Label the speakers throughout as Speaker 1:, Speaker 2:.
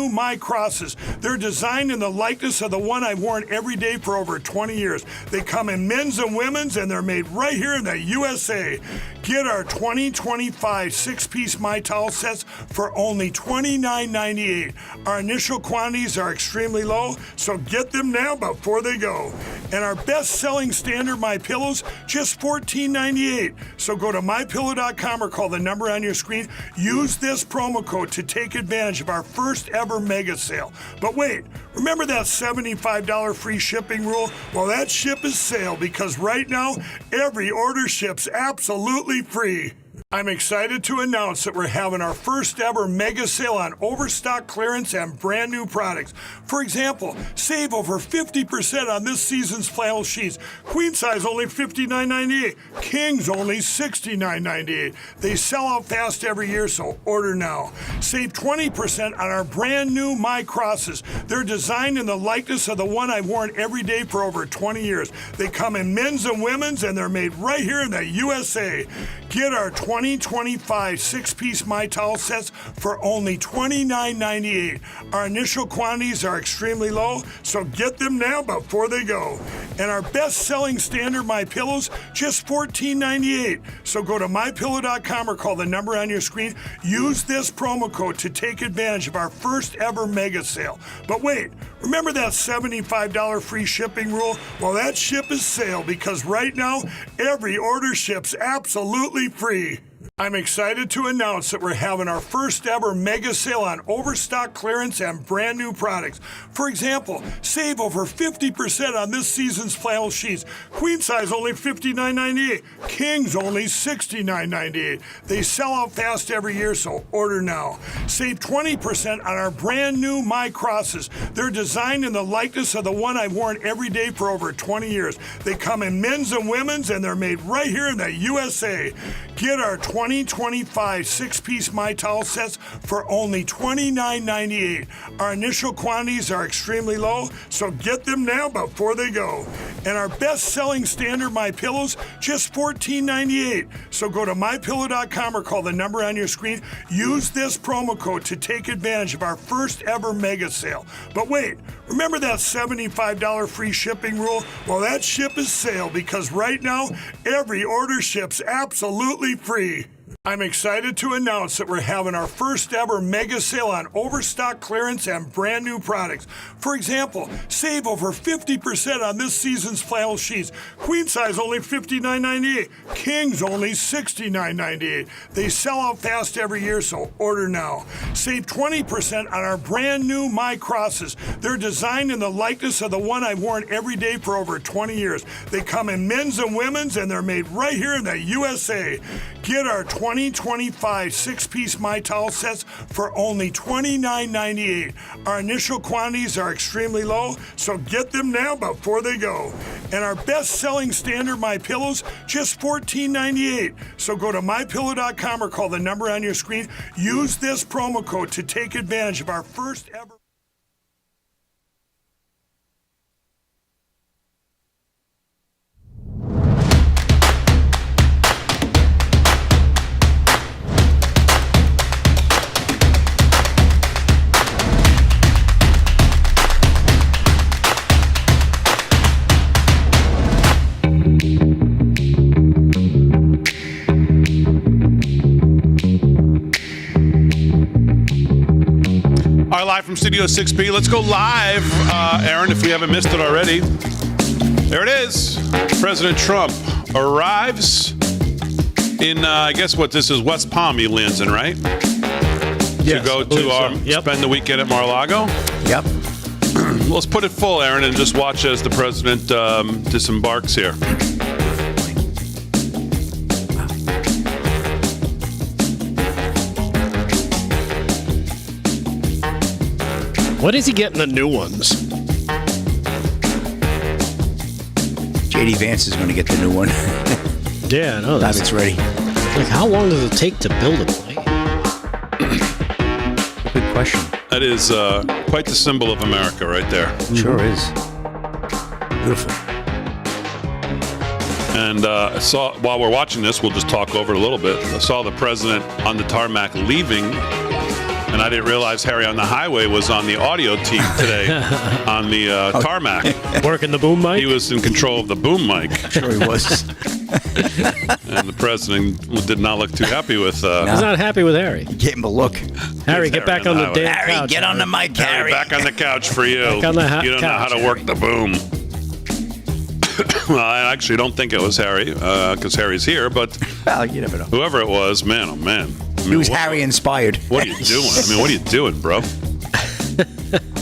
Speaker 1: new My Crosses. They're designed in the likeness of the one I've worn every day for over 20 years. They come in men's and women's, and they're made right here in the USA. Get our 2025 six-piece My Towel sets for only $29.98. Our initial quantities are extremely low, so get them now before they go. And our best-selling standard MyPillows, just $14.98. So go to MyPillow.com or call the number on your screen. Use this promo code to take advantage of our first ever mega sale. But wait, remember that $75 free shipping rule? Well, that ship is sailed because right now, every order ships absolutely free. I'm excited to announce that we're having our first ever mega sale on overstock clearance and brand new products. For example, save over 50% on this season's flannel sheets. Queen size only $59.98. Kings only $69.98. They sell out fast every year, so order now. Save 20% on our brand new My Crosses. They're designed in the likeness of the one I've worn every day for over 20 years. They come in men's and women's, and they're made right here in the USA. Get our 2025 six-piece My Towel sets for only $29.98. Our initial quantities are extremely low, so get them now before they go. And our best-selling standard MyPillows, just $14.98. So go to MyPillow.com or call the number on your screen. Use this promo code to take advantage of our first ever mega sale. But wait, remember that $75 free shipping rule? Well, that ship is sailed because right now, every order ships absolutely free. I'm excited to announce that we're having our first ever mega sale on overstock clearance and brand new products. For example, save over 50% on this season's flannel sheets. Queen size only $59.98. Kings only $69.98. They sell out fast every year, so order now. Save 20% on our brand new My Crosses. They're designed in the likeness of the one I've worn every day for over 20 years. They come in men's and women's, and they're made right here in the USA. Get our 2025 six-piece My Towel sets for only $29.98. Our initial quantities are extremely low, so get them now before they go. And our best-selling standard MyPillows, just $14.98. So go to MyPillow.com or call the number on your screen. Use this promo code to take advantage of our first ever mega sale. But wait, remember that $75 free shipping rule? Well, that ship is sailed because right now, every order ships absolutely free. I'm excited to announce that we're having our first ever mega sale on overstock clearance and brand new products. For example, save over 50% on this season's flannel sheets. Queen size only $59.98. Kings only $69.98. They sell out fast every year, so order now. Save 20% on our brand new My Crosses. They're designed in the likeness of the one I've worn every day for over 20 years. They come in men's and women's, and they're made right here in the USA. Get our 2025 six-piece My Towel sets for only $29.98. Our initial quantities are extremely low, so get them now before they go. And our best-selling standard MyPillows, just $14.98. So go to MyPillow.com or call the number on your screen. Use this promo code to take advantage of our first ever...
Speaker 2: All right, live from Studio 6B. Let's go live, Aaron, if we haven't missed it already. There it is. President Trump arrives in, I guess what this is, West Palm he lands in, right?
Speaker 3: Yes,
Speaker 2: to go to spend the weekend at Mar-a-Lago?
Speaker 3: Yep.
Speaker 2: Let's put it full, Aaron, and just watch as the president disembarks here.
Speaker 4: When is he getting the new ones?
Speaker 3: J.D. Vance is going to get the new one.
Speaker 4: Yeah, I know.
Speaker 3: Time it's ready.
Speaker 4: Like, how long does it take to build it?
Speaker 3: Good question.
Speaker 2: That is quite the symbol of America right there.
Speaker 3: Sure is. Beautiful.
Speaker 2: And I saw, while we're watching this, we'll just talk over it a little bit. I saw the president on the tarmac leaving And I didn't realize Harry on the Highway was on the audio team today on the tarmac.
Speaker 4: Working the boom mic?
Speaker 2: He was in control of the boom mic.
Speaker 3: Sure he was.
Speaker 2: And the president did not look too happy with...
Speaker 4: He's not happy with Harry.
Speaker 3: Gave him a look.
Speaker 4: Harry, get back on the damn
Speaker 3: Harry,
Speaker 4: couch.
Speaker 3: get on the mic, Harry.
Speaker 2: Back on the couch for you.
Speaker 4: Back on the
Speaker 2: You don't know how
Speaker 4: couch,
Speaker 2: to work the boom. Well, I actually don't think it was Harry, because Harry's here, but
Speaker 3: Well, you never know.
Speaker 2: whoever it was, man, oh man. I mean,
Speaker 3: He was Harry inspired.
Speaker 2: What are you doing? I mean, what are you doing, bro?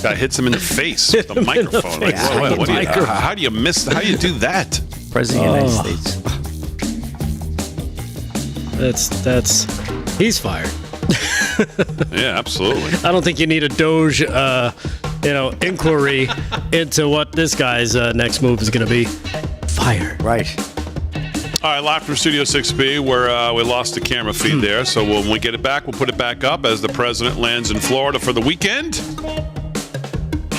Speaker 2: Guy hits him in the face with the microphone. Like,
Speaker 3: face
Speaker 2: what
Speaker 3: with
Speaker 2: do
Speaker 3: the
Speaker 2: you,
Speaker 3: microphone.
Speaker 2: how do you miss? How do you do that?
Speaker 3: President of the United States.
Speaker 4: That's he's fired.
Speaker 2: Yeah, absolutely.
Speaker 4: I don't think you need a Doge, inquiry into what this guy's next move is going to be. Fire.
Speaker 3: Right.
Speaker 2: All right, live from Studio 6B, where we lost the camera feed there. So when we get it back, we'll put it back up as the president lands in Florida for the weekend.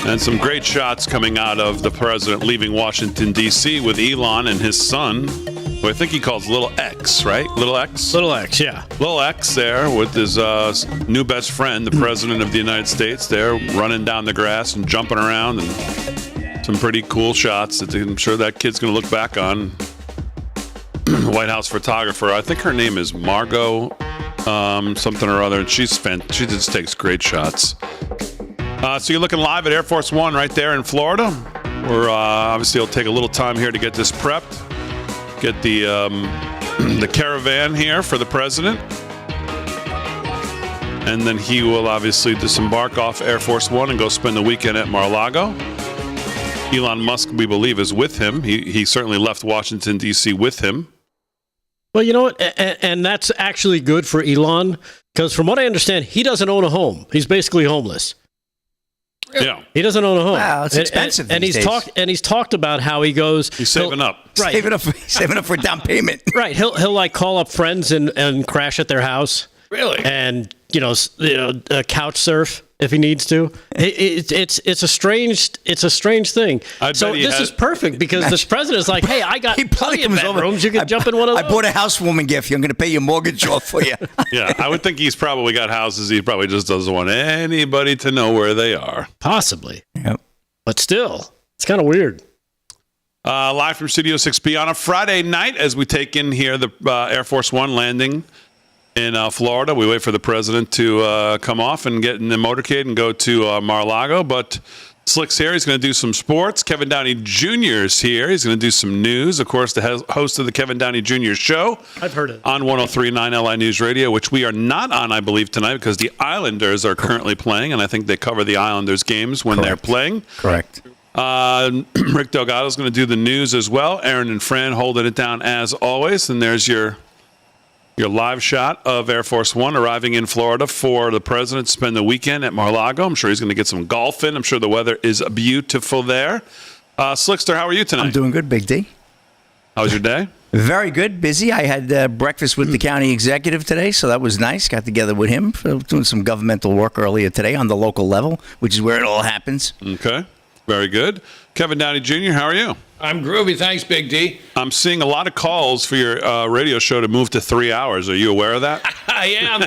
Speaker 2: And some great shots coming out of the president leaving Washington, D.C. with Elon and his son, who I think he calls Little X, right? Little X?
Speaker 4: Little X, yeah.
Speaker 2: Little X there with his new best friend, the president of the United States, there running down the grass and jumping around. And some pretty cool shots that I'm sure that kid's going to look back on. White House photographer. I think her name is Margot something or other. And she just takes great shots. So you're looking live at Air Force One right there in Florida. We're obviously it'll take a little time here to get this prepped. Get the caravan here for the president. And then he will obviously disembark off Air Force One and go spend the weekend at Mar-a-Lago. Elon Musk, we believe, is with him. He certainly left Washington, D.C. with him.
Speaker 4: Well, you know what? And that's actually good for Elon, because from what I understand, he doesn't own a home. He's basically homeless.
Speaker 2: Yeah.
Speaker 4: He doesn't own a home.
Speaker 3: Wow, it's expensive
Speaker 4: And
Speaker 3: these
Speaker 4: he's
Speaker 3: days.
Speaker 4: he's talked about how he goes.
Speaker 2: He's saving up.
Speaker 4: Right.
Speaker 3: Saving up for down payment.
Speaker 4: Right. He'll like call up friends and crash at their house.
Speaker 2: Really?
Speaker 4: And couch surf if he needs to. It's a strange thing. So this is perfect because this president is like, hey, I got plenty of bedrooms. You can jump in one of those.
Speaker 3: I bought a housewarming gift. I'm going to pay your mortgage off for you.
Speaker 2: Yeah, I would think he's probably got houses. He probably just doesn't want anybody to know where they are.
Speaker 4: Possibly.
Speaker 3: Yep.
Speaker 4: But still, it's kind of weird.
Speaker 2: Live from Studio 6B on a Friday night as we take in here the Air Force One landing in Florida. We wait for the president to come off and get in the motorcade and go to Mar-a-Lago. But Slick's here. He's going to do some sports. Kevin Downey Jr. is here. He's going to do some news. Of course, the host of the Kevin Downey Jr. Show.
Speaker 4: I've heard it.
Speaker 2: On 103.9 LI News Radio, which we are not on, I believe, tonight because the Islanders are currently playing, and I think they cover the Islanders games when they're playing.
Speaker 3: Correct.
Speaker 2: Rick Delgado's going to do the news as well. Aaron and Fran holding it down as always. And there's your live shot of Air Force One arriving in Florida for the president to spend the weekend at Mar-a-Lago. I'm sure he's going to get some golf in. I'm sure the weather is beautiful there. Slickster, how are you tonight?
Speaker 3: I'm doing good, Big D.
Speaker 2: How was your day?
Speaker 3: Very good. Busy. I had breakfast with the county executive today, so that was nice. Got together with him for doing some governmental work earlier today on the local level, which is where it all happens.
Speaker 2: Okay. Very good. Kevin Downey Jr., how are you?
Speaker 5: I'm groovy. Thanks, Big D.
Speaker 2: I'm seeing a lot of calls for your radio show to move to 3 hours. Are you aware of that?
Speaker 5: I am.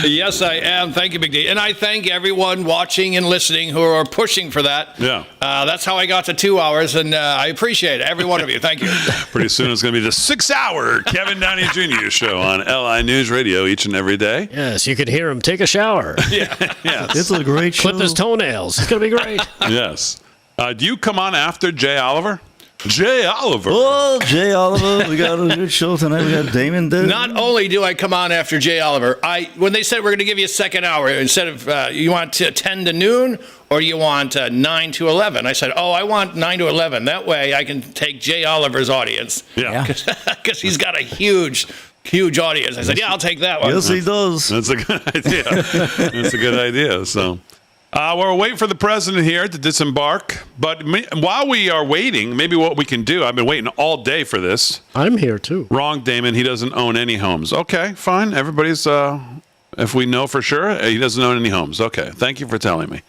Speaker 5: Yes, I am. Thank you, Big D. And I thank everyone watching and listening who are pushing for that.
Speaker 2: Yeah.
Speaker 5: That's how I got to 2 hours, and I appreciate it. Every one of you. Thank you.
Speaker 2: Pretty soon it's going to be the 6-hour Kevin Downey Jr. show on LI News Radio each and every day.
Speaker 4: Yes, you can hear him take a shower.
Speaker 2: Yeah. Yes.
Speaker 3: It's a great show.
Speaker 4: Clip his toenails. It's going to be great.
Speaker 2: Yes. Do you come on after Jay Oliver? Jay Oliver.
Speaker 6: Oh, Jay Oliver. We got a good show tonight. We got Damon there.
Speaker 5: Not only do I come on after Jay Oliver, when they said we're going to give you a second hour, instead of you want 10 to noon or you want 9 to 11, I said, I want 9 to 11. That way I can take Jay Oliver's audience.
Speaker 2: Yeah.
Speaker 5: Because he's got a huge audience. I said, I'll take that one.
Speaker 6: Yes, he does.
Speaker 2: That's a good idea. That's a good idea. So. We're waiting for the president here to disembark. But while we are waiting, maybe what we can do, I've been waiting all day for this.
Speaker 4: I'm here, too.
Speaker 2: Wrong, Damon. He doesn't own any homes. Okay, fine. Everybody's, if we know for sure, he doesn't own any homes. Okay, thank you for telling me.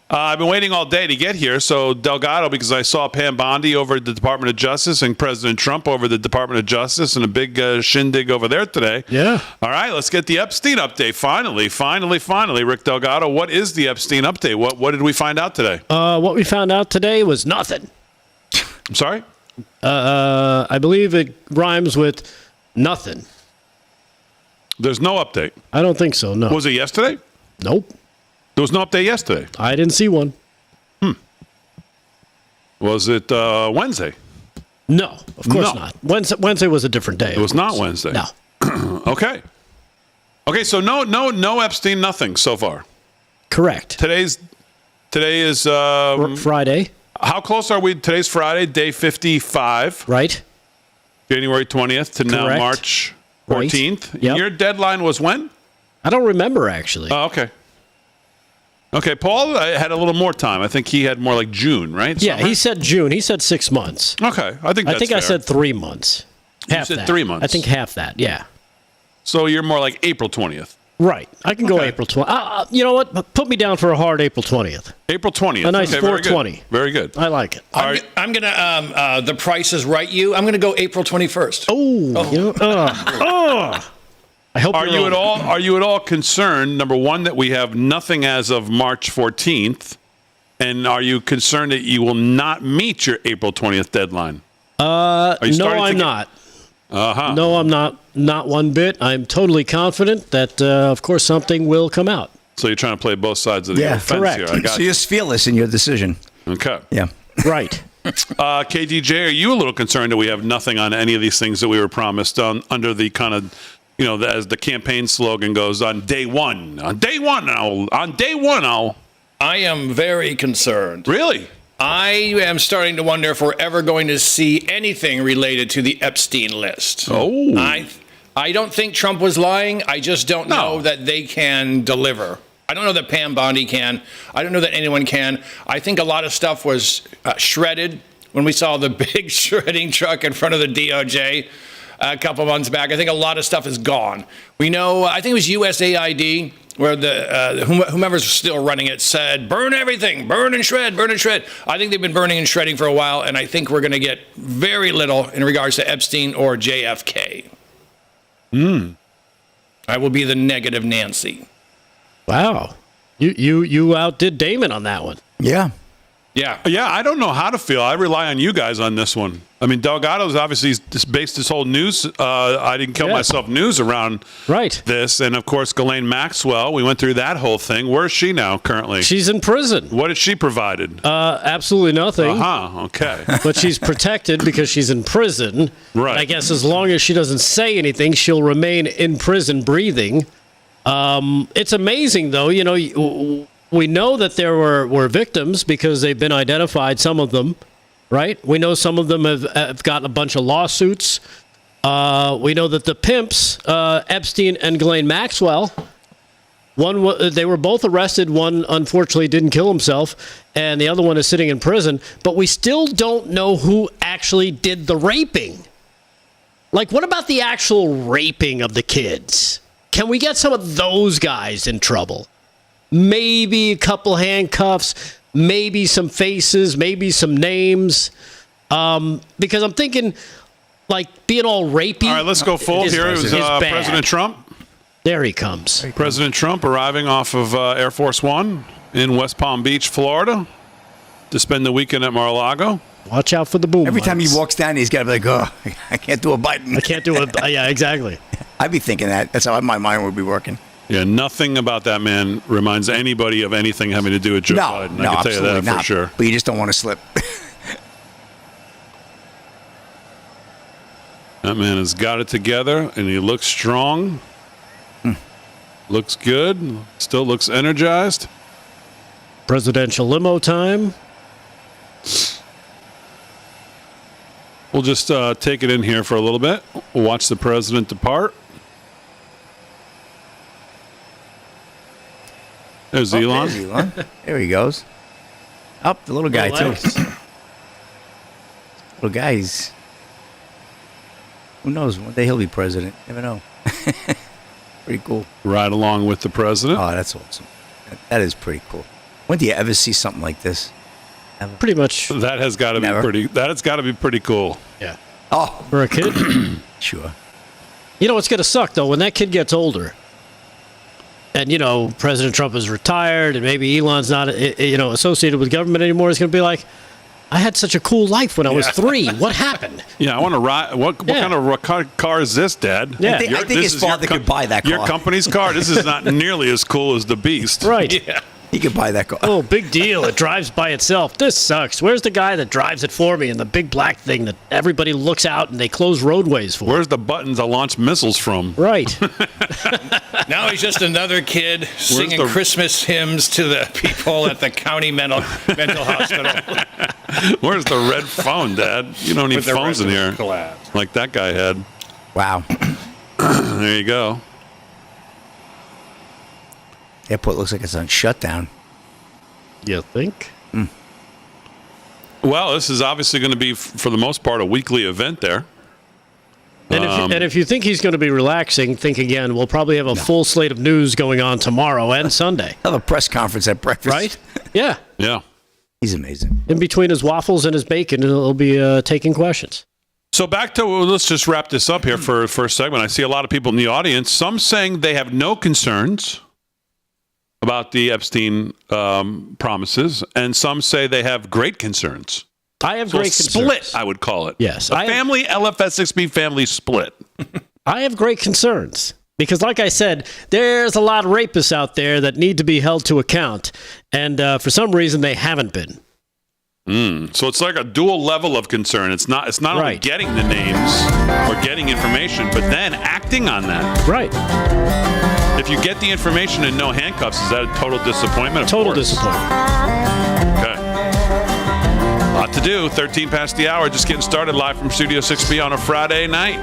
Speaker 2: I've been waiting all day to get here. So Delgado, because I saw Pam Bondi over at the Department of Justice and President Trump over at the Department of Justice and a big shindig over there today.
Speaker 4: Yeah.
Speaker 2: All right, let's get the Epstein update. Finally, Rick Delgado. What is the Epstein update? What did we find out today?
Speaker 4: What we found out today was nothing.
Speaker 2: I'm sorry?
Speaker 4: I believe it rhymes with nothing.
Speaker 2: There's no update.
Speaker 4: I don't think so, no.
Speaker 2: Was it yesterday?
Speaker 4: Nope.
Speaker 2: There was no update yesterday.
Speaker 4: I didn't see one.
Speaker 2: Was it Wednesday?
Speaker 4: No, of course not. Wednesday was a different day.
Speaker 2: It was not Wednesday.
Speaker 4: No.
Speaker 2: Okay. Okay, so no Epstein, nothing so far.
Speaker 4: Correct.
Speaker 2: Today is
Speaker 4: Friday.
Speaker 2: How close are we? Today's Friday, day 55.
Speaker 4: Right.
Speaker 2: January 20th to now
Speaker 4: Correct.
Speaker 2: March 14th.
Speaker 4: Right. Yep.
Speaker 2: Your deadline was when?
Speaker 4: I don't remember, actually.
Speaker 2: Oh, okay. Okay, Paul had a little more time. I think he had more like June, right?
Speaker 4: Yeah, he said June. He said 6 months.
Speaker 2: Okay, I think that's fair.
Speaker 4: I said 3 months.
Speaker 2: You said 3 months.
Speaker 4: I think half that, yeah.
Speaker 2: So you're more like April 20th.
Speaker 4: Right. I can go April 20th. You know what? Put me down for a hard April 20th.
Speaker 2: April 20th.
Speaker 4: A nice 420.
Speaker 2: Very good.
Speaker 4: I like it.
Speaker 5: I'm going to, the price is right you. I'm going to go April 21st.
Speaker 4: Oh. You know, I hope
Speaker 2: Are you at all concerned, number one, that we have nothing as of March 14th? And are you concerned that you will not meet your April 20th deadline?
Speaker 4: No, I'm not.
Speaker 2: Uh-huh.
Speaker 4: No, I'm not. Not one bit. I'm totally confident that, of course, something will come out.
Speaker 2: So you're trying to play both sides of the fence
Speaker 4: correct.
Speaker 2: here. I got
Speaker 3: So you're just fearless in your decision.
Speaker 2: Okay.
Speaker 3: Yeah.
Speaker 4: Right.
Speaker 2: KDJ, are you a little concerned that we have nothing on any of these things that we were promised under the kind of, as the campaign slogan goes, on day one? On day one, I'll.
Speaker 5: I am very concerned.
Speaker 2: Really?
Speaker 5: I am starting to wonder if we're ever going to see anything related to the Epstein list.
Speaker 2: Oh.
Speaker 5: I don't think Trump was lying. I just don't know that they can deliver. I don't know that Pam Bondi can. I don't know that anyone can. I think a lot of stuff was shredded when we saw the big shredding truck in front of the DOJ a couple months back. I think a lot of stuff is gone. We know, I think it was USAID, where the whomever's still running it said, burn everything, burn and shred, burn and shred. I think they've been burning and shredding for a while, and I think we're going to get very little in regards to Epstein or JFK. I will be the negative Nancy.
Speaker 4: Wow. You outdid Damon on that one.
Speaker 3: Yeah.
Speaker 2: Yeah, I don't know how to feel. I rely on you guys on this one. I mean, Delgado's obviously based his whole news, I didn't kill myself news around this. And, of course, Ghislaine Maxwell, we went through that whole thing. Where is she now currently?
Speaker 4: She's in prison.
Speaker 2: What has she provided?
Speaker 4: Absolutely nothing.
Speaker 2: Okay.
Speaker 4: But she's protected because she's in prison.
Speaker 2: Right.
Speaker 4: I guess as long as she doesn't say anything, she'll remain in prison breathing. It's amazing, though. We know that there were victims because they've been identified, some of them, right? We know some of them have gotten a bunch of lawsuits. We know that the pimps, Epstein and Ghislaine Maxwell, they were both arrested. One, unfortunately, didn't kill himself, and the other one is sitting in prison. But we still don't know who actually did the raping. Like, what about the actual raping of the kids? Can we get some of those guys in trouble? Maybe a couple handcuffs, maybe some faces, maybe some names. Because I'm thinking, like, being all rapey.
Speaker 2: All right, let's go full. Here is President Trump.
Speaker 4: There he comes.
Speaker 2: President Trump arriving off of Air Force One in West Palm Beach, Florida, to spend the weekend at Mar-a-Lago.
Speaker 4: Watch out for the boom.
Speaker 3: Every time he walks down, he's got to be like, oh, I can't do a Biden.
Speaker 4: I can't do it. Yeah, exactly.
Speaker 3: I'd be thinking that. That's how my mind would be working.
Speaker 2: Yeah, nothing about that man reminds anybody of anything having to do with Joe Biden. I can tell you that for sure.
Speaker 3: But you just don't want to slip.
Speaker 2: That man has got it together, and he looks strong. Looks good. Still looks energized.
Speaker 4: Presidential limo time.
Speaker 2: We'll just take it in here for a little bit. We'll watch the president depart. There's Elon.
Speaker 3: There's Elon. There he goes. Up, the little guy, too. Little guys. Who knows? One day he'll be president. Never know. Pretty cool.
Speaker 2: Ride along with the president.
Speaker 3: Oh, that's awesome. That is pretty cool. When do you ever see something like this?
Speaker 4: Pretty much.
Speaker 2: That has got to be pretty. That has got to be pretty cool.
Speaker 4: Yeah.
Speaker 3: Oh,
Speaker 4: For a kid.
Speaker 3: sure.
Speaker 4: You know what's going to suck though when that kid gets older, and President Trump is retired, and maybe Elon's not associated with government anymore. It's going to be like, I had such a cool life when I was 3. What happened?
Speaker 2: Yeah, I want to ride. What kind of car is this, Dad?
Speaker 4: Yeah.
Speaker 3: I think his father could buy that car.
Speaker 2: Your company's car. This is not nearly as cool as the Beast.
Speaker 4: Right.
Speaker 5: Yeah.
Speaker 3: He could buy that car.
Speaker 4: Oh, big deal. It drives by itself. This sucks. Where's the guy that drives it for me and the big black thing that everybody looks out and they close roadways for?
Speaker 2: Where's the buttons I launch missiles from?
Speaker 4: Right.
Speaker 5: Now he's just another kid singing Christmas hymns to the people at the county mental hospital.
Speaker 2: Where's the red phone, Dad? You don't need phones in here. Like that guy had.
Speaker 3: Wow.
Speaker 2: There you go.
Speaker 3: Airport looks like it's on shutdown.
Speaker 4: You think?
Speaker 2: Well, this is obviously going to be, for the most part, a weekly event there.
Speaker 4: And if you think he's going to be relaxing, think again. We'll probably have a full slate of news going on tomorrow and Sunday.
Speaker 3: Have a press conference at breakfast.
Speaker 4: Right? Yeah.
Speaker 2: Yeah.
Speaker 3: He's amazing.
Speaker 4: In between his waffles and his bacon, he'll be taking questions.
Speaker 2: So back to, let's just wrap this up here for a segment. I see a lot of people in the audience, some saying they have no concerns about the Epstein promises, and some say they have great concerns.
Speaker 4: I have great concerns.
Speaker 2: Split, I would call it.
Speaker 4: Yes.
Speaker 2: LFS6B family split.
Speaker 4: I have great concerns because, like I said, there's a lot of rapists out there that need to be held to account, and for some reason they haven't been.
Speaker 2: So it's like a dual level of concern. It's not only getting the names or getting information, but then acting on that.
Speaker 4: Right.
Speaker 2: If you get the information and no handcuffs, is that a total disappointment?
Speaker 4: Total disappointment.
Speaker 2: Okay. A lot to do. 13 past the hour. Just getting started live from Studio 6B on a Friday night.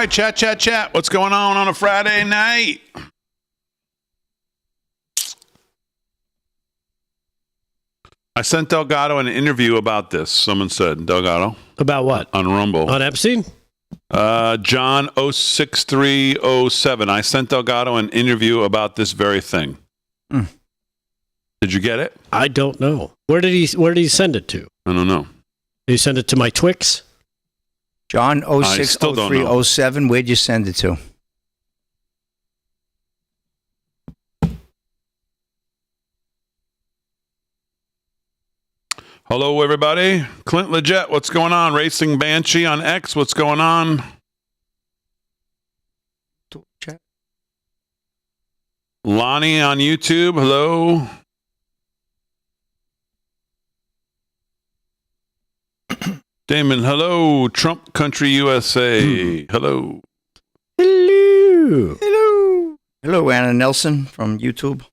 Speaker 2: Chat. What's going on a Friday night? I sent Delgado an interview about this. Someone said, Delgado.
Speaker 4: About what?
Speaker 2: On Rumble.
Speaker 4: On Epstein?
Speaker 2: John 06307. I sent Delgado an interview about this very thing. Did you get it?
Speaker 4: I don't know. Where did he send it to?
Speaker 2: I don't know.
Speaker 4: Did he send it to my Twix?
Speaker 3: John 060307, where'd you send it to?
Speaker 2: Hello, everybody. Clint Leggett, what's going on? Racing Banshee on X, what's going on? Lonnie on YouTube, hello. Damon, hello. Trump Country USA, hello.
Speaker 3: Hello, Anna Nelson from YouTube.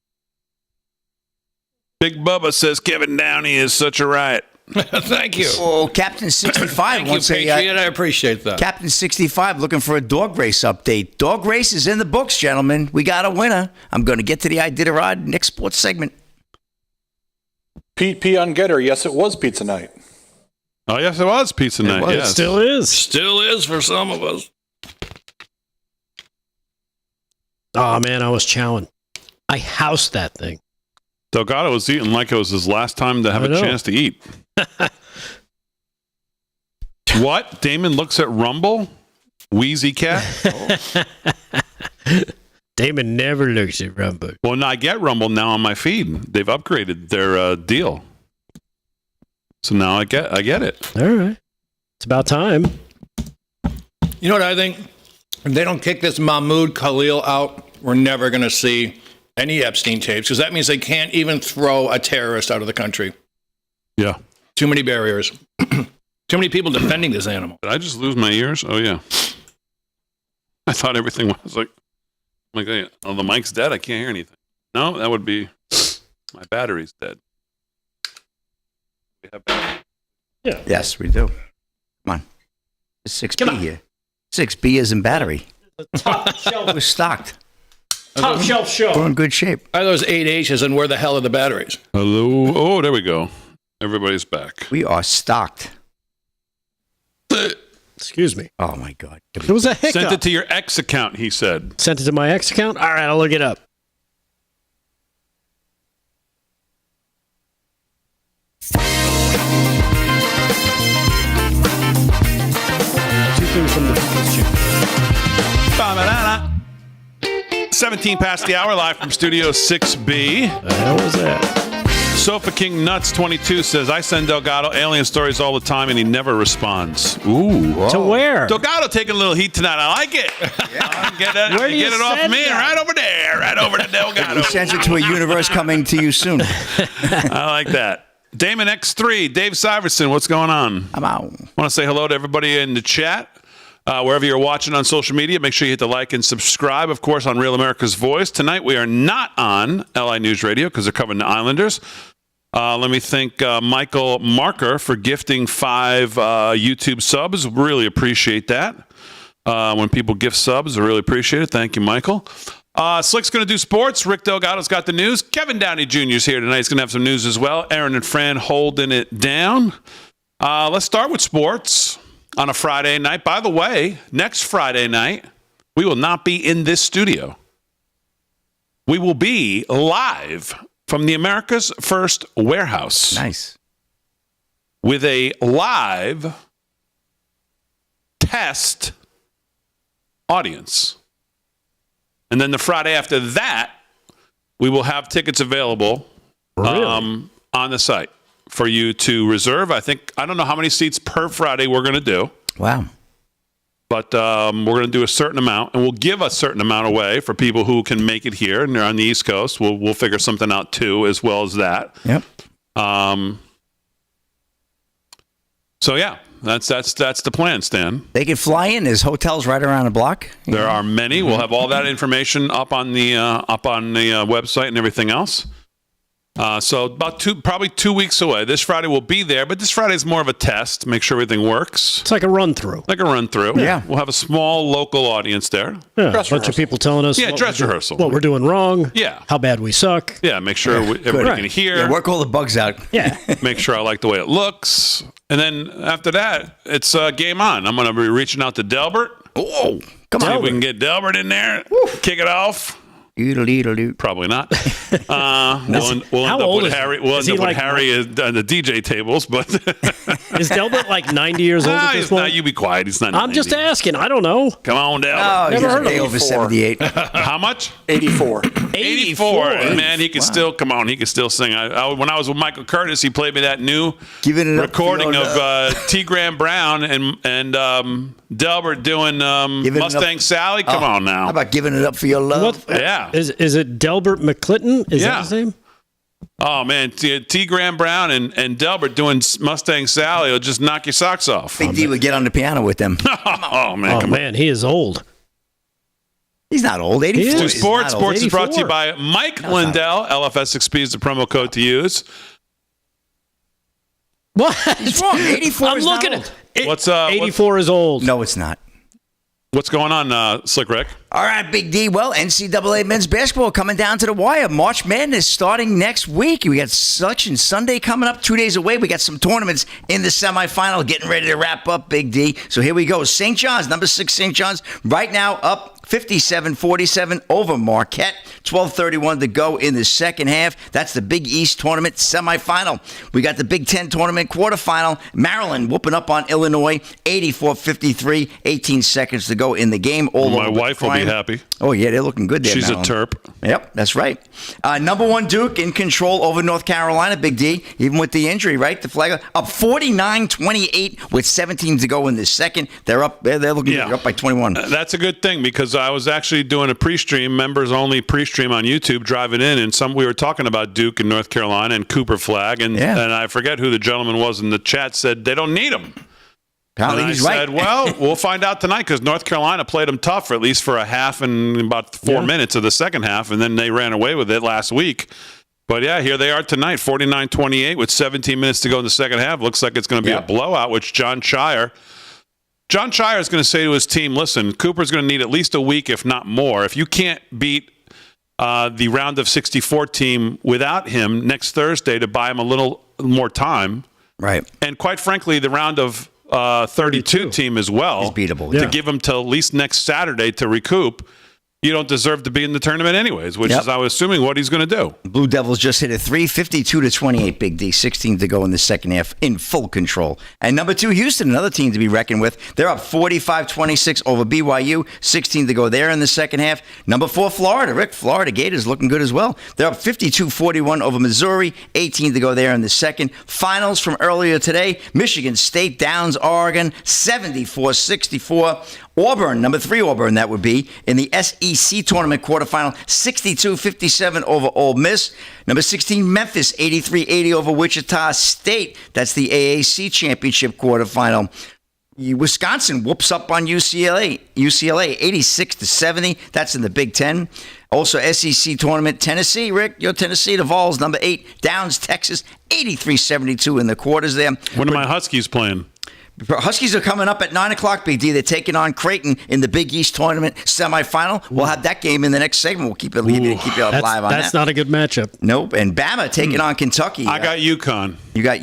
Speaker 2: Big Bubba says Kevin Downey is such a riot.
Speaker 5: Thank you.
Speaker 3: Oh, Captain 65
Speaker 5: Thank
Speaker 3: wants
Speaker 5: you, Patriot. I appreciate that.
Speaker 3: Captain 65 looking for a dog race update. Dog race is in the books, gentlemen. We got a winner. I'm going to get to the Iditarod next sports segment.
Speaker 7: Pete P. on Getter. Yes, it was pizza night.
Speaker 2: Oh, yes, it was pizza night. Yes.
Speaker 4: It still is.
Speaker 5: Still is for some of us.
Speaker 4: Oh, man, I was chowing. I housed that thing.
Speaker 2: Delgado was eating like it was his last time to have a chance to eat. What? Damon looks at Rumble? Wheezy cat?
Speaker 4: Damon never looks at Rumble.
Speaker 2: Well, no, I get Rumble now on my feed. They've upgraded their deal. So now I get it.
Speaker 4: All right. It's about time.
Speaker 5: You know what I think? If they don't kick this Mahmoud Khalil out, we're never going to see Any Epstein tapes, because that means they can't even throw a terrorist out of the country.
Speaker 2: Yeah.
Speaker 5: Too many barriers. Too many people defending this animal.
Speaker 2: Did I just lose my ears? Oh, yeah. I thought everything was like, oh, the mic's dead. I can't hear anything. No, that would be my battery's dead. We have battery.
Speaker 3: Yeah. Yes, we do. Come on. It's 6B here. 6B is in battery.
Speaker 4: Top shelf.
Speaker 3: We're stocked.
Speaker 4: Top shelf show.
Speaker 3: We're in good shape.
Speaker 5: Are those 8H's and where the hell are the batteries?
Speaker 2: Hello. Oh, there we go. Everybody's back.
Speaker 3: We are stocked.
Speaker 4: Excuse me.
Speaker 3: Oh, my God.
Speaker 4: It was a hiccup.
Speaker 2: Sent it to your ex account, he said.
Speaker 4: Sent it to my ex account? All right, I'll look it up. Two things from the People's Champ.
Speaker 2: 17 past the hour, live from Studio 6B.
Speaker 4: The hell was that?
Speaker 2: Sofa King Nuts 22 says, I send Delgado alien stories all the time and he never responds. Ooh.
Speaker 4: To where?
Speaker 2: Delgado taking a little heat tonight. I like it. Yeah.
Speaker 4: Where do you
Speaker 2: get it off
Speaker 4: send
Speaker 2: me.
Speaker 4: that?
Speaker 2: Right over there. Right over to Delgado.
Speaker 3: We sent it to a universe coming to you soon.
Speaker 2: I like that. Damon X3, Dave Syverson, what's going on?
Speaker 3: I'm out.
Speaker 2: Want to say hello to everybody in the chat. Wherever you're watching on social media, make sure you hit the like and subscribe, of course, on Real America's Voice. Tonight, we are not on LI News Radio because they're covering the Islanders. Let me thank Michael Marker for gifting 5 YouTube subs. Really appreciate that. When people gift subs, I really appreciate it. Thank you, Michael. Slick's going to do sports. Rick Delgado's got the news. Kevin Downey Jr. is here tonight. He's going to have some news as well. Aaron and Fran holding it down. Let's start with sports on a Friday night. By the way, next Friday night, we will not be in this studio. We will be live from the America's First Warehouse.
Speaker 3: Nice.
Speaker 2: With a live test audience. And then the Friday after that, we will have tickets available on the site for you to reserve. I don't know how many seats per Friday we're going to do.
Speaker 3: Wow.
Speaker 2: But we're going to do a certain amount, and we'll give a certain amount away for people who can make it here, and they're on the East Coast. We'll figure something out, too, as well as that.
Speaker 3: Yep.
Speaker 2: So, yeah, that's the plan, Stan.
Speaker 3: They can fly in. There's hotels right around the block.
Speaker 2: There are many. We'll have all that information up on the website and everything else. So probably 2 weeks away. This Friday we'll be there, but this Friday is more of a test. Make sure everything works.
Speaker 4: It's like a run-through.
Speaker 3: Yeah.
Speaker 2: We'll have a small local audience there.
Speaker 4: Yeah, a bunch of people telling us
Speaker 2: dress rehearsal.
Speaker 4: What we're doing wrong.
Speaker 2: Yeah.
Speaker 4: How bad we suck.
Speaker 2: Yeah, make sure everybody can hear.
Speaker 3: Yeah, work all the bugs out.
Speaker 4: Yeah.
Speaker 2: Make sure I like the way it looks. And then after that, it's game on. I'm going to be reaching out to Delbert.
Speaker 3: Oh, come
Speaker 2: See
Speaker 3: on.
Speaker 2: if we can get Delbert in there. Kick it off. Probably not. We'll end up with Harry. We'll end up with Harry on the DJ tables, but
Speaker 4: is Delbert like 90 years old at this point?
Speaker 2: You be quiet. He's not.
Speaker 4: I'm
Speaker 2: 90.
Speaker 4: just asking. I don't know.
Speaker 2: Come on, Delbert.
Speaker 3: Oh,
Speaker 4: Never heard of him.
Speaker 3: over 78.
Speaker 2: How much?
Speaker 7: 84.
Speaker 2: 84. Man, he can still come on. He can still sing. When I was with Michael Curtis, he played me that new recording of T. Graham Brown and Delbert doing Mustang Sally. Come on now.
Speaker 3: How about giving it up for your love?
Speaker 2: Yeah.
Speaker 4: Is it Delbert McClinton? Is that his name?
Speaker 2: Oh, man. T. Graham Brown and Delbert doing Mustang Sally will just knock your socks off.
Speaker 3: Big D would get on the piano with them.
Speaker 2: Oh, man.
Speaker 4: Oh, man. He is old.
Speaker 3: He's not old. 84.
Speaker 2: Let's do sports. Sports is brought to you
Speaker 4: 84.
Speaker 2: by Mike Lindell. LFS6P is the promo code to use.
Speaker 4: What?
Speaker 3: He's wrong. 84
Speaker 4: I'm
Speaker 3: is
Speaker 4: looking
Speaker 3: not
Speaker 4: at
Speaker 3: old.
Speaker 2: What's
Speaker 4: 84 is old.
Speaker 3: No, it's not.
Speaker 2: What's going on, Slick Rick?
Speaker 3: All right, Big D. Well, NCAA men's basketball coming down to the wire. March Madness starting next week. We got Selection Sunday coming up 2 days away. We got some tournaments in the semifinal getting ready to wrap up, Big D. So here we go. St. John's, number 6 St. John's, right now up 57-47 over Marquette. 12:31 to go in the second half. That's the Big East tournament semifinal. We got the Big Ten tournament quarterfinal. Maryland whooping up on Illinois, 84-53. 18 seconds to go in the game.
Speaker 2: My wife will be happy.
Speaker 3: Oh, yeah, they're looking good there.
Speaker 2: She's
Speaker 3: Madeline.
Speaker 2: a Terp.
Speaker 3: Yep, that's right. Number 1 Duke in control over North Carolina, Big D, even with the injury, right? The flag up 49-28 with 17 to go in the second. They're up. They're looking good. They're up by 21.
Speaker 2: That's a good thing because I was actually doing a pre-stream, members-only pre-stream on YouTube, driving in, and we were talking about Duke and North Carolina and Cooper Flag, and I forget who the gentleman was in the chat said they don't need them.
Speaker 3: Apparently
Speaker 2: and
Speaker 3: he's
Speaker 2: I said, well, we'll find out tonight because North Carolina played them tough for at least for a half and about 4 minutes of the second half, and then they ran away with it last week. But, yeah, here they are tonight, 49-28 with 17 minutes to go in the second half. Looks like it's going to be a blowout, which John Shire is going to say to his team, listen, Cooper's going to need at least a week, if not more. If you can't beat the round of 64 team without him next Thursday to buy him a little more time.
Speaker 3: Right.
Speaker 2: And quite frankly, the round of 32 team as well.
Speaker 3: He's beatable.
Speaker 2: To give him till at least next Saturday to recoup. You don't deserve to be in the tournament anyways, which is, I was assuming, what he's going to do.
Speaker 3: Blue Devils just hit a 3, 52-28, Big D. 16 to go in the second half, in full control. And number 2, Houston, another team to be reckoned with. They're up 45-26 over BYU, 16 to go there in the second half. Number 4, Florida. Rick, Florida Gators looking good as well. They're up 52-41 over Missouri, 18 to go there in the second. Finals from earlier today, Michigan State downs Oregon, 74-64. Auburn, number 3 Auburn, that would be, in the SEC tournament quarterfinal, 62-57 over Ole Miss. Number 16, Memphis, 83-80 over Wichita State. That's the AAC championship quarterfinal. Wisconsin whoops up on UCLA, 86-70. That's in the Big Ten. Also, SEC tournament, Tennessee, Rick, your Tennessee, the Vols, number 8, downs Texas, 83-72 in the quarters there.
Speaker 2: When are my Huskies playing?
Speaker 3: Huskies are coming up at 9 o'clock, Big D. They're taking on Creighton in the Big East tournament semifinal. We'll have that game in the next segment. We'll keep you live on that.
Speaker 4: That's not a good matchup.
Speaker 3: Nope. And Bama taking on Kentucky.
Speaker 2: I got UConn.
Speaker 3: You got,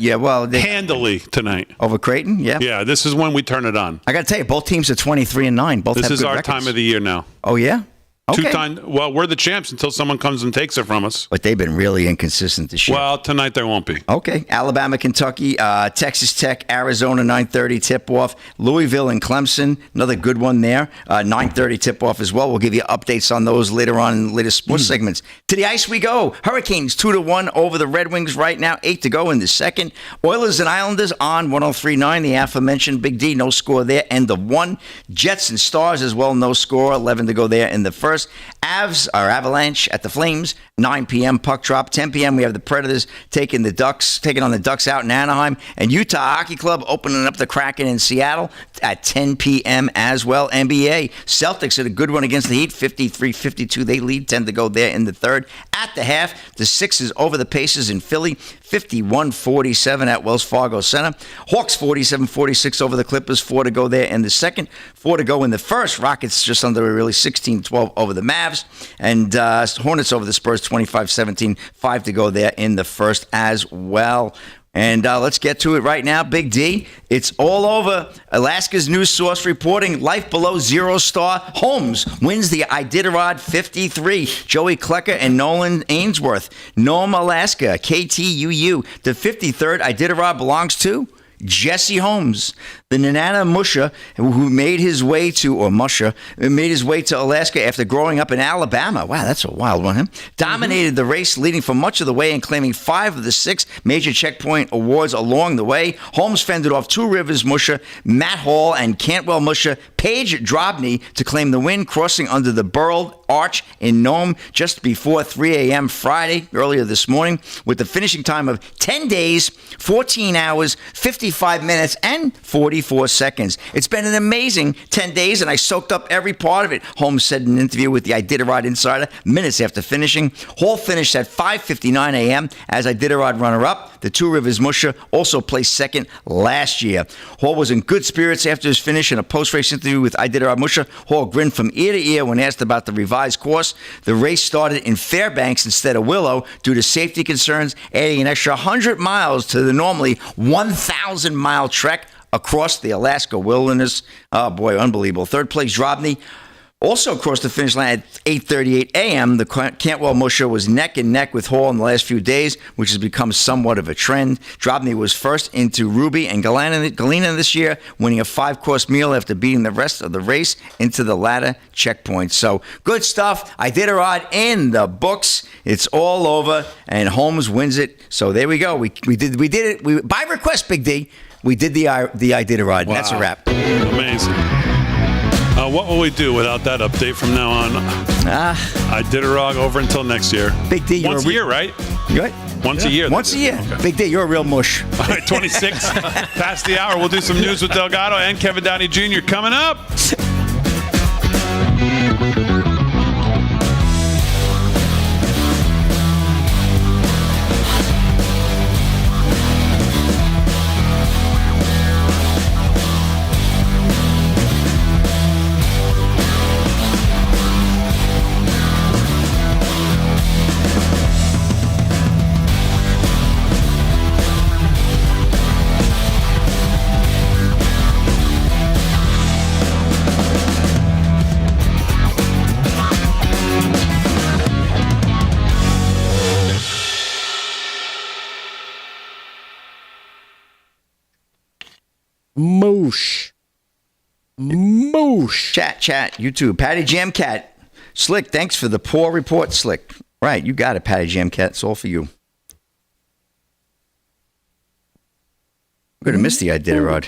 Speaker 2: handily tonight.
Speaker 3: Over Creighton, yeah?
Speaker 2: Yeah, this is when we turn it on.
Speaker 3: I got to tell you, both teams are 23-9. Both have good records.
Speaker 2: This is our time of the year now.
Speaker 3: Oh, yeah? Okay.
Speaker 2: Well, we're the champs until someone comes and takes it from us.
Speaker 3: But they've been really inconsistent this year.
Speaker 2: Well, tonight there won't be.
Speaker 3: Okay. Alabama, Kentucky, Texas Tech, Arizona, 9:30 tip-off. Louisville and Clemson, another good one there. 9:30 tip-off as well. We'll give you updates on those later on in the latest sports segments. To the ice we go. Hurricanes 2-1 over the Red Wings right now. 8 to go in the second. Oilers and Islanders on 103.9. The aforementioned Big D, no score there. End of 1. Jets and Stars as well, no score. 11 to go there in the first. Avalanche at the Flames, 9 p.m. puck drop. 10 p.m. we have the Predators taking on the Ducks out in Anaheim, and Utah Hockey Club opening up the Kraken in Seattle at 10 p.m. as well. NBA Celtics had a good one against the Heat, 53-52. They lead, 10 to go there in the third. At the half, the Sixers over the Pacers in Philly, 51-47 at Wells Fargo Center. Hawks 47-46 over the Clippers, 4 to go there in the second. 4 to go in the first. Rockets just under a really 16-12 over the Mavs. And Hornets over the Spurs 25-17. 5 to go there in the first as well. And let's get to it right now. Big D, it's all over. Alaska's news source reporting life below 0 star. Holmes wins the Iditarod 53. Joey Klecker and Nolan Ainsworth. Nome, Alaska, KTUU. The 53rd Iditarod belongs to Jesse Holmes, the Nanana Musha, who made his way to Alaska after growing up in Alabama. Wow, that's a wild one, huh? Dominated the race, leading for much of the way and claiming 5 of the 6 major checkpoint awards along the way. Holmes fended off Two Rivers Musha, Matt Hall, and Cantwell Musha, Paige Drobny to claim the win, crossing under the Burrell Arch in Nome just before 3 a.m. Friday, earlier this morning, with the finishing time of 10 days, 14 hours, 55 minutes, and 44 seconds. It's been an amazing 10 days, and I soaked up every part of it, Holmes said in an interview with the Iditarod Insider minutes after finishing. Hall finished at 5:59 a.m. as Iditarod runner-up. The Two Rivers Musha also placed second last year. Hall was in good spirits after his finish in a post-race interview with Iditarod Musha. Hall grinned from ear to ear when asked about the revised course. The race started in Fairbanks instead of Willow due to safety concerns, adding an extra 100 miles to the normally 1,000-mile trek across the Alaska wilderness. Oh, boy, unbelievable. Third place, Drobny Also across the finish line at 8:38 a.m., the Cantwell Musher was neck and neck with Hall in the last few days, which has become somewhat of a trend. Drobny was first into Ruby and Galena this year, winning a 5-course meal after beating the rest of the race into the ladder checkpoint. So good stuff. Iditarod in the books. It's all over, and Holmes wins it. So there we go. We did it. By request, Big D. We did the Iditarod. Wow. And that's a wrap.
Speaker 2: Amazing. What will we do without that update from now on? Iditarod over until next year.
Speaker 3: Big D,
Speaker 2: once a year, right?
Speaker 3: Right.
Speaker 2: Once a year.
Speaker 3: Once a year. Okay. Big D, you're a real mush.
Speaker 2: All right, 26 past the hour. We'll do some news with Delgado and Kevin Downey Jr. coming up.
Speaker 3: Moosh. Chat. YouTube. Patty Jam Cat. Slick, thanks for the poor report, Slick. Right, you got it, Patty Jam Cat. It's all for you. I'm going to miss the Iditarod.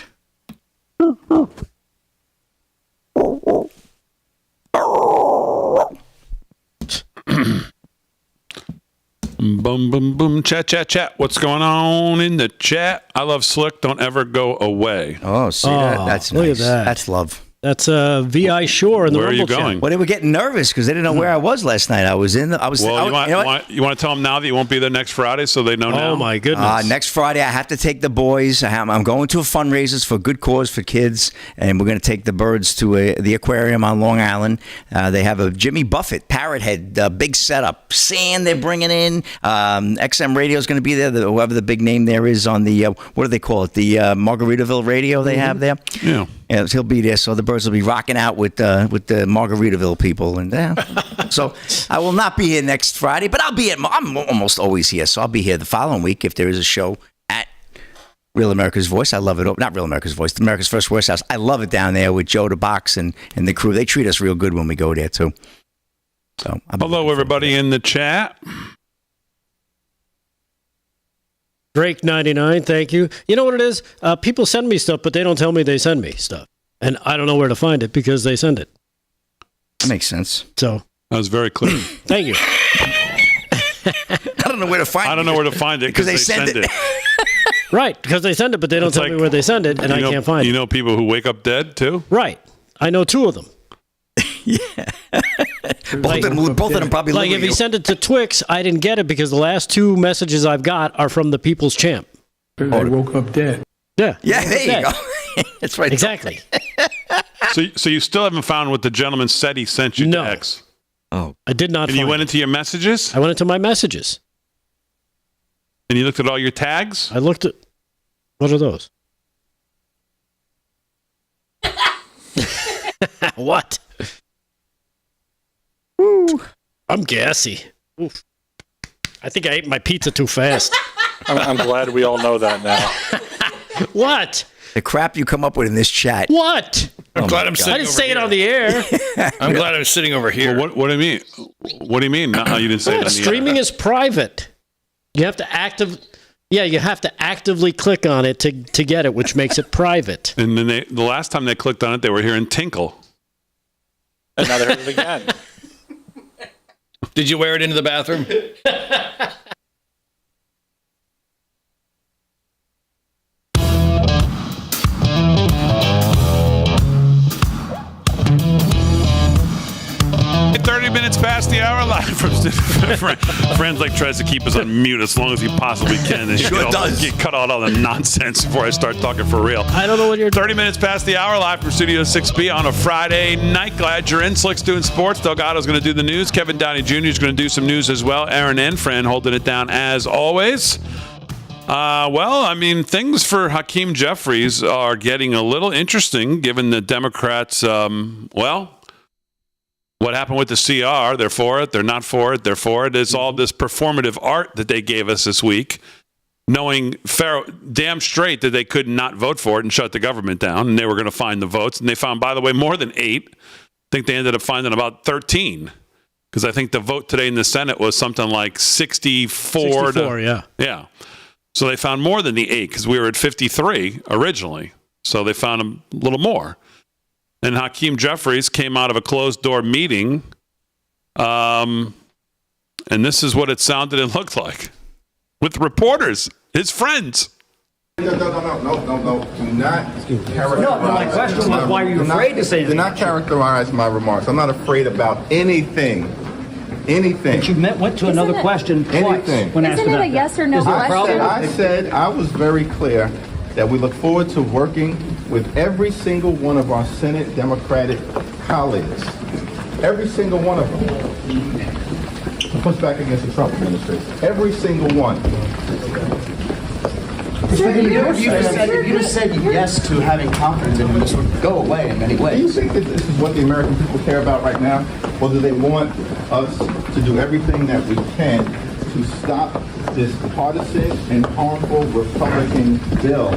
Speaker 2: Boom, boom, boom. Chat. What's going on in the chat? I love Slick. Don't ever go away.
Speaker 3: Oh, see that? That's
Speaker 4: look
Speaker 3: nice.
Speaker 4: at that.
Speaker 3: That's love.
Speaker 4: That's VI Shore in the
Speaker 2: Where
Speaker 4: Rumble
Speaker 2: are you going?
Speaker 4: chat.
Speaker 3: Well, they were getting nervous because they didn't know where I was last night. I was in the.
Speaker 2: You want to tell them now that you won't be there next Friday, so they know now.
Speaker 4: Oh my goodness!
Speaker 3: Next Friday, I have to take the boys. I'm going to a fundraisers for good cause for kids, and we're going to take the birds to the aquarium on Long Island. They have a Jimmy Buffett parrot head, big setup, sand they're bringing in. XM Radio is going to be there. Whoever the big name there is on the what do they call it? The Margaritaville radio they have there.
Speaker 2: Yeah.
Speaker 3: Yeah, he'll be there, so the birds will be rocking out with the Margaritaville people, and so I will not be here next Friday, but I'll be at. I'm almost always here, so I'll be here the following week if there is a show at Real America's Voice. I love it. Not Real America's Voice, America's First Worst House. I love it down there with Joe the Box and the crew. They treat us real good when we go there too. So
Speaker 2: hello, everybody in the chat.
Speaker 4: Drake 99, thank you. You know what it is? People send me stuff, but they don't tell me they send me stuff. And I don't know where to find it because they send it.
Speaker 3: That makes sense.
Speaker 4: So
Speaker 2: that was very clear.
Speaker 4: Thank you.
Speaker 3: I don't know where to find it.
Speaker 2: I don't know where to find it because they send it.
Speaker 4: Right, because they send it, but they don't tell me where they send it, and I can't find it.
Speaker 2: You know people who wake up dead, too?
Speaker 4: Right. I know 2 of them.
Speaker 3: Yeah. both of them probably
Speaker 4: like if he sent it to Twix, I didn't get it because the last 2 messages I've got are from the People's Champ.
Speaker 8: They woke up dead.
Speaker 3: Yeah, there you go. That's right.
Speaker 4: Exactly.
Speaker 2: So you still haven't found what the gentleman said he sent you to X?
Speaker 3: Oh,
Speaker 4: I did not.
Speaker 2: And you went into your messages?
Speaker 4: I went into my messages.
Speaker 2: And you looked at all your tags?
Speaker 4: I looked at. What are those? What? Woo. I'm gassy. Oof. I think I ate my pizza too fast.
Speaker 7: I'm glad we all know that now.
Speaker 4: What?
Speaker 3: The crap you come up with in this chat.
Speaker 4: What?
Speaker 5: I'm glad I'm sitting
Speaker 4: I didn't
Speaker 5: over
Speaker 4: say
Speaker 5: here.
Speaker 4: it on the air.
Speaker 5: I'm glad I'm sitting over here.
Speaker 2: Well, what do you mean? What do you mean? No, you didn't say it on the
Speaker 4: Streaming
Speaker 2: air.
Speaker 4: is private. You have to you have to actively click on it to get it, which makes it private.
Speaker 2: And then the last time they clicked on it, they were hearing tinkle.
Speaker 7: And now they heard it again.
Speaker 5: Did you wear it into the bathroom?
Speaker 2: Minutes past the hour, live from Friends like tries to keep us on mute as long as he possibly can. And
Speaker 3: Sure does.
Speaker 2: Get cut out all the nonsense before I start talking for real.
Speaker 4: I don't know what you're
Speaker 2: 30 minutes past the hour, live from Studio 6B on a Friday night. Glad you're in. Slick's doing sports. Delgado's going to do the news. Kevin Downey Jr. is going to do some news as well. Aaron and Fran holding it down as always. Well, I mean, things for Hakeem Jeffries are getting a little interesting given the Democrats, What happened with the CR? They're for it. They're not for it. They're for it. It's all this performative art that they gave us this week, knowing damn straight that they could not vote for it and shut the government down, and they were going to find the votes. And they found, by the way, more than 8. I think they ended up finding about 13, because I think the vote today in the Senate was something like 64 yeah. So they found more than the 8, because we were at 53 originally. So they found a little more. And Hakeem Jeffries came out of a closed-door meeting, and this is what it sounded and looked like. With reporters, his friends.
Speaker 9: No. Do not characterize.
Speaker 10: No, my question was, why are you afraid to say that?
Speaker 9: Do not characterize my remarks. I'm not afraid about anything.
Speaker 10: But you went to another question twice. When asked
Speaker 11: Isn't it a yes or no question?
Speaker 9: I said I was very clear that we look forward to working with every single one of our Senate Democratic colleagues. Every single one of them. To push back against the Trump administration. Every single one.
Speaker 10: You just said yes to having confidence in this would go away in many ways.
Speaker 9: Do you think that this is what the American people care about right now? Or do they want us to do everything that we can to stop this partisan and harmful Republican bill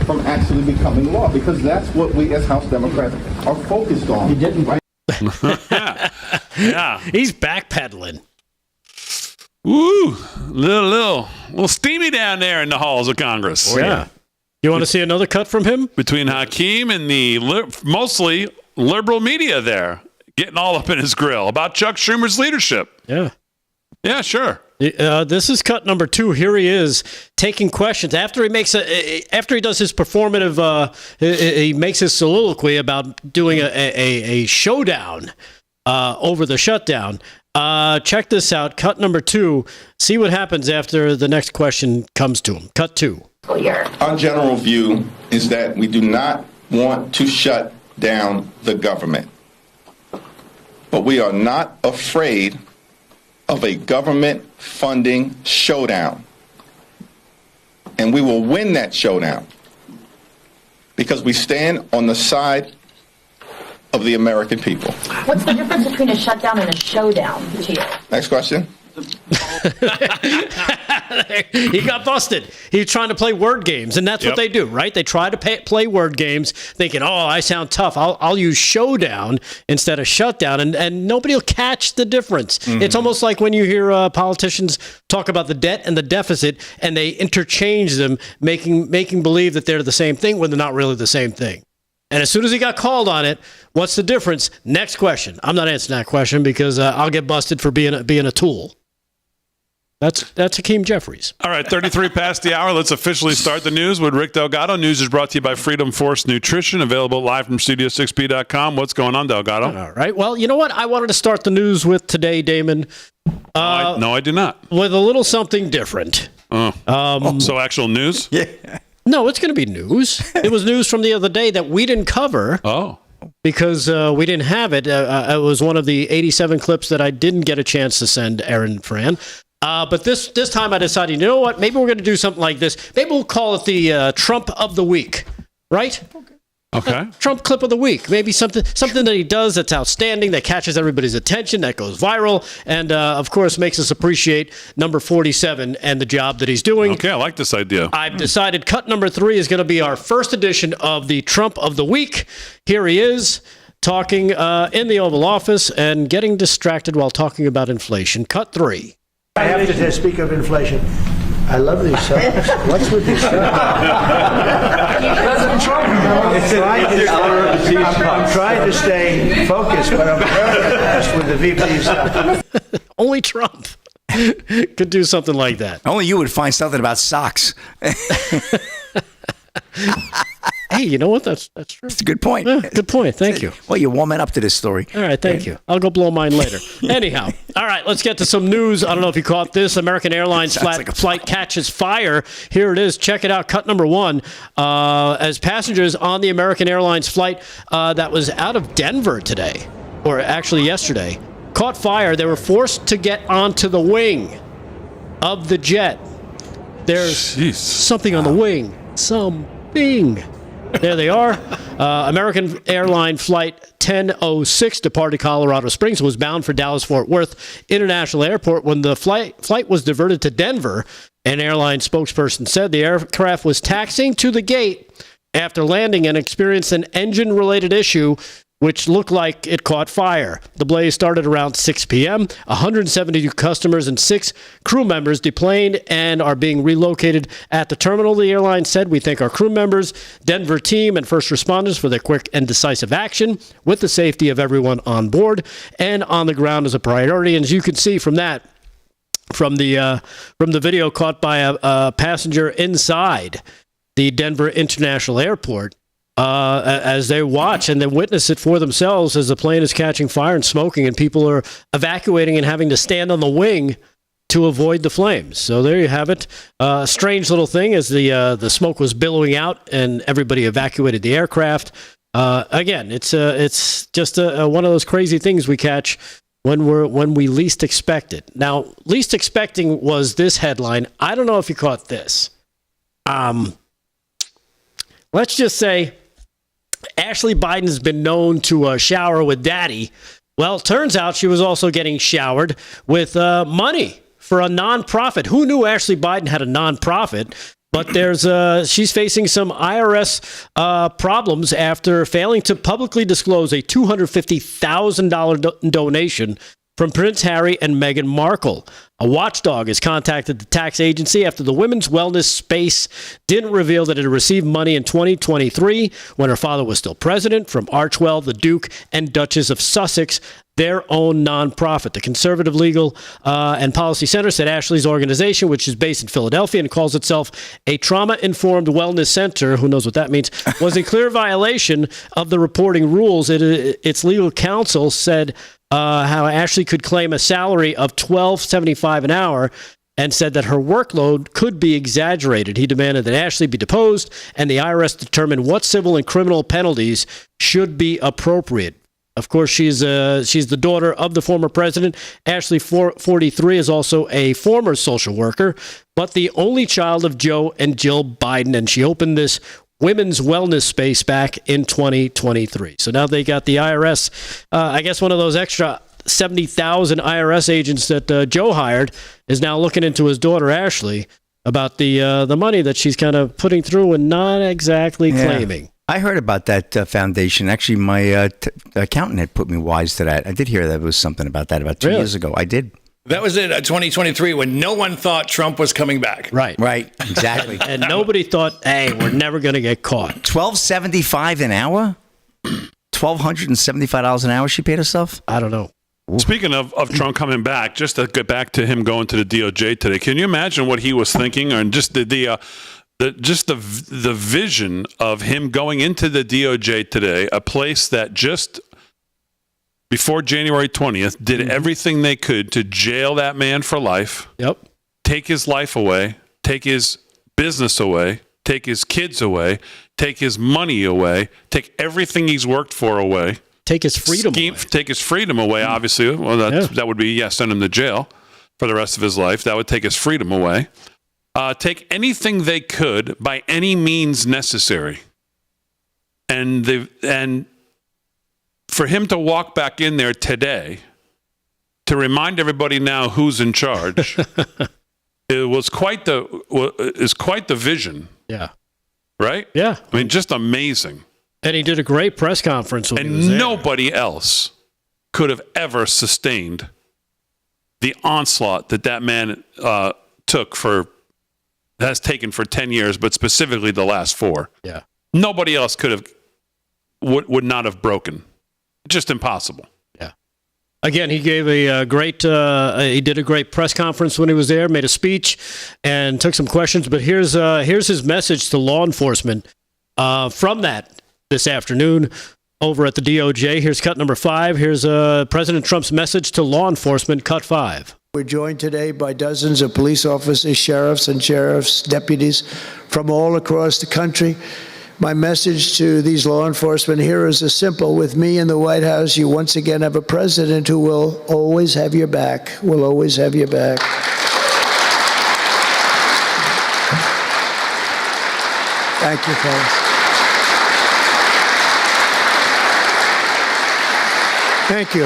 Speaker 9: from actually becoming law? Because that's what we as House Democrats are focused on.
Speaker 10: You didn't, right?
Speaker 2: Yeah.
Speaker 4: He's backpedaling.
Speaker 2: Woo! Little steamy down there in the halls of Congress.
Speaker 4: Oh, yeah. You want to see another cut from him?
Speaker 2: Between Hakeem and the mostly liberal media there, getting all up in his grill about Chuck Schumer's leadership.
Speaker 4: Yeah.
Speaker 2: Yeah, sure.
Speaker 4: This is cut number 2. Here he is taking questions after he does his performative. He makes his soliloquy about doing a showdown over the shutdown. Check this out. Cut number 2. See what happens after the next question comes to him. Cut 2.
Speaker 9: Our general view is that we do not want to shut down the government, but we are not afraid of a government funding showdown. And we will win that showdown because we stand on the side of the American people.
Speaker 11: What's the difference between a shutdown and a showdown to you?
Speaker 9: Next question.
Speaker 4: He got busted. He's trying to play word games, and that's what they do, right? They try to play word games, thinking, "Oh, I sound tough. I'll use showdown instead of shutdown," and nobody will catch the difference. Mm-hmm. It's almost like when you hear politicians talk about the debt and the deficit, and they interchange them, making believe that they're the same thing when they're not really the same thing. And as soon as he got called on it, what's the difference? Next question. I'm not answering that question because I'll get busted for being a tool. That's Hakeem Jeffries.
Speaker 2: All right, 33 past the hour. Let's officially start the news with Rick Delgado. News is brought to you by Freedom Force Nutrition, available live from Studio6B.com. What's going on, Delgado?
Speaker 4: All right. Well, you know what? I wanted to start the news with today, Damon.
Speaker 2: No, I do not.
Speaker 4: With a little something different.
Speaker 2: So actual news?
Speaker 3: Yeah.
Speaker 4: No, it's going to be news. It was news from the other day that we didn't cover.
Speaker 2: Oh.
Speaker 4: Because we didn't have it. It was one of the 87 clips that I didn't get a chance to send Aaron and Fran. But this time I decided, you know what? Maybe we're going to do something like this. Maybe we'll call it the Trump of the Week, right?
Speaker 2: Okay.
Speaker 4: Trump clip of the week. Maybe something that he does that's outstanding, that catches everybody's attention, that goes viral, and of course makes us appreciate number 47 and the job that he's doing.
Speaker 2: Okay, I like this idea.
Speaker 4: I've decided cut number 3 is going to be our first edition of the Trump of the Week. Here he is, talking in the Oval Office and getting distracted while talking about inflation. Cut 3.
Speaker 12: I have to speak of inflation. I love these socks. What's with these socks? President Trump. I'm trying to stay focused, but I'm very impressed with the VP stuff.
Speaker 4: Only Trump could do something like that.
Speaker 3: Only you would find something about socks.
Speaker 4: Hey, you know what? That's true.
Speaker 3: That's a good point.
Speaker 4: Yeah, good point. Thank you.
Speaker 3: Well, you're warming up to this story.
Speaker 4: All right, thank you. I'll go blow mine later. Anyhow, all right, let's get to some news. I don't know if you caught this. American Airlines flight catches fire. Here it is. Check it out. Cut number 1. As passengers on the American Airlines flight that was out of Denver today, or actually yesterday, caught fire. They were forced to get onto the wing of the jet. There's something on the wing. Something. There they are. American airline flight 1006 departed Colorado Springs was bound for Dallas-Fort Worth International Airport when the flight was diverted to Denver. An airline spokesperson said the aircraft was taxiing to the gate after landing and experienced an engine-related issue which looked like it caught fire. The blaze started around 6 p.m. 172 customers and 6 crew members deplaned and are being relocated at the terminal, the airline said. We thank our crew members, Denver team, and first responders for their quick and decisive action with the safety of everyone on board and on the ground as a priority. And as you can see from that, from the video caught by a passenger inside the Denver International Airport, as they watch and then witness it for themselves as the plane is catching fire and smoking and people are evacuating and having to stand on the wing to avoid the flames. So there you have it. Strange little thing as the smoke was billowing out and everybody evacuated the aircraft. Again, it's just one of those crazy things we catch when we least expect it. Now, least expecting was this headline. I don't know if you caught this. Let's just say Ashley Biden has been known to shower with daddy. Well, it turns out she was also getting showered with money for a nonprofit. Who knew Ashley Biden had a nonprofit? But she's facing some IRS problems after failing to publicly disclose a $250,000 donation from Prince Harry and Meghan Markle. A watchdog has contacted the tax agency after the women's wellness space didn't reveal that it had received money in 2023 when her father was still president from Archwell, the Duke, and Duchess of Sussex, their own nonprofit. The Conservative Legal and Policy Center said Ashley's organization, which is based in Philadelphia and calls itself a trauma-informed wellness center, who knows what that means, was in clear violation of the reporting rules. Its legal counsel said how Ashley could claim a salary of $12.75 an hour and said that her workload could be exaggerated. He demanded that Ashley be deposed and the IRS determine what civil and criminal penalties should be appropriate. Of course, she's the daughter of the former president. Ashley, 43, is also a former social worker, but the only child of Joe and Jill Biden, and she opened this women's wellness space back in 2023. So now they got the IRS, I guess one of those extra 70,000 IRS agents that Joe hired is now looking into his daughter, Ashley, about the money that she's kind of putting through and not exactly claiming.
Speaker 3: I heard about that foundation. Actually, my accountant had put me wise to that. I did hear that was something about that about 2 years ago. I did.
Speaker 5: That was in 2023 when no one thought Trump was coming back.
Speaker 3: Right, exactly.
Speaker 4: And nobody thought, hey, we're never going to get caught.
Speaker 3: $12.75 an hour? $1,275 an hour she paid herself?
Speaker 4: I don't know.
Speaker 2: Speaking of Trump coming back, just to get back to him going to the DOJ today, can you imagine what he was thinking, and just the vision of him going into the DOJ today, a place that just before January 20th did everything they could to jail that man for life.
Speaker 4: Yep.
Speaker 2: Take his life away, take his business away, take his kids away, take his money away, take everything he's worked for away.
Speaker 4: Take his freedom away.
Speaker 2: Take his freedom away, obviously. Well, that would be, send him to jail for the rest of his life. That would take his freedom away. Take anything they could by any means necessary. And for him to walk back in there today to remind everybody now who's in charge, is quite the vision.
Speaker 4: Yeah.
Speaker 2: Right?
Speaker 4: Yeah.
Speaker 2: I mean, just amazing.
Speaker 4: And he did a great press conference when he was there.
Speaker 2: Nobody else could have ever sustained the onslaught that man has taken for 10 years, but specifically the last 4.
Speaker 4: Yeah.
Speaker 2: Nobody else would not have broken. Just impossible.
Speaker 4: Yeah. Again, he gave he did a great press conference when he was there, made a speech and took some questions, but here's his message to law enforcement from that this afternoon over at the DOJ. Here's cut number 5. Here's President Trump's message to law enforcement, cut 5.
Speaker 12: We're joined today by dozens of police officers, sheriffs and sheriff's deputies from all across the country. My message to these law enforcement heroes is simple. With me in the White House, you once again have a president who will always have your back, will always have your back. Thank you, fellas. Thank you.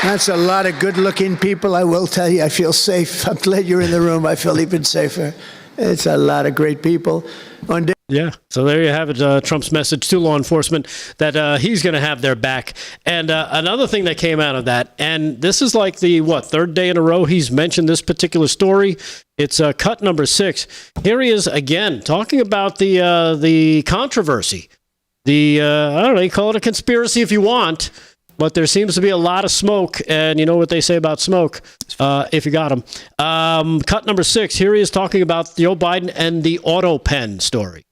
Speaker 12: That's a lot of good-looking people. I will tell you, I feel safe. I'm glad you're in the room. I feel even safer. It's a lot of great people.
Speaker 4: Yeah, so there you have it, Trump's message to law enforcement that he's going to have their back. And another thing that came out of that, and this is like the, third day in a row he's mentioned this particular story. It's cut number 6. Here he is again talking about the controversy. I don't know, you call it a conspiracy if you want, but there seems to be a lot of smoke, and you know what they say about smoke, if you got them. Cut number 6, here he is talking about Joe Biden and the autopen story.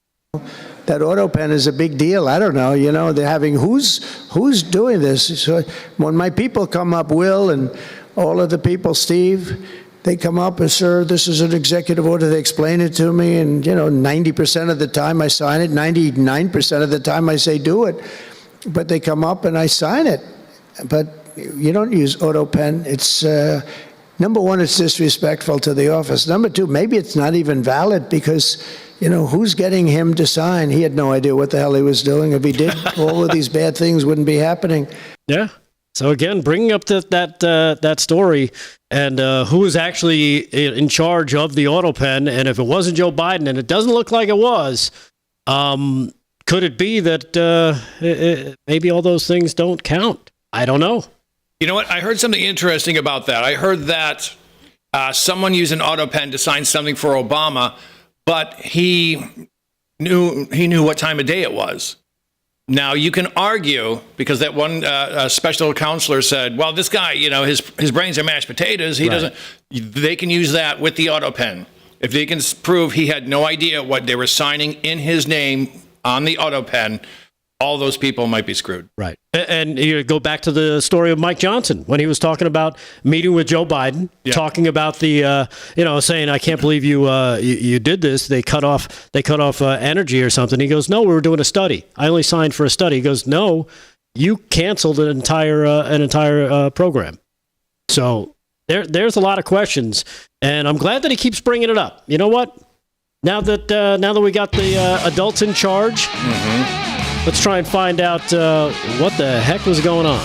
Speaker 12: That autopen is a big deal. I don't know, they're having, who's doing this? So when my people come up, Will and all of the people, Steve, they come up and, sir, this is an executive order. They explain it to me, and 90% of the time I sign it, 99% of the time I say do it. But they come up and I sign it. But you don't use autopen. It's number one, it's disrespectful to the office. Number two, maybe it's not even valid because who's getting him to sign? He had no idea what the hell he was doing. If he did, all of these bad things wouldn't be happening.
Speaker 4: Yeah. So again, bringing up that story and who is actually in charge of the autopen, and if it wasn't Joe Biden, and it doesn't look like it was, could it be that maybe all those things don't count? I don't know.
Speaker 5: You know what? I heard something interesting about that. I heard that someone used an autopen to sign something for Obama, but he knew what time of day it was. Now, you can argue, because that one special counselor said, well, this guy, his brains are mashed potatoes. He doesn't. They can use that with the autopen. If they can prove he had no idea what they were signing in his name on the autopen, all those people might be screwed.
Speaker 4: Right. And you go back to the story of Mike Johnson when he was talking about meeting with Joe Biden, talking about the, saying, I can't believe you did this. They cut off energy or something. He goes, no, we were doing a study. I only signed for a study. He goes, no, you canceled an entire program. So there's a lot of questions, and I'm glad that he keeps bringing it up. You know what? Now that we got the adults in charge, let's try and find out what the heck was going on.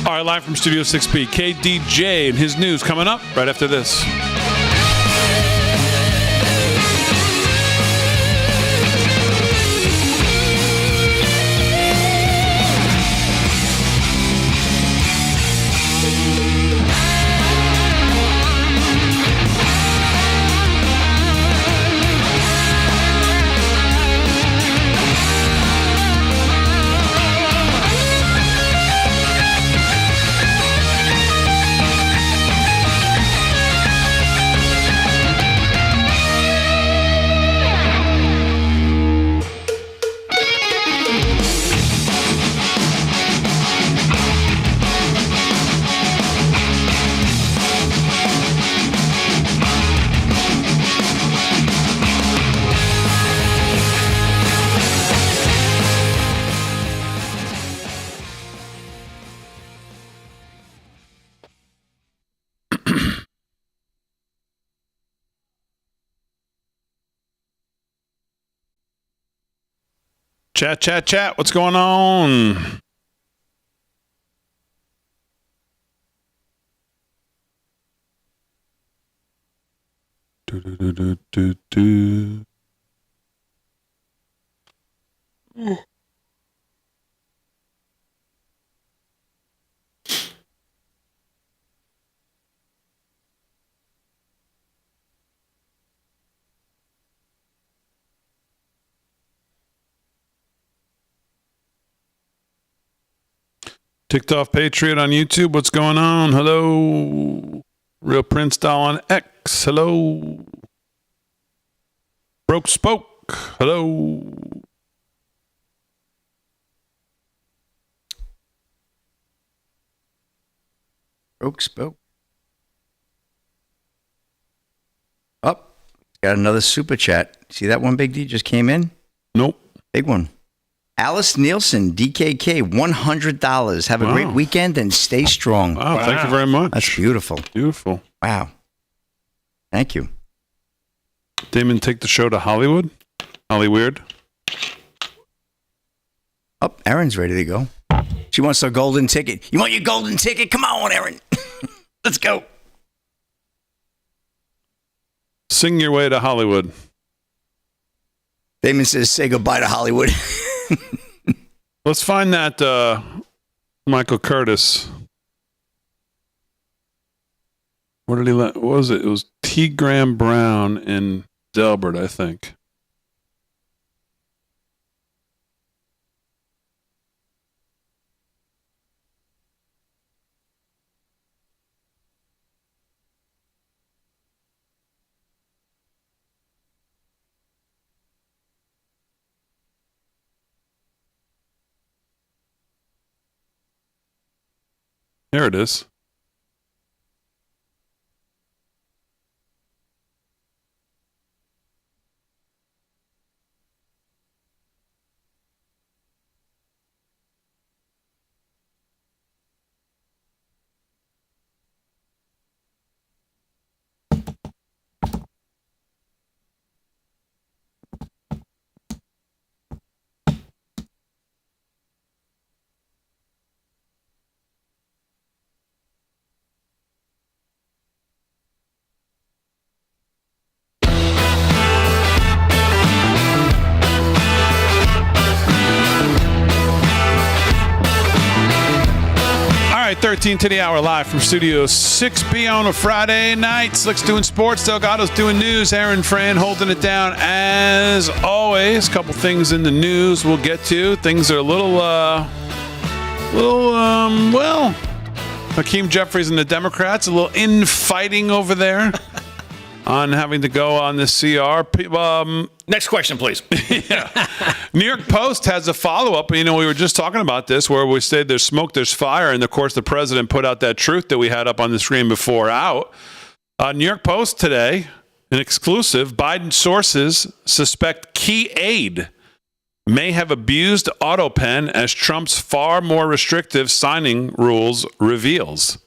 Speaker 2: All right, live from Studio 6B, KDJ and his news coming up right after this. Chat. What's going on? TikTok Patriot on YouTube. What's going on? Hello. Real Prince Doll on X. Hello. Broke Spoke. Hello.
Speaker 3: Broke Spoke. Up. Got another super chat. See that one, Big D, just came in?
Speaker 2: Nope.
Speaker 3: Big one. Alice Nielsen, DKK, $100. Have a great weekend and stay strong.
Speaker 2: Wow, thank you very much.
Speaker 3: That's beautiful.
Speaker 2: Beautiful.
Speaker 3: Wow. Thank you.
Speaker 2: Damon, take the show to Hollywood? Hollyweird?
Speaker 3: Oh, Erin's ready to go. She wants her golden ticket. You want your golden ticket? Come on, Erin. Let's go.
Speaker 2: Sing your way to Hollywood.
Speaker 3: Damon says, say goodbye to Hollywood.
Speaker 2: Let's find that Michael Curtis. What did he let? What was it? It was T. Graham Brown in Delbert, I think. There it is. All right, 13 to the hour, live from Studio 6B on a Friday night. Slick's doing sports, Delgado's doing news, Aaron Fran holding it down as always. Couple things in the news we'll get to. Things are a little, well, Hakeem Jeffries and the Democrats, a little infighting over there on having to go on the CR.
Speaker 5: Next question, please.
Speaker 2: Yeah. New York Post has a follow-up. You know, we were just talking about this where we said there's smoke, there's fire. And, of course, the president put out that truth that we had up on the screen before out. New York Post today, an exclusive, Biden sources suspect key aide may have abused autopen as Trump's far more restrictive signing rules reveals.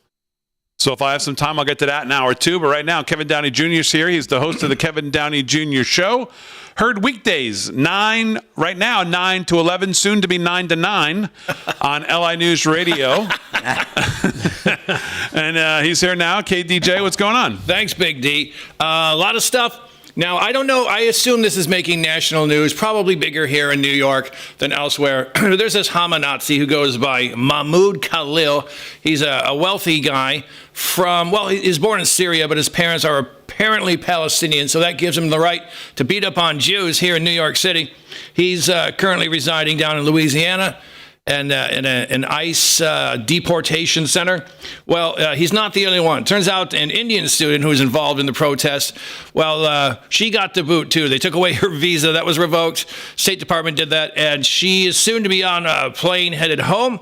Speaker 2: So if I have some time, I'll get to that in hour two. But right now, Kevin Downey Jr. is here. He's the host of the Kevin Downey Jr. Show. Heard weekdays, 9 to 11, soon to be 9 to 9 on LI News Radio. And he's here now. KDJ, what's going on?
Speaker 5: Thanks, Big D. A lot of stuff. Now, I don't know. I assume this is making national news, probably bigger here in New York than elsewhere. There's this Hama-Nazi who goes by Mahmoud Khalil. He's a wealthy guy from, well, he's born in Syria, but his parents are apparently Palestinian, so that gives him the right to beat up on Jews here in New York City. He's currently residing down in Louisiana and in an ICE deportation center. Well, he's not the only one. Turns out an Indian student who was involved in the protest, well, she got the boot too. They took away her visa. That was revoked. State Department did that. And she is soon to be on a plane headed home.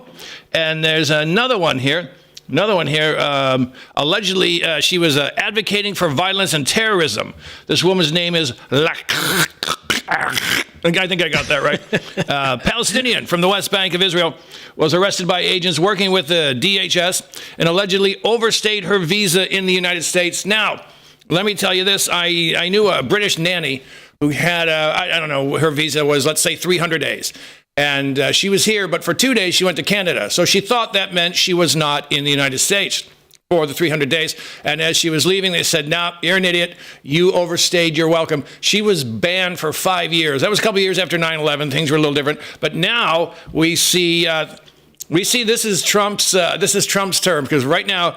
Speaker 5: And there's another one here. Allegedly, she was advocating for violence and terrorism. This woman's name is I think I got that right. Palestinian from the West Bank of Israel was arrested by agents working with the DHS and allegedly overstayed her visa in the United States. Now, let me tell you this. I knew a British nanny who had, I don't know, her visa was, let's say, 300 days. And she was here, but for 2 days she went to Canada. So she thought that meant she was not in the United States for the 300 days. And as she was leaving, they said, nah, you're an idiot. You overstayed your welcome. She was banned for 5 years. That was a couple of years after 9/11. Things were a little different. But now we see this is Trump's term, because right now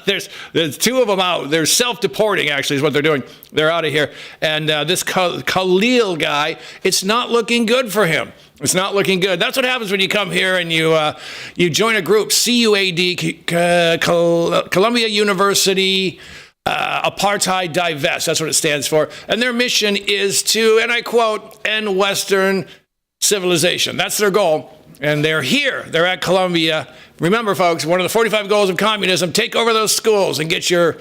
Speaker 5: there's two of them out. They're self-deporting, actually, is what they're doing. They're out of here. And this Khalil guy, it's not looking good for him. It's not looking good. That's what happens when you come here and you join a group, CUAD, Columbia University Apartheid Divest. That's what it stands for. And their mission is to, and I quote, end Western civilization. That's their goal. And they're here. They're at Columbia. Remember, folks, one of the 45 goals of communism, take over those schools and get your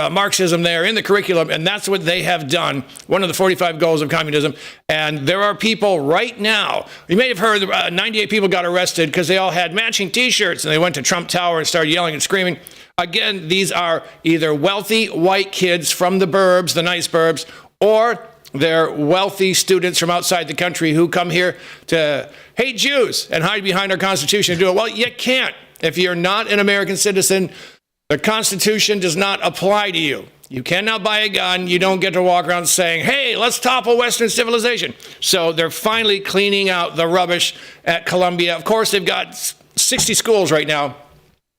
Speaker 5: Marxism there in the curriculum. And that's what they have done. One of the 45 goals of communism. And there are people right now, you may have heard 98 people got arrested because they all had matching T-shirts and they went to Trump Tower and started yelling and screaming. Again, these are either wealthy white kids from the burbs, the nice burbs, or They're wealthy students from outside the country who come here to hate Jews and hide behind our Constitution and do it. Well, you can't. If you're not an American citizen, the Constitution does not apply to you. You cannot buy a gun. You don't get to walk around saying, hey, let's topple Western civilization. So they're finally cleaning out the rubbish at Columbia. Of course, they've got 60 schools right now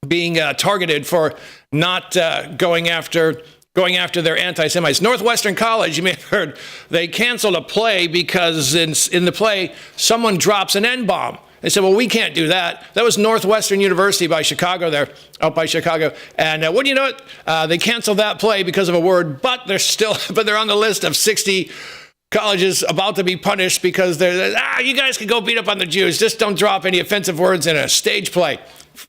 Speaker 5: being targeted for not going after their anti-Semites. Northwestern College, you may have heard, they canceled a play because in the play, someone drops an N-bomb. They said, well, we can't do that. That was Northwestern University by Chicago there, out by Chicago. And wouldn't you know it? They canceled that play because of a word, but they're on the list of 60 colleges about to be punished because you guys can go beat up on the Jews. Just don't drop any offensive words in a stage play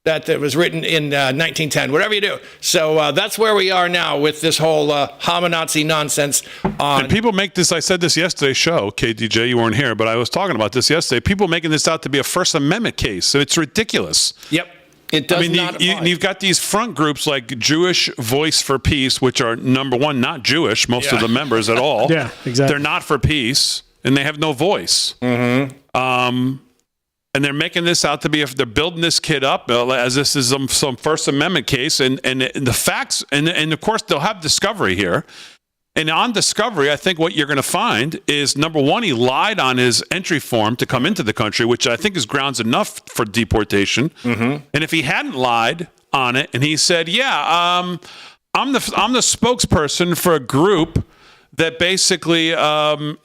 Speaker 5: that was written in 1910, whatever you do. So that's where we are now with this whole homonazi nonsense.
Speaker 2: And people make this, I said this yesterday's show, KDJ, you weren't here, but I was talking about this yesterday. People making this out to be a First Amendment case. So it's ridiculous.
Speaker 5: Yep. It does not apply.
Speaker 2: You've got these front groups like Jewish Voice for Peace, which are, number one, not Jewish, most of the members at all.
Speaker 4: Yeah, exactly.
Speaker 2: They're not for peace, and they have no voice.
Speaker 5: Mm-hmm.
Speaker 2: And they're making this out to be, if they're building this kid up as this is some First Amendment case, and the facts, and of course they'll have discovery here. And on discovery, I think what you're going to find is, number one, he lied on his entry form to come into the country, which I think is grounds enough for deportation.
Speaker 5: Mm-hmm.
Speaker 2: And if he hadn't lied on it, and he said, I'm the spokesperson for a group that basically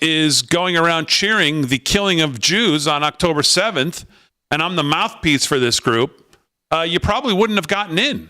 Speaker 2: is going around cheering the killing of Jews on October 7th, and I'm the mouthpiece for this group, you probably wouldn't have gotten in.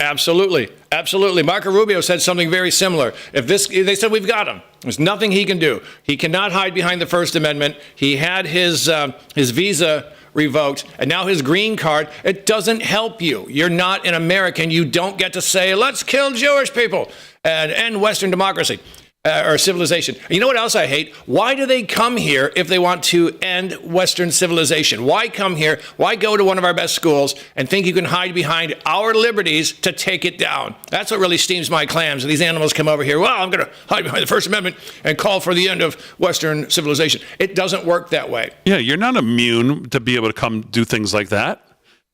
Speaker 5: Absolutely. Absolutely. Marco Rubio said something very similar. They said, we've got him. There's nothing he can do. He cannot hide behind the First Amendment. He had his visa revoked, and now his green card. It doesn't help you. You're not an American. You don't get to say, let's kill Jewish people and end Western democracy or civilization. And you know what else I hate? Why do they come here if they want to end Western civilization? Why come here? Why go to one of our best schools and think you can hide behind our liberties to take it down? That's what really steams my clams. These animals come over here. Well, I'm going to hide behind the First Amendment and call for the end of Western civilization. It doesn't work that way.
Speaker 2: Yeah, you're not immune to be able to come do things like that.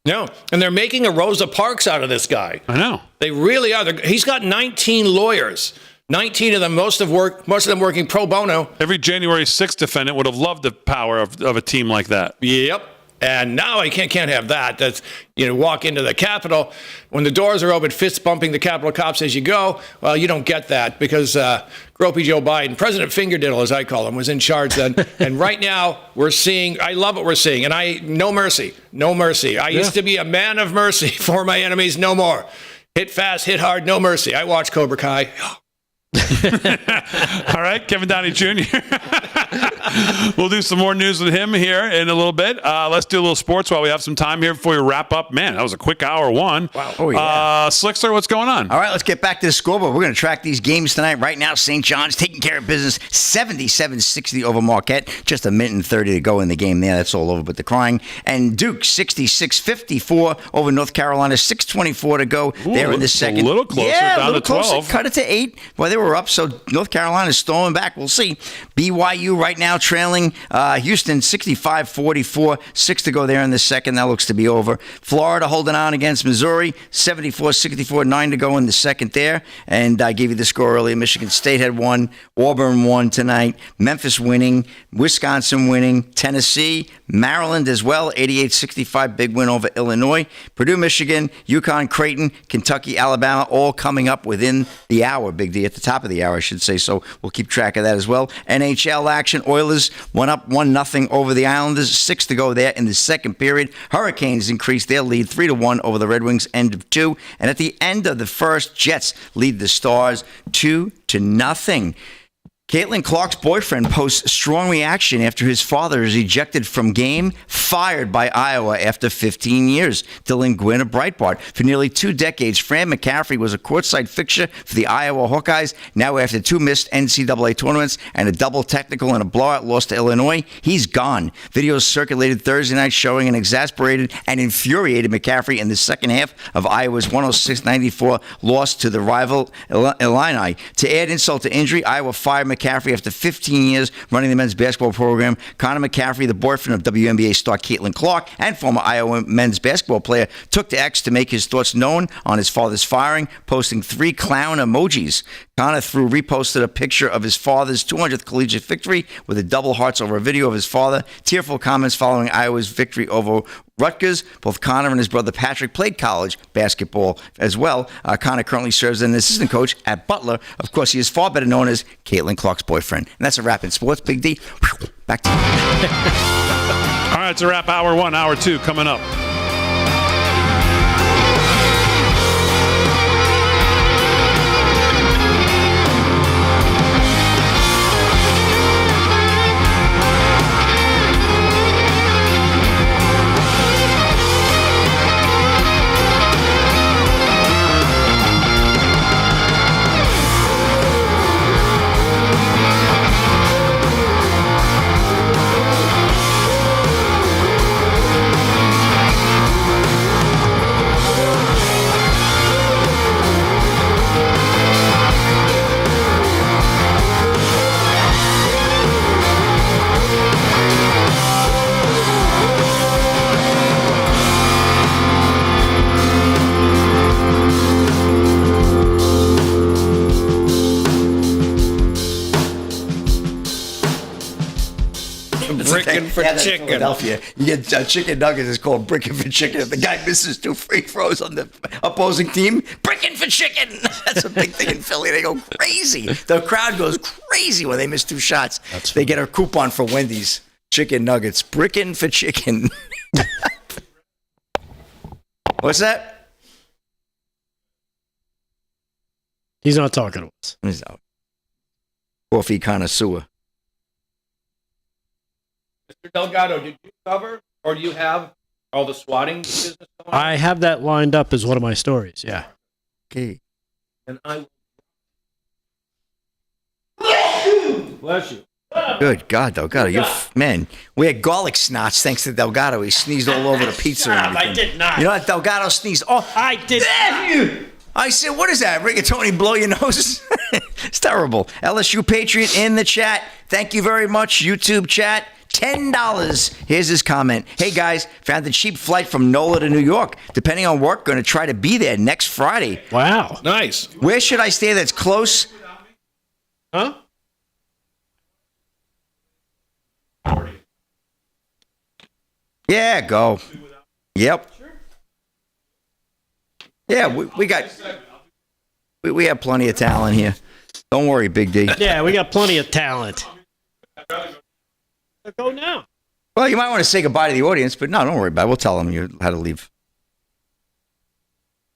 Speaker 5: No, and they're making a Rosa Parks out of this guy.
Speaker 2: I know.
Speaker 5: They really are. He's got 19 lawyers. 19 of them, most of them working pro bono.
Speaker 2: Every January 6th defendant would have loved the power of a team like that.
Speaker 5: Yep. And now I can't have that. That's, walk into the Capitol when the doors are open, fist bumping the Capitol cops as you go. Well, you don't get that because Gropey Joe Biden, President Fingerdiddle, as I call him, was in charge then. And right now we're seeing, I love what we're seeing. And no mercy. I used to be a man of mercy for my enemies, no more. Hit fast, hit hard, no mercy. I watch Cobra Kai.
Speaker 2: All right, Kevin Downey Jr. We'll do some more news with him here in a little bit. Let's do a little sports while we have some time here before we wrap up. Man, that was a quick hour one.
Speaker 3: Wow. Oh, yeah.
Speaker 2: Slickster, what's going on?
Speaker 3: All right, let's get back to the scoreboard. We're going to track these games tonight. Right now, St. John's taking care of business, 77-60 over Marquette. Just a minute and 30 to go in the game there. That's all over but the crying. And Duke, 66-54 over North Carolina, 6:24 to go. They're in the second.
Speaker 2: A little closer, down to 12.
Speaker 3: Cut it to 8. Well, they were up, so North Carolina's storming back. We'll see. BYU right now trailing Houston 65-44, 6 to go there in the second. That looks to be over. Florida holding on against Missouri, 74-64, 9 to go in the second there. And I gave you the score earlier. Michigan State had won. Auburn won tonight. Memphis winning. Wisconsin winning. Tennessee, Maryland as well, 88-65, big win over Illinois. Purdue, Michigan, UConn, Creighton, Kentucky, Alabama, all coming up within the hour. Big D at the top of the hour, I should say. So we'll keep track of that as well. NHL action. Oilers went up 1-0 over the Islanders. 6 to go there in the second period. Hurricanes increased their lead 3-1 over the Red Wings, end of 2. And at the end of the first, Jets lead the Stars 2-0. Caitlin Clark's boyfriend posts strong reaction after his father is ejected from game, fired by Iowa after 15 years. Dylan Gwynn of Breitbart. For nearly 2 decades, Fran McCaffrey was a courtside fixture for the Iowa Hawkeyes. Now, after 2 missed NCAA tournaments and a double technical and a blowout loss to Illinois, he's gone. Videos circulated Thursday night showing an exasperated and infuriated McCaffrey in the second half of Iowa's 106-94 loss to the rival Illini. To add insult to injury, Iowa fired McCaffrey McCaffrey after 15 years running the men's basketball program. Connor McCaffrey, the boyfriend of WNBA star Caitlin Clark and former Iowa men's basketball player, took to X to make his thoughts known on his father's firing, posting 3 clown emojis. Connor reposted a picture of his father's 200th collegiate victory with a double hearts over a video of his father. Tearful comments following Iowa's victory over Rutgers. Both Connor and his brother Patrick played college basketball as well. Connor currently serves as an assistant coach at Butler. Of course, he is far better known as Caitlin Clark's boyfriend. And that's a wrap in sports. Big D, back to you.
Speaker 2: All right, it's a wrap. Hour 1, hour 2 coming up.
Speaker 5: Brickin' for chicken.
Speaker 3: Philadelphia. You get chicken nuggets. It's called brickin' for chicken. If the guy misses 2 free throws on the opposing team, brickin' for chicken. That's a big thing in Philly. They go crazy. The crowd goes crazy when they miss 2 shots. They get a coupon for Wendy's chicken nuggets. Brickin' for chicken. What's that?
Speaker 4: He's not talking to us.
Speaker 3: He's out. Coffee connoisseur.
Speaker 5: Mr. Delgado, did you cover or do you have all the swatting business going on?
Speaker 4: I have that lined up as one of my stories, yeah.
Speaker 3: Okay.
Speaker 5: And I...
Speaker 3: Bless you. Good God, Delgado. Man, we had garlic snots thanks to Delgado. He sneezed all over the pizza. And
Speaker 4: I did not.
Speaker 3: You know what? Delgado sneezed. Oh,
Speaker 4: I did.
Speaker 3: I said, what is that? Rigatoni, blow your nose? It's terrible. LSU Patriot in the chat. Thank you very much, YouTube chat. $10. Here's his comment. Hey, guys, found a cheap flight from NOLA to New York. Depending on work, going to try to be there next Friday.
Speaker 4: Wow.
Speaker 5: Nice.
Speaker 3: Where should I stay that's close?
Speaker 4: Huh?
Speaker 3: Yeah, go. Yep. Yeah, we got... We have plenty of talent here. Don't worry, Big D.
Speaker 4: Yeah, we got plenty of talent. Go now.
Speaker 3: Well, you might want to say goodbye to the audience, but no, don't worry about it. We'll tell them you how to leave.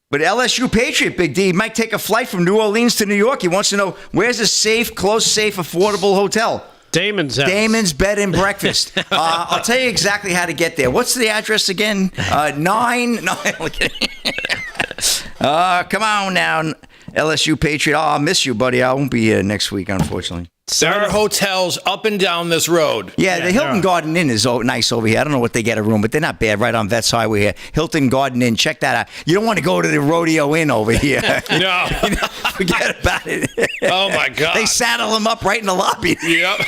Speaker 3: But LSU Patriot, Big D, might take a flight from New Orleans to New York. He wants to know, where's a safe, close, safe, affordable hotel?
Speaker 4: Damon's house.
Speaker 3: Damon's Bed and Breakfast. I'll tell you exactly how to get there. What's the address again? 9? No, come on now, LSU Patriot. Oh, I'll miss you, buddy. I won't be here next week, unfortunately.
Speaker 5: There are hotels up and down this road.
Speaker 3: Yeah, the Hilton Garden Inn is nice over here. I don't know what they get a room, but they're not bad right on Vets Highway here. Hilton Garden Inn, check that out. You don't want to go to the Rodeo Inn over here.
Speaker 5: No.
Speaker 3: Forget about it.
Speaker 5: Oh, my God.
Speaker 3: They saddle them up right in the lobby.
Speaker 5: Yep.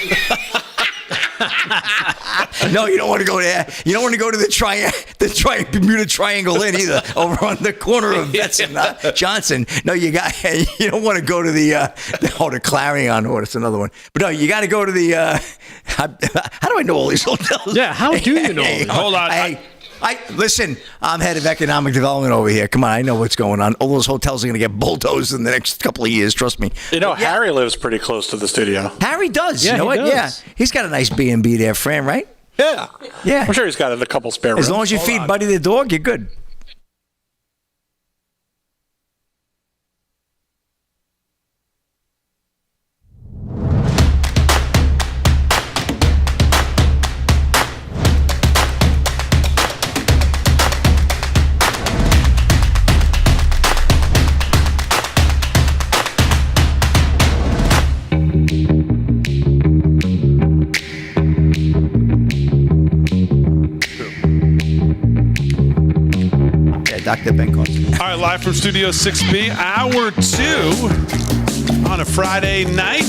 Speaker 3: No, you don't want to go there. You don't want to go to the Bermuda Triangle Inn either, over on the corner of Vets and Johnson. No, you don't want to go to the Clarion, or it's another one. But no, you got to go to the. How do I know all these hotels?
Speaker 4: Yeah, how do you know?
Speaker 5: Hold on.
Speaker 3: Listen, I'm head of economic development over here. Come on, I know what's going on. All those hotels are going to get bulldozed in the next couple of years. Trust me.
Speaker 7: You know, Harry lives pretty close to the studio.
Speaker 3: Harry does.
Speaker 4: Yeah,
Speaker 3: you know what?
Speaker 4: Does.
Speaker 3: Yeah, he's got a nice B&B there, Fran, right?
Speaker 7: Yeah.
Speaker 3: Yeah.
Speaker 7: I'm sure he's got a couple spare rooms.
Speaker 3: As long as you feed Buddy the dog, you're good. Dr. Ben Carson.
Speaker 2: All right, live from Studio 6B, hour 2 on a Friday night.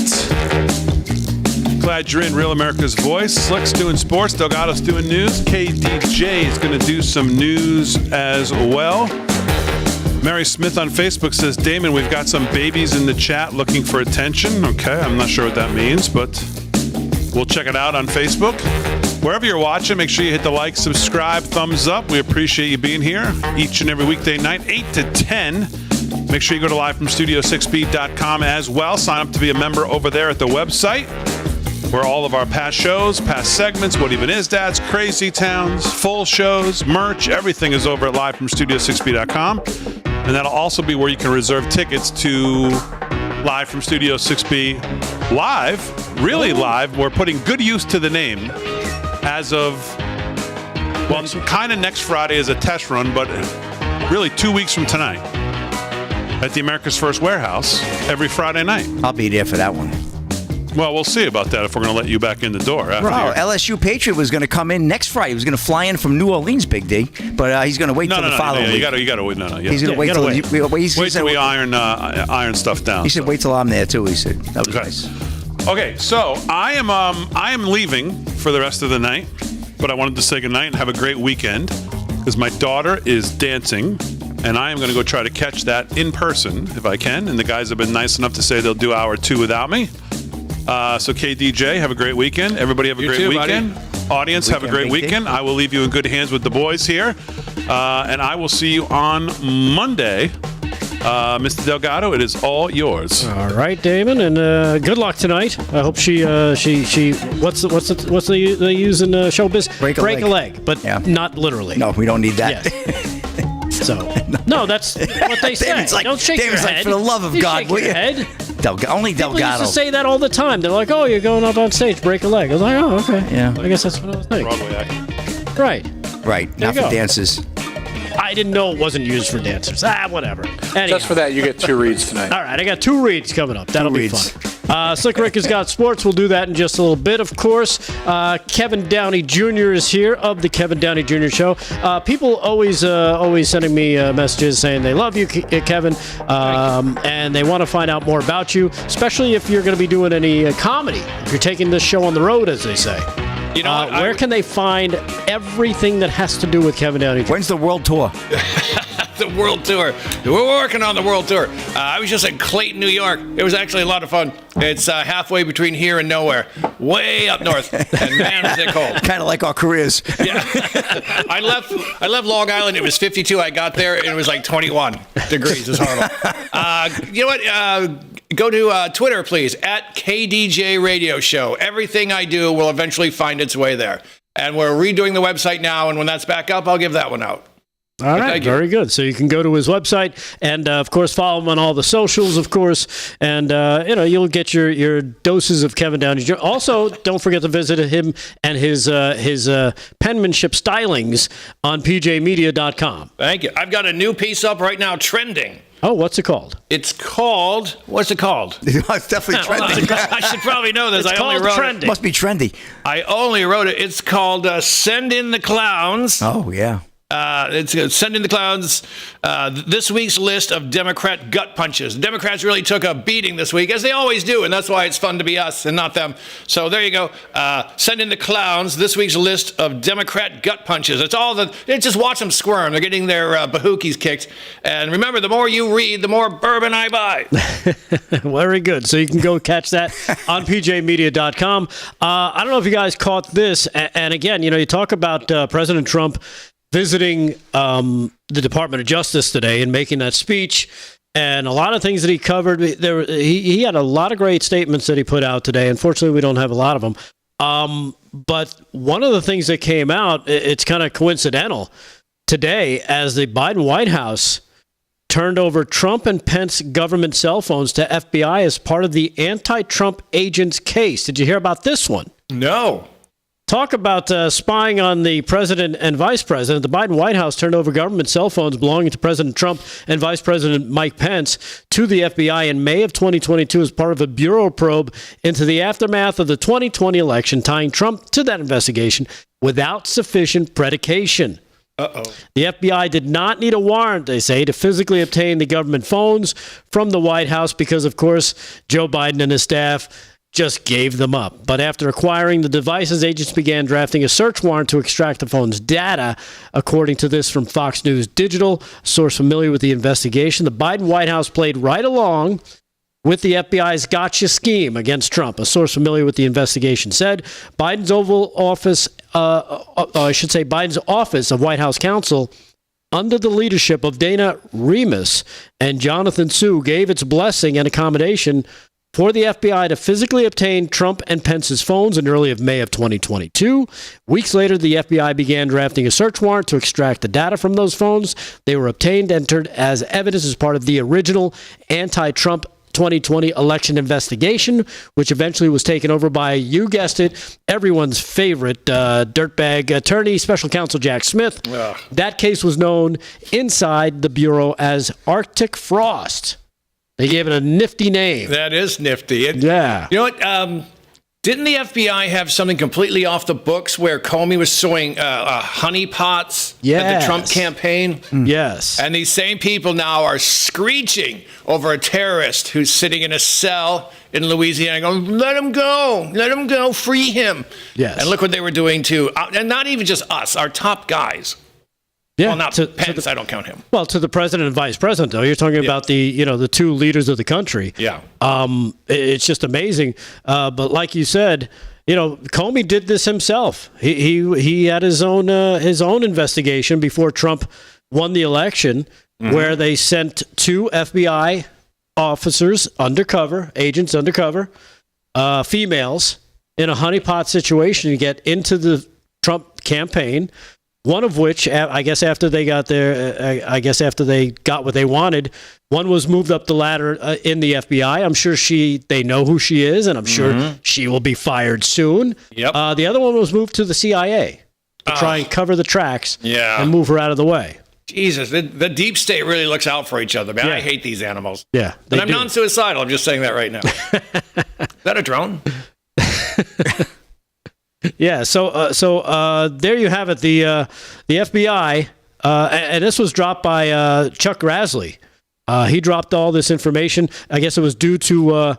Speaker 2: Glad you're in Real America's Voice. Slick's doing sports. Delgado's doing news. KDJ is going to do some news as well. Mary Smith on Facebook says, Damon, we've got some babies in the chat looking for attention. Okay, I'm not sure what that means, but we'll check it out on Facebook. Wherever you're watching, make sure you hit the like, subscribe, thumbs up. We appreciate you being here each and every weekday night, 8 to 10. Make sure you go to livefromstudio6b.com as well. Sign up to be a member over there at the website, where all of our past shows, past segments, What Even Is Dads, Crazy Towns, full shows, merch, everything is over at livefromstudio6b.com. And that'll also be where you can reserve tickets to Live from Studio 6B Live, really live. We're putting good use to the name as of, well, kind of next Friday as a test run, but really 2 weeks from tonight at the America's First Warehouse every Friday night.
Speaker 3: I'll be there for that one.
Speaker 2: Well, we'll see about that if we're going to let you back in the door.
Speaker 3: LSU Patriot was going to come in next Friday. He was going to fly in from New Orleans, Big D, but he's going to wait till the following week.
Speaker 2: You got to wait. No.
Speaker 3: He's going to wait till
Speaker 2: we iron stuff down.
Speaker 3: He said, "Wait till I'm there too." He said, "That was nice."
Speaker 2: Okay, so I am leaving for the rest of the night, but I wanted to say goodnight and have a great weekend because my daughter is dancing. And I am going to go try to catch that in person if I can. And the guys have been nice enough to say they'll do hour 2 without me. So KDJ, have a great weekend. Everybody have a great weekend. Buddy. Audience, have a great weekend. I will leave you in good hands with the boys here. And I will see you on Monday. Mr. Delgado, it is all yours.
Speaker 4: All right, Damon, and good luck tonight. I hope she what's they use in showbiz?
Speaker 3: Break a leg,
Speaker 4: but not literally.
Speaker 3: No, we don't need that.
Speaker 4: Yes. So no, that's what they say. Don't shake your head.
Speaker 3: For the love of God, will you?
Speaker 4: Head.
Speaker 3: Only Delgado.
Speaker 4: People used to say that all the time. They're like, "Oh, you're going up on stage, break a leg." I was like, "Oh, okay."
Speaker 3: Yeah.
Speaker 4: I guess that's what I was thinking.
Speaker 2: Broadway acting.
Speaker 4: Right.
Speaker 3: Not for dancers.
Speaker 4: I didn't know it wasn't used for dancers. Whatever. Anyhow.
Speaker 7: Just for that, you get 2 reads tonight.
Speaker 4: All right, I got 2 reads coming up. That'll be fun. Slick Rick has got sports. We'll do that in just a little bit, of course. Kevin Downey Jr. is here of the Kevin Downey Jr. Show. People always sending me messages saying they love you, Kevin, and they want to find out more about you, especially if you're going to be doing any comedy, if you're taking this show on the road, as they say.
Speaker 5: You know,
Speaker 4: where can they find everything that has to do with Kevin Downey Jr.?
Speaker 3: When's the world tour?
Speaker 5: The world tour. We're working on the world tour. I was just in Clayton, New York. It was actually a lot of fun. It's halfway between here and nowhere, way up north. And man, is it cold.
Speaker 3: Kind of like our careers.
Speaker 5: Yeah. I left Long Island. It was 52. I got there, and it was like 21 degrees. It's horrible. You know what? Go to Twitter, please, at KDJ Radio Show. Everything I do will eventually find its way there. And we're redoing the website now, and when that's back up, I'll give that one out.
Speaker 4: All right, very good. So you can go to his website and, of course, follow him on all the socials, of course, and you'll get your doses of Kevin Downey Jr. Also, don't forget to visit him and his penmanship stylings on pjmedia.com.
Speaker 5: Thank you. I've got a new piece up right now, trending.
Speaker 4: Oh, what's it called?
Speaker 5: What's it called?
Speaker 3: It's definitely trending.
Speaker 5: I should probably know this.
Speaker 4: It's called trending.
Speaker 3: Must be trendy.
Speaker 5: I only wrote it. It's called Send in the Clowns.
Speaker 3: Oh, yeah.
Speaker 5: It's Send in the Clowns, this week's list of Democrat gut punches. Democrats really took a beating this week, as they always do, and that's why it's fun to be us and not them. So there you go. Send in the Clowns, this week's list of Democrat gut punches. Just watch them squirm. They're getting their bahookies kicked. And remember, the more you read, the more bourbon I buy.
Speaker 4: Very good. So you can go catch that on pjmedia.com. I don't know if you guys caught this. And again, you talk about President Trump visiting the Department of Justice today and making that speech, and a lot of things that he covered. He had a lot of great statements that he put out today. Unfortunately, we don't have a lot of them. But one of the things that came out, it's kind of coincidental today, as the Biden White House turned over Trump and Pence government cell phones to FBI as part of the anti-Trump agents case. Did you hear about this one?
Speaker 5: No.
Speaker 4: Talk about spying on the president and vice president. The Biden White House turned over government cell phones belonging to President Trump and Vice President Mike Pence to the FBI in May of 2022 as part of a bureau probe into the aftermath of the 2020 election, tying Trump to that investigation without sufficient predication.
Speaker 5: Uh-oh.
Speaker 4: The FBI did not need a warrant, they say, to physically obtain the government phones from the White House because, of course, Joe Biden and his staff just gave them up. But after acquiring the devices, agents began drafting a search warrant to extract the phone's data. According to this from Fox News Digital, a source familiar with the investigation, the Biden White House played right along with the FBI's gotcha scheme against Trump. A source familiar with the investigation said Biden's Biden's office of White House counsel, under the leadership of Dana Remus and Jonathan Sue, gave its blessing and accommodation for the FBI to physically obtain Trump and Pence's phones in early of May of 2022. Weeks later, the FBI began drafting a search warrant to extract the data from those phones. They were obtained, entered as evidence as part of the original anti-Trump 2020 election investigation, which eventually was taken over by, you guessed it, everyone's favorite dirtbag attorney, special counsel Jack Smith. Ugh. That case was known inside the Bureau as Arctic Frost. They gave it a nifty name.
Speaker 5: That is nifty.
Speaker 4: Yeah.
Speaker 5: You know what? Didn't the FBI have something completely off the books where Comey was sewing honeypots at the Trump campaign?
Speaker 4: Yes.
Speaker 5: And these same people now are screeching over a terrorist who's sitting in a cell in Louisiana going, let him go, free him.
Speaker 4: Yes.
Speaker 5: And look what they were doing to, and not even just us, our top guys.
Speaker 4: Yeah,
Speaker 5: well, not Pence, I don't count him.
Speaker 4: Well, to the president and vice president, though, you're talking about the two leaders of the country.
Speaker 5: Yeah.
Speaker 4: It's just amazing. But like you said, Comey did this himself. He had his own investigation before Trump won the election, where they sent two FBI officers agents undercover, females in a honeypot situation to get into the Trump campaign. One of which, I guess after they got what they wanted, one was moved up the ladder in the FBI. I'm sure they know who she is, and I'm sure she will be fired soon.
Speaker 5: Yep.
Speaker 4: The other one was moved to the CIA to try and cover the tracks and move her out of the way.
Speaker 5: Jesus, the deep state really looks out for each other, man.
Speaker 4: Yeah.
Speaker 5: I hate these animals.
Speaker 4: Yeah.
Speaker 5: And I'm non-suicidal. I'm just saying that right now. Is that a drone?
Speaker 4: Yeah, so there you have it. The FBI, and this was dropped by Chuck Grassley. He dropped all this information. I guess it was due to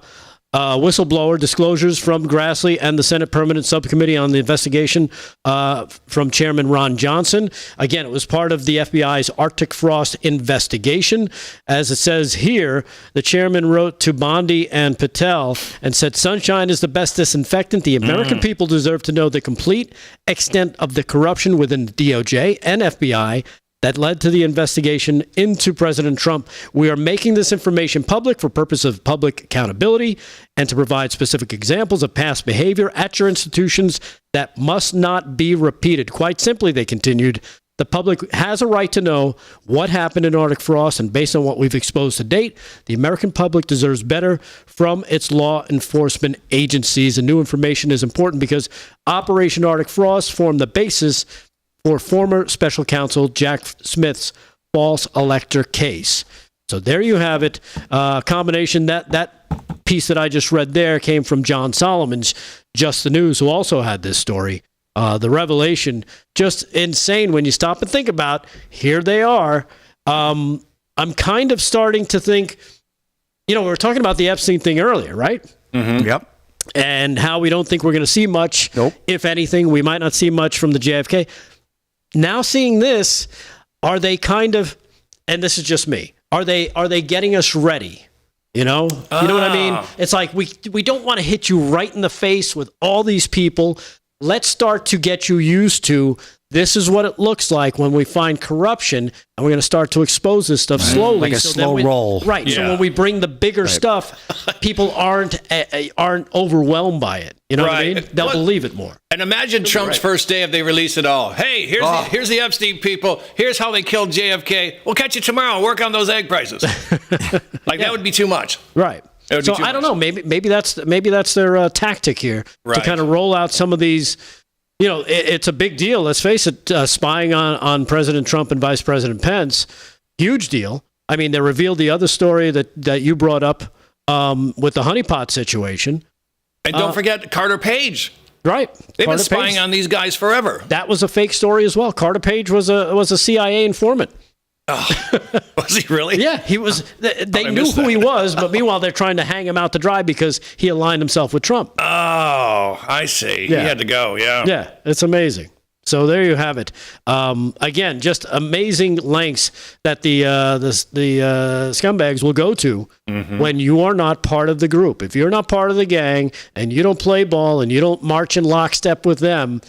Speaker 4: whistleblower disclosures from Grassley and the Senate Permanent Subcommittee on the investigation from Chairman Ron Johnson. Again, it was part of the FBI's Arctic Frost investigation. As it says here, the chairman wrote to Bondi and Patel and said, "Sunshine is the best disinfectant. The American people deserve to know the complete extent of the corruption within the DOJ and FBI that led to the investigation into President Trump. We are making this information public for purpose of public accountability and to provide specific examples of past behavior at your institutions that must not be repeated." Quite simply, they continued, the public has a right to know what happened in Arctic Frost, and based on what we've exposed to date, the American public deserves better from its law enforcement agencies. And new information is important because Operation Arctic Frost formed the basis for former special counsel Jack Smith's false elector case. So there you have it. Combination, that piece that I just read there came from John Solomon's Just the News, who also had this story. The revelation, just insane when you stop and think about, here they are. I'm kind of starting to think, we were talking about the Epstein thing earlier, right?
Speaker 3: Mm-hmm. Yep.
Speaker 4: And how we don't think we're going to see much, if anything. We might not see much from the JFK. Now seeing this, are they kind of, and this is just me, are they getting us ready? You know what I mean? It's like we don't want to hit you right in the face with all these people. Let's start to get you used to, this is what it looks like when we find corruption, and we're going to start to expose this stuff slowly.
Speaker 3: Like a slow roll.
Speaker 4: Right. Yeah. So when we bring the bigger stuff, people aren't overwhelmed by it. You know what I mean? They'll believe it more.
Speaker 5: And imagine Trump's first day if they release it all. Hey, here's the Epstein people. Here's how they killed JFK. We'll catch you tomorrow and work on those egg prices. That would be too much.
Speaker 4: Right. So I don't know. Maybe that's their tactic here to kind of roll out some of these. It's a big deal. Let's face it. Spying on President Trump and Vice President Pence, huge deal. I mean, they revealed the other story that you brought up with the honeypot situation.
Speaker 5: And don't forget Carter Page.
Speaker 4: Right.
Speaker 5: They've been spying on these guys forever.
Speaker 4: That was a fake story as well. Carter Page was a CIA informant.
Speaker 5: Oh. Was he really?
Speaker 4: Yeah, he was. They knew who he was, but meanwhile, they're trying to hang him out to dry because he aligned himself with Trump.
Speaker 5: Oh, I see.
Speaker 4: Yeah.
Speaker 5: He had to go, yeah.
Speaker 4: Yeah, it's amazing. So there you have it. Again, just amazing lengths that the scumbags will go to when you are not part of the group. If you're not part of the gang and you don't play ball and you don't march in lockstep with them,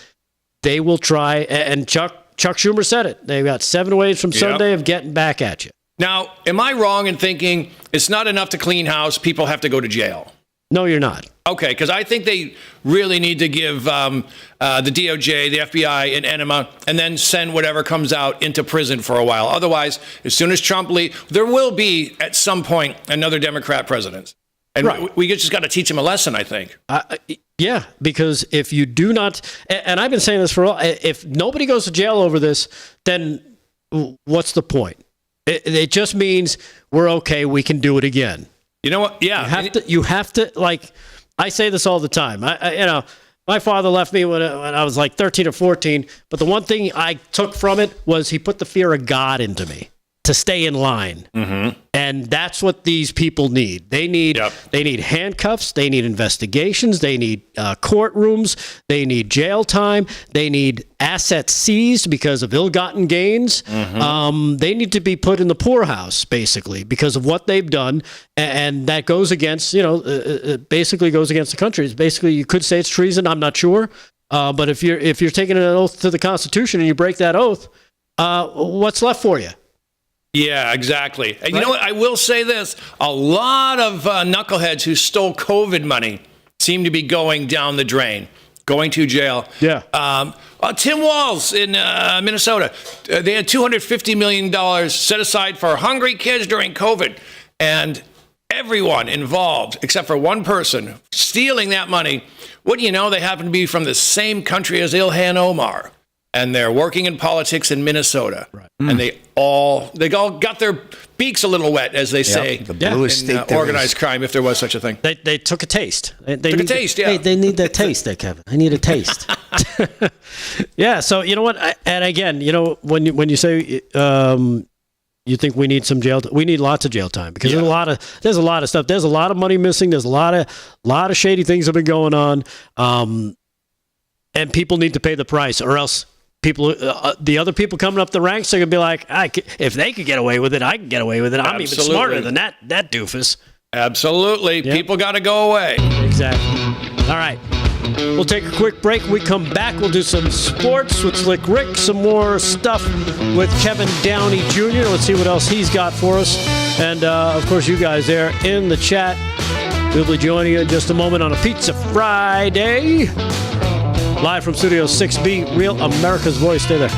Speaker 4: they will try. And Chuck Schumer said it. They've got 7 ways from Sunday of getting back at you.
Speaker 5: Now, am I wrong in thinking it's not enough to clean house? People have to go to jail.
Speaker 4: No, you're not.
Speaker 5: Okay, because I think they really need to give the DOJ, the FBI, an enema, and then send whatever comes out into prison for a while. Otherwise, as soon as Trump leaves, there will be, at some point, another Democrat president. And we just got to teach him a lesson, I think.
Speaker 4: Yeah, because if you do not, and I've been saying this for a while, if nobody goes to jail over this, then what's the point? It just means we're okay, we can do it again.
Speaker 5: You know what? Yeah.
Speaker 4: You have to, like, I say this all the time. My father left me when I was like 13 or 14, but the one thing I took from it was he put the fear of God into me to stay in line. And that's what these people need. They need handcuffs. They need investigations. They need courtrooms. They need jail time. They need assets seized because of ill-gotten gains. They need to be put in the poorhouse, basically, because of what they've done. And that goes against, basically goes against the country. It's basically, you could say it's treason. I'm not sure. But if you're taking an oath to the Constitution and you break that oath, what's left for you?
Speaker 5: Yeah, exactly. And you know what? I will say this. A lot of knuckleheads who stole COVID money seem to be going down the drain, going to jail.
Speaker 4: Yeah.
Speaker 5: Tim Walz in Minnesota, they had $250 million set aside for hungry kids during COVID. And everyone involved, except for one person, stealing that money, what do you know? They happen to be from the same country as Ilhan Omar. And they're working in politics in Minnesota. Right. And they all got their beaks a little wet, as they say,
Speaker 3: the bluest
Speaker 5: in
Speaker 3: state
Speaker 5: organized crime, if there was such a thing.
Speaker 4: They took a taste. They
Speaker 5: took a taste, yeah.
Speaker 4: They need that taste there, Kevin. I need a taste. Yeah, so you know what? And again, when you say you think we need some jail, we need lots of jail time because there's a lot of stuff. There's a lot of money missing. There's a lot of shady things have been going on, and people need to pay the price, or else. The other people coming up the ranks are going to be like, if they could get away with it, I can get away with it. I'm even smarter than that doofus.
Speaker 5: Absolutely. Yep. People got to go away.
Speaker 4: Exactly. All right. We'll take a quick break. When we come back, we'll do some sports with Slick Rick, some more stuff with Kevin Downey Jr. Let's see what else he's got for us. And, of course, you guys there in the chat. We'll be joining you in just a moment on a Pizza Friday. Live from Studio 6B, Real America's Voice. Stay there.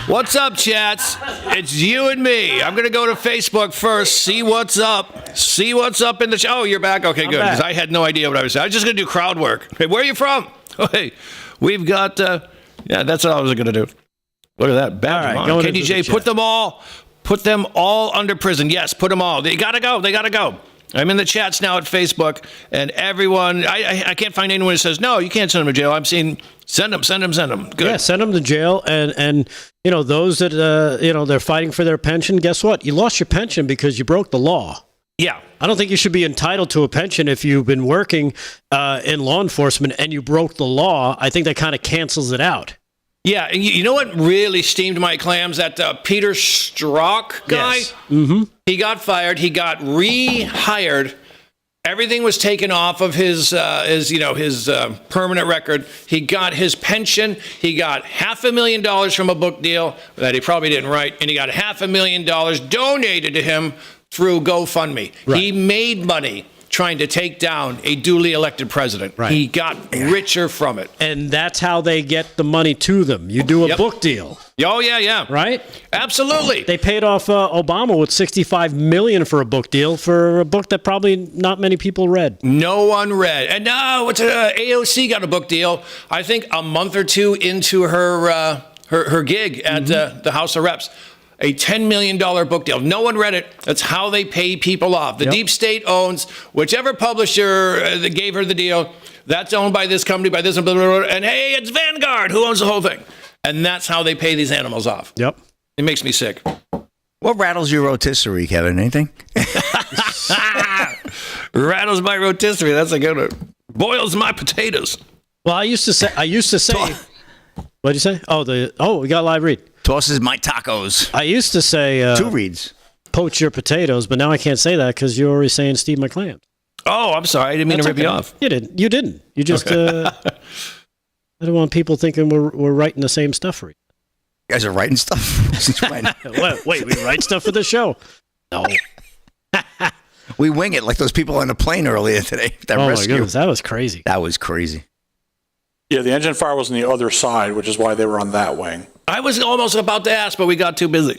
Speaker 5: What's up, chats? It's you and me. I'm going to go to Facebook first, see what's up. See what's up in the show. Oh, you're back? Okay, good. Because I had no idea what I was saying. I was just going to do crowd work. Hey, where are you from? Oh, hey, we've got, that's what I was going to do. Look at that. Bad. All right, KDJ, put them all under prison. Yes, put them all. They got to go. They got to go. I'm in the chats now at Facebook, and everyone, I can't find anyone who says, no, you can't send them to jail. I'm seeing, send them. Good.
Speaker 4: Yeah, send them to jail. And those that, they're fighting for their pension, guess what? You lost your pension because you broke the law.
Speaker 5: Yeah.
Speaker 4: I don't think you should be entitled to a pension if you've been working in law enforcement and you broke the law. I think that kind of cancels it out.
Speaker 5: Yeah, and you know what really steamed my clams? That Peter Strzok guy?
Speaker 4: Yes. Mm-hmm.
Speaker 5: He got fired. He got rehired. Everything was taken off of his permanent record. He got his pension. He got $500,000 from a book deal that he probably didn't write, and he got $500,000 donated to him through GoFundMe. Right. He made money trying to take down a duly elected president.
Speaker 4: Right.
Speaker 5: He got richer from it.
Speaker 4: And that's how they get the money to them. You do a book deal.
Speaker 5: Oh, yeah.
Speaker 4: Right?
Speaker 5: Absolutely.
Speaker 4: They paid off Obama with $65 million for a book deal for a book that probably not many people read.
Speaker 5: No one read. And now AOC got a book deal, I think a month or two into her gig at the House of Reps. A $10 million book deal. No one read it. That's how they pay people off. The deep state owns whichever publisher that gave her the deal. That's owned by this company, by this, and hey, it's Vanguard who owns the whole thing. And that's how they pay these animals off.
Speaker 4: Yep.
Speaker 5: It makes me sick.
Speaker 3: What rattles your rotisserie, Kevin? Anything?
Speaker 5: Rattles my rotisserie. That's a good one. Boils my potatoes.
Speaker 4: Well, I used to say. What'd you say? We got a live read.
Speaker 3: Tosses my tacos.
Speaker 4: I used to say
Speaker 3: 2 reads.
Speaker 4: Poach your potatoes, but now I can't say that because you're already saying Steve my clams.
Speaker 5: Oh, I'm sorry. I didn't mean to rip you off.
Speaker 4: You didn't. You just. I don't want people thinking we're writing the same stuff for you.
Speaker 3: You guys are writing stuff? Since when?
Speaker 4: Wait, we write stuff for the show? No.
Speaker 3: We wing it like those people on the plane earlier today. That
Speaker 4: rescue.
Speaker 3: My goodness,
Speaker 4: that was crazy.
Speaker 3: That was crazy.
Speaker 7: Yeah, the engine fire was on the other side, which is why they were on that wing.
Speaker 5: I was almost about to ask, but we got too busy.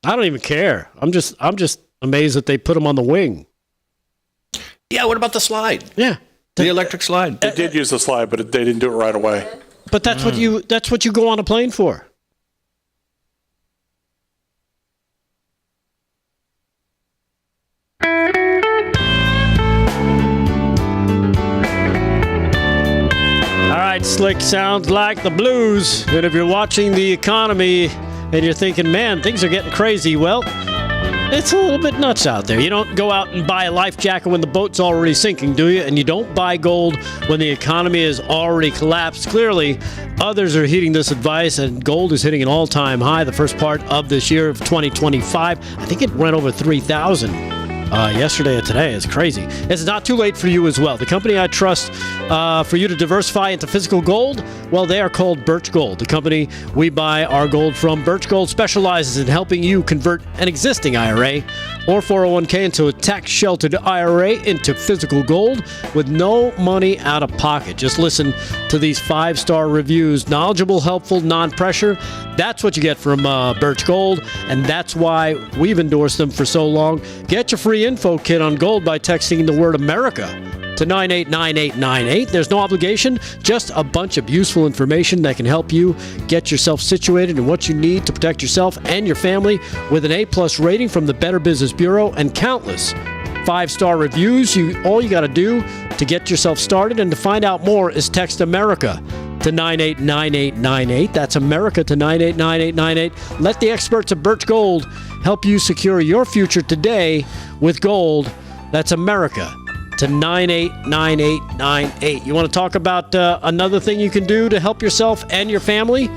Speaker 4: I don't even care. I'm just amazed that they put them on the wing.
Speaker 5: Yeah, what about the slide?
Speaker 4: Yeah.
Speaker 5: The electric slide.
Speaker 7: They did use the slide, but they didn't do it right away.
Speaker 4: But that's what you go on a plane for. All right, Slick, sounds like the blues. And if you're watching the economy and you're thinking, man, things are getting crazy, well, it's a little bit nuts out there. You don't go out and buy a life jacket when the boat's already sinking, do you? And you don't buy gold when the economy has already collapsed. Clearly, others are heeding this advice, and gold is hitting an all-time high the first part of this year of 2025. I think it went over 3,000. Yesterday and today. It's crazy. It's not too late for you as well. The company I trust for you to diversify into physical gold, well, they are called Birch Gold. The company we buy our gold from, Birch Gold, specializes in helping you convert an existing IRA or 401k into a tax-sheltered IRA into physical gold with no money out of pocket. Just listen to these 5-star reviews. Knowledgeable, helpful, non-pressure. That's what you get from Birch Gold, and that's why we've endorsed them for so long. Get your free info kit on gold by texting the word America to 989898. There's no obligation, just a bunch of useful information that can help you get yourself situated in what you need to protect yourself and your family with an A+ rating from the Better Business Bureau and countless 5-star reviews. All you got to do to get yourself started and to find out more is text America to 989898. That's America to 989898. Let the experts at Birch Gold help you secure your future today with gold. That's America to 989898. You want to talk about another thing you can do to help yourself and your family?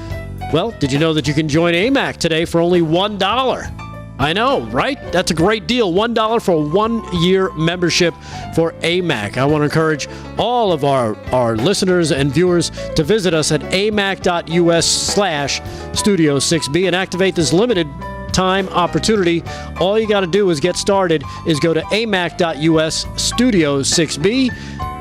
Speaker 4: Well, did you know that you can join AMAC today for only $1? I know, right? That's a great deal. $1 for a 1-year membership for AMAC. I want to encourage all of our listeners and viewers to visit us at amac.us/Studio 6B and activate this limited time opportunity. All you got to do is get started is go to amac.us/Studio 6B.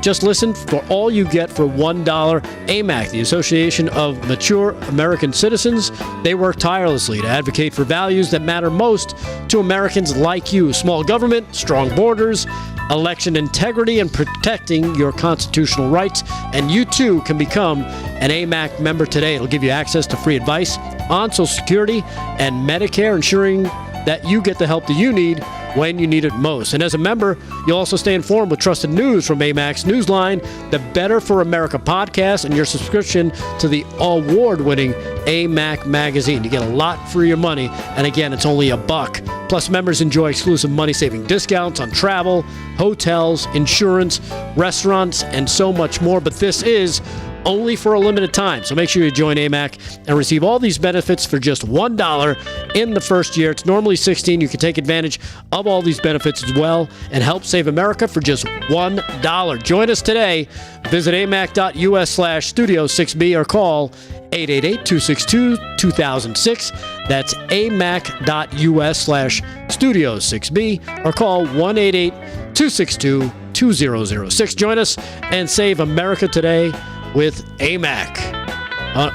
Speaker 4: Just listen for all you get for $1. AMAC, the Association of Mature American Citizens, they work tirelessly to advocate for values that matter most to Americans like you. Small government, strong borders, election integrity, and protecting your constitutional rights. And you too can become an AMAC member today. It'll give you access to free advice on Social Security and Medicare, ensuring that you get the help that you need when you need it most. And as a member, you'll also stay informed with trusted news from AMAC's Newsline, the Better for America podcast, and your subscription to the award-winning AMAC magazine. You get a lot for your money, and again, it's only $1. Plus, members enjoy exclusive money-saving discounts on travel, hotels, insurance, restaurants, and so much more. But this is only for a limited time. So make sure you join AMAC and receive all these benefits for just $1 in the first year. It's normally $16. You can take advantage of all these benefits as well and help save America for just $1. Join us today. Visit amac.us/Studio6B or call 888-262-2006. That's amac.us/Studio6B or call 1-888-262-2006. Join us and save America today with AMAC.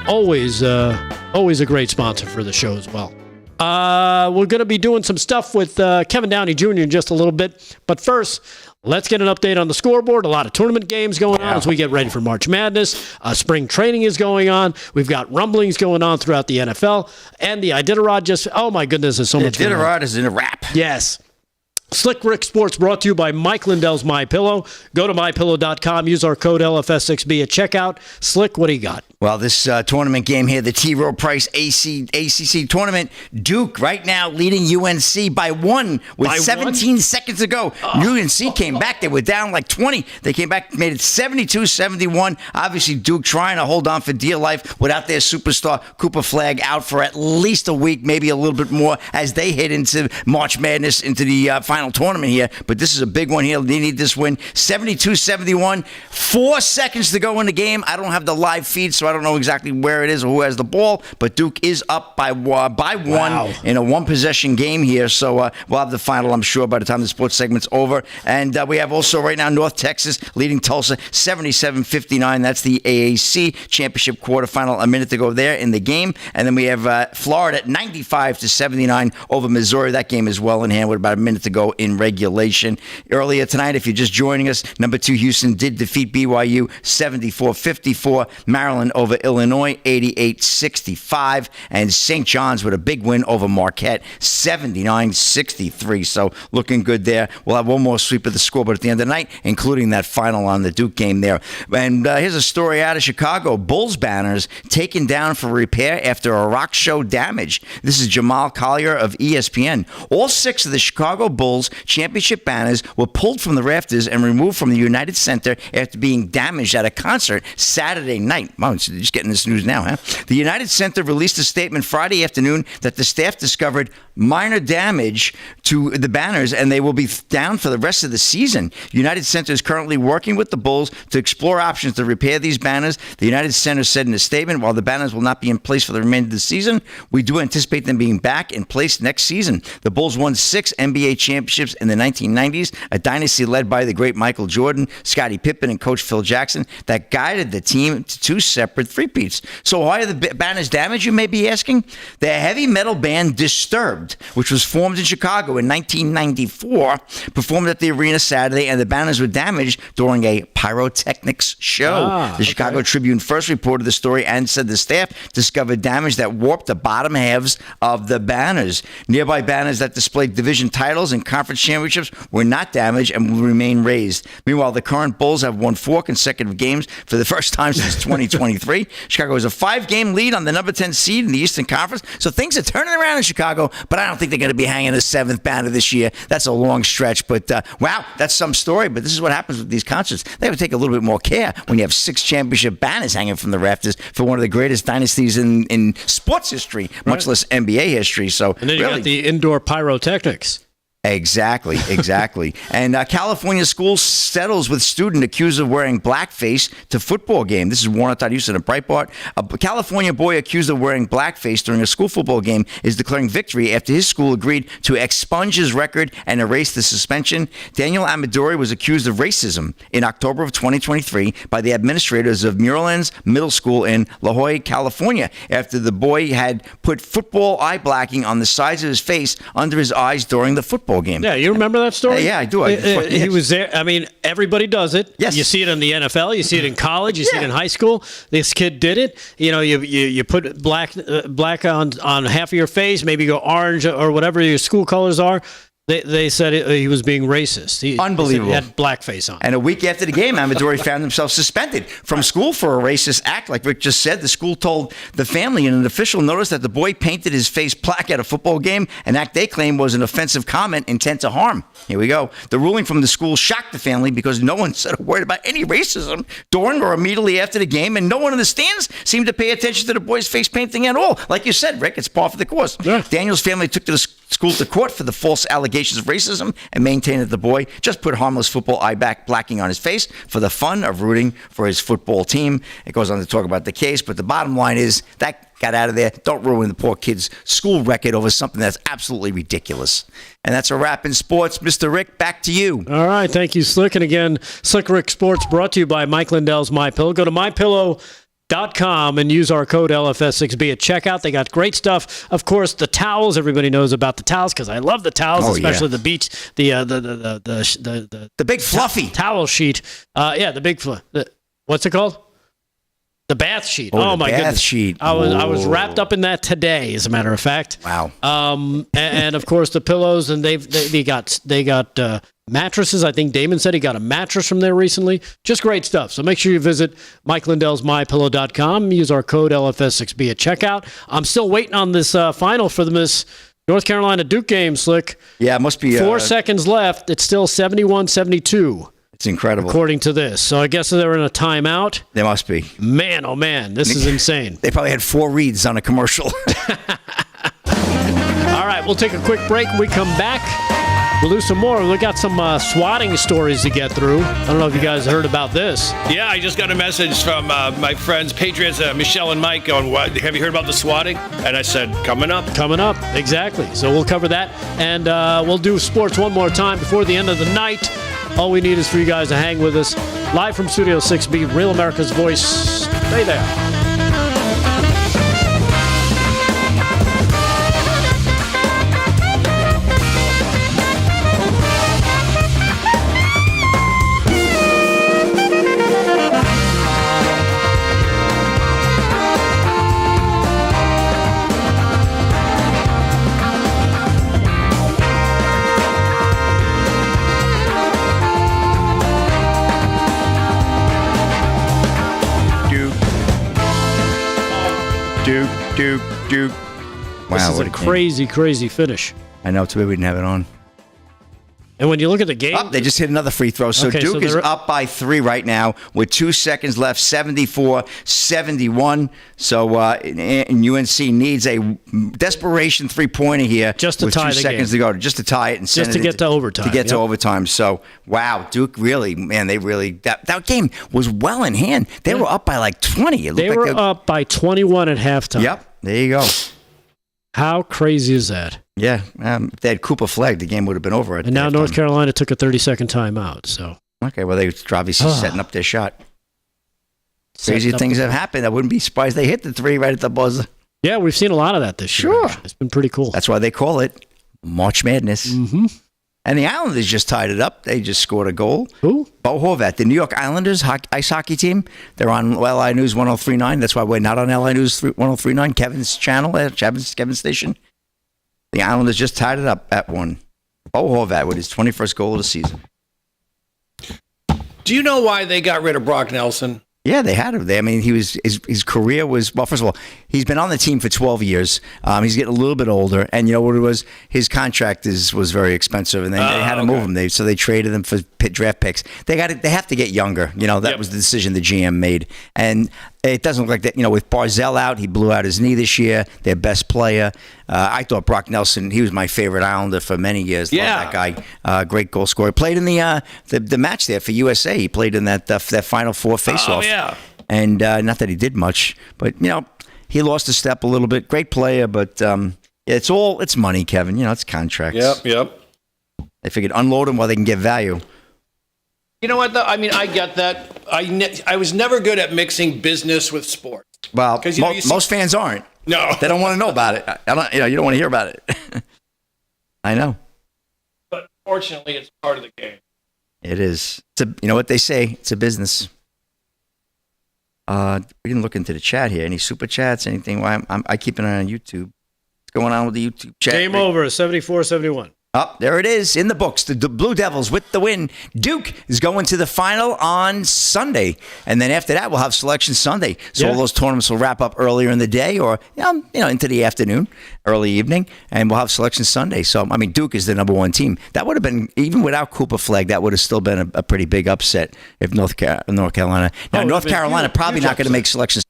Speaker 4: Always a great sponsor for the show as well. We're going to be doing some stuff with Kevin Downey Jr. in just a little bit. But first, let's get an update on the scoreboard. A lot of tournament games going on as we get ready for March Madness. Spring training is going on. We've got rumblings going on throughout the NFL. And the Iditarod oh my goodness, there's so much going on.
Speaker 3: Iditarod is in a wrap.
Speaker 4: Yes. Slick Rick Sports brought to you by Mike Lindell's MyPillow. Go to MyPillow.com. Use our code LFS6B at checkout. Slick, what do you got?
Speaker 3: Well, this tournament game here, the T. Rowe Price ACC tournament, Duke right now leading UNC by 1 with 17 seconds to go. UNC came back. They were down like 20. They came back, made it 72-71. Obviously, Duke trying to hold on for dear life without their superstar Cooper Flagg out for at least a week, maybe a little bit more, as they head into March Madness, into the final tournament here. But this is a big one here. They need this win. 72-71. 4 seconds to go in the game. I don't have the live feed, so I don't know exactly where it is or who has the ball, but Duke is up by one in a one-possession game here. So we'll have the final, I'm sure, by the time the sports segment's over. And we have also right now North Texas leading Tulsa 77-59. That's the AAC championship quarterfinal. A minute to go there in the game. And then we have Florida at 95-79 over Missouri. That game is well in hand with about a minute to go in regulation. Earlier tonight, if you're just joining us, number 2 Houston did defeat BYU 74-54. Maryland over Illinois 88-65, and St. John's with a big win over Marquette 79-63. So looking good there. We'll have one more sweep of the scoreboard at the end of the night, including that final on the Duke game there. And here's a story out of Chicago. Bulls banners taken down for repair after a rock show damage. This is Jamal Collier of ESPN. All 6 of the Chicago Bulls championship banners were pulled from the rafters and removed from the United Center after being damaged at a concert Saturday night. Wow, just getting this news now, huh? The United Center released a statement Friday afternoon that the staff discovered minor damage to the banners and they will be down for the rest of the season. United Center is currently working with the Bulls to explore options to repair these banners. The United Center said in a statement, while the banners will not be in place for the remainder of the season, we do anticipate them being back in place next season. The Bulls won 6 NBA championships in the 1990s, a dynasty led by the great Michael Jordan, Scottie Pippen, and Coach Phil Jackson that guided the team to 2 separate three-peats. So why are the banners damaged, you may be asking? The heavy metal band Disturbed, which was formed in Chicago in 1994, performed at the arena Saturday, and the banners were damaged during a pyrotechnics show. The Chicago Tribune first reported the story and said the staff discovered damage that warped the bottom halves of the banners. Nearby banners that displayed division titles and conference championships were not damaged and will remain raised. Meanwhile, the current Bulls have won 4 consecutive games for the first time since 2023. Chicago has a 5-game lead on the number 10 seed in the Eastern Conference, so things are turning around in Chicago, but I don't think they're going to be hanging a 7th banner this year. That's a long stretch, but wow, that's some story. But this is what happens with these concerts. They have to take a little bit more care when you have 6 championship banners hanging from the rafters for one of the greatest dynasties in sports history, much less NBA history. So,
Speaker 4: and then you got the indoor pyrotechnics.
Speaker 3: Exactly. And California school settles with student accused of wearing blackface to football game. This is Warner.Houston at Breitbart. A California boy accused of wearing blackface during a school football game is declaring victory after his school agreed to expunge his record and erase the suspension. Daniel Amadori was accused of racism in October of 2023 by the administrators of Muirlands Middle School in La Jolla, California, after the boy had put football eye blacking on the sides of his face under his eyes during the football game.
Speaker 4: Yeah, you remember that story?
Speaker 3: Yeah, I do.
Speaker 4: He was there. I mean, everybody does it.
Speaker 3: Yes.
Speaker 4: You see it in the NFL. You see it in college. You see it in high school. This kid did it. You know, you put black on half of your face, maybe go orange or whatever your school colors are. They said he was being racist.
Speaker 3: Unbelievable.
Speaker 4: He had blackface on.
Speaker 3: And a week after the game, Amadori found himself suspended from school for a racist act. Like Rick just said, the school told the family in an official notice that the boy painted his face black at a football game, an act they claim was an offensive comment intent to harm. Here we go. The ruling from the school shocked the family because no one said a word about any racism during or immediately after the game, and no one in the stands seemed to pay attention to the boy's face painting at all. Like you said, Rick, it's par for the course.
Speaker 4: Yeah.
Speaker 3: Daniel's family took to the school to court for the false allegations of racism and maintained that the boy just put harmless football eye back blacking on his face for the fun of rooting for his football team. It goes on to talk about the case, but the bottom line is that got out of there. Don't ruin the poor kid's school record over something that's absolutely ridiculous. And that's a wrap in sports. Mr. Rick, back to you.
Speaker 4: All right. Thank you, Slick. And again, Slick Rick Sports brought to you by Mike Lindell's MyPillow. Go to MyPillow.com and use our code LFS6B at checkout. They got great stuff. Of course, the towels. Everybody knows about the towels because I love the towels, especially the beach, the
Speaker 3: big fluffy
Speaker 4: towel sheet. The big what's it called? The bath sheet.
Speaker 3: Oh,
Speaker 4: my
Speaker 3: bath
Speaker 4: goodness.
Speaker 3: sheet.
Speaker 4: I was wrapped up in that today, as a matter of fact.
Speaker 3: Wow.
Speaker 4: And of course the pillows, and they got mattresses. I think Damon said he got a mattress from there recently. Just great stuff. So make sure you visit Mike Lindell's MyPillow.com. Use our code LFS6B at checkout. I'm still waiting on this final for the Miss North Carolina Duke game, Slick.
Speaker 3: Yeah, it must be
Speaker 4: 4 seconds left. It's still 71-72.
Speaker 3: It's incredible.
Speaker 4: According to this. So I guess they were in a timeout.
Speaker 3: They must be.
Speaker 4: Man, oh man, this is insane.
Speaker 3: They probably had 4 reads on a commercial.
Speaker 4: All right, we'll take a quick break. When we come back, we'll do some more. We got some swatting stories to get through. I don't know if you guys heard about this.
Speaker 5: Yeah, I just got a message from my friends, Patriots, Michelle and Mike, on have you heard about the swatting? And I said, coming up.
Speaker 4: Coming up, exactly. So we'll cover that. And we'll do sports one more time before the end of the night. All we need is for you guys to hang with us. Live from Studio 6B, Real America's Voice. Stay there.
Speaker 3: Duke. Wow,
Speaker 4: this is a crazy finish.
Speaker 3: I know, too bad we didn't have it on.
Speaker 4: And when you look at the game...
Speaker 3: they just hit another free throw. So Duke is up by 3 right now with 2 seconds left, 74-71. So and UNC needs a desperation three-pointer here.
Speaker 4: Just to tie the game.
Speaker 3: 2 seconds to go. Just to tie it and send
Speaker 4: it. Just to get to overtime.
Speaker 3: To get to overtime. So, wow, Duke really, man, they really... That game was well in hand. They were up by like 20.
Speaker 4: They were up by 21 at halftime.
Speaker 3: Yep, there you go.
Speaker 4: How crazy is that?
Speaker 3: Yeah, if they had Cooper flagged, the game would have been over.
Speaker 4: And now North Carolina took a 30-second timeout. So
Speaker 3: okay, well, they were obviously setting up their shot. Crazy things have happened. I wouldn't be surprised they hit the 3 right at the buzzer.
Speaker 4: Yeah, we've seen a lot of that this year.
Speaker 3: Sure.
Speaker 4: It's been pretty cool.
Speaker 3: That's why they call it March Madness.
Speaker 4: Mm-hmm.
Speaker 3: And the Islanders just tied it up. They just scored a goal.
Speaker 4: Who?
Speaker 3: Bo Horvat, the New York Islanders ice hockey team. They're on LI News 1039. That's why we're not on LI News 1039, Kevin's channel, Kevin's station. The Islanders just tied it up at 1. Bo Horvat with his 21st goal of the season.
Speaker 5: Do you know why they got rid of Brock Nelson?
Speaker 3: Yeah, they had him. I mean, his career was, well, first of all, he's been on the team for 12 years. He's getting a little bit older. And you know what it was? His contract was very expensive, and they had to move him. So they traded him for draft picks. They have to get younger. You know, that was the decision the GM made. And it doesn't look like that. You know, with Barzell out, he blew out his knee this year, their best player. I thought Brock Nelson, he was my favorite Islander for many years.
Speaker 5: Yeah.
Speaker 3: Love that guy. Great goal scorer. Played in the match there for USA. He played in that Final Four face-off.
Speaker 5: Oh, yeah.
Speaker 3: And not that he did much, but, you know, he lost a step a little bit. Great player, but it's money, Kevin. You know, it's contracts.
Speaker 5: Yep.
Speaker 3: They figured unload him while they can get value.
Speaker 5: You know what, though? I mean, I get that. I was never good at mixing business with sports.
Speaker 3: Well, most fans aren't.
Speaker 5: No.
Speaker 3: They don't want to know about it. You don't want to hear about it. I know.
Speaker 5: But fortunately, it's part of the game.
Speaker 3: It is. You know what they say? It's a business. We didn't look into the chat here. Any super chats? Anything? I keep an eye on YouTube. What's going on with the YouTube chat?
Speaker 4: Game over, 74-71.
Speaker 3: Oh, there it is in the books. The Blue Devils with the win. Duke is going to the final on Sunday. And then after that, we'll have Selection Sunday. So all those tournaments will wrap up earlier in the day or, into the afternoon, early evening. And we'll have Selection Sunday. So, I mean, Duke is the number one team. That would have been, even without Cooper Flag, that would have still been a pretty big upset if North Carolina. Now, North Carolina probably not going to make Selection.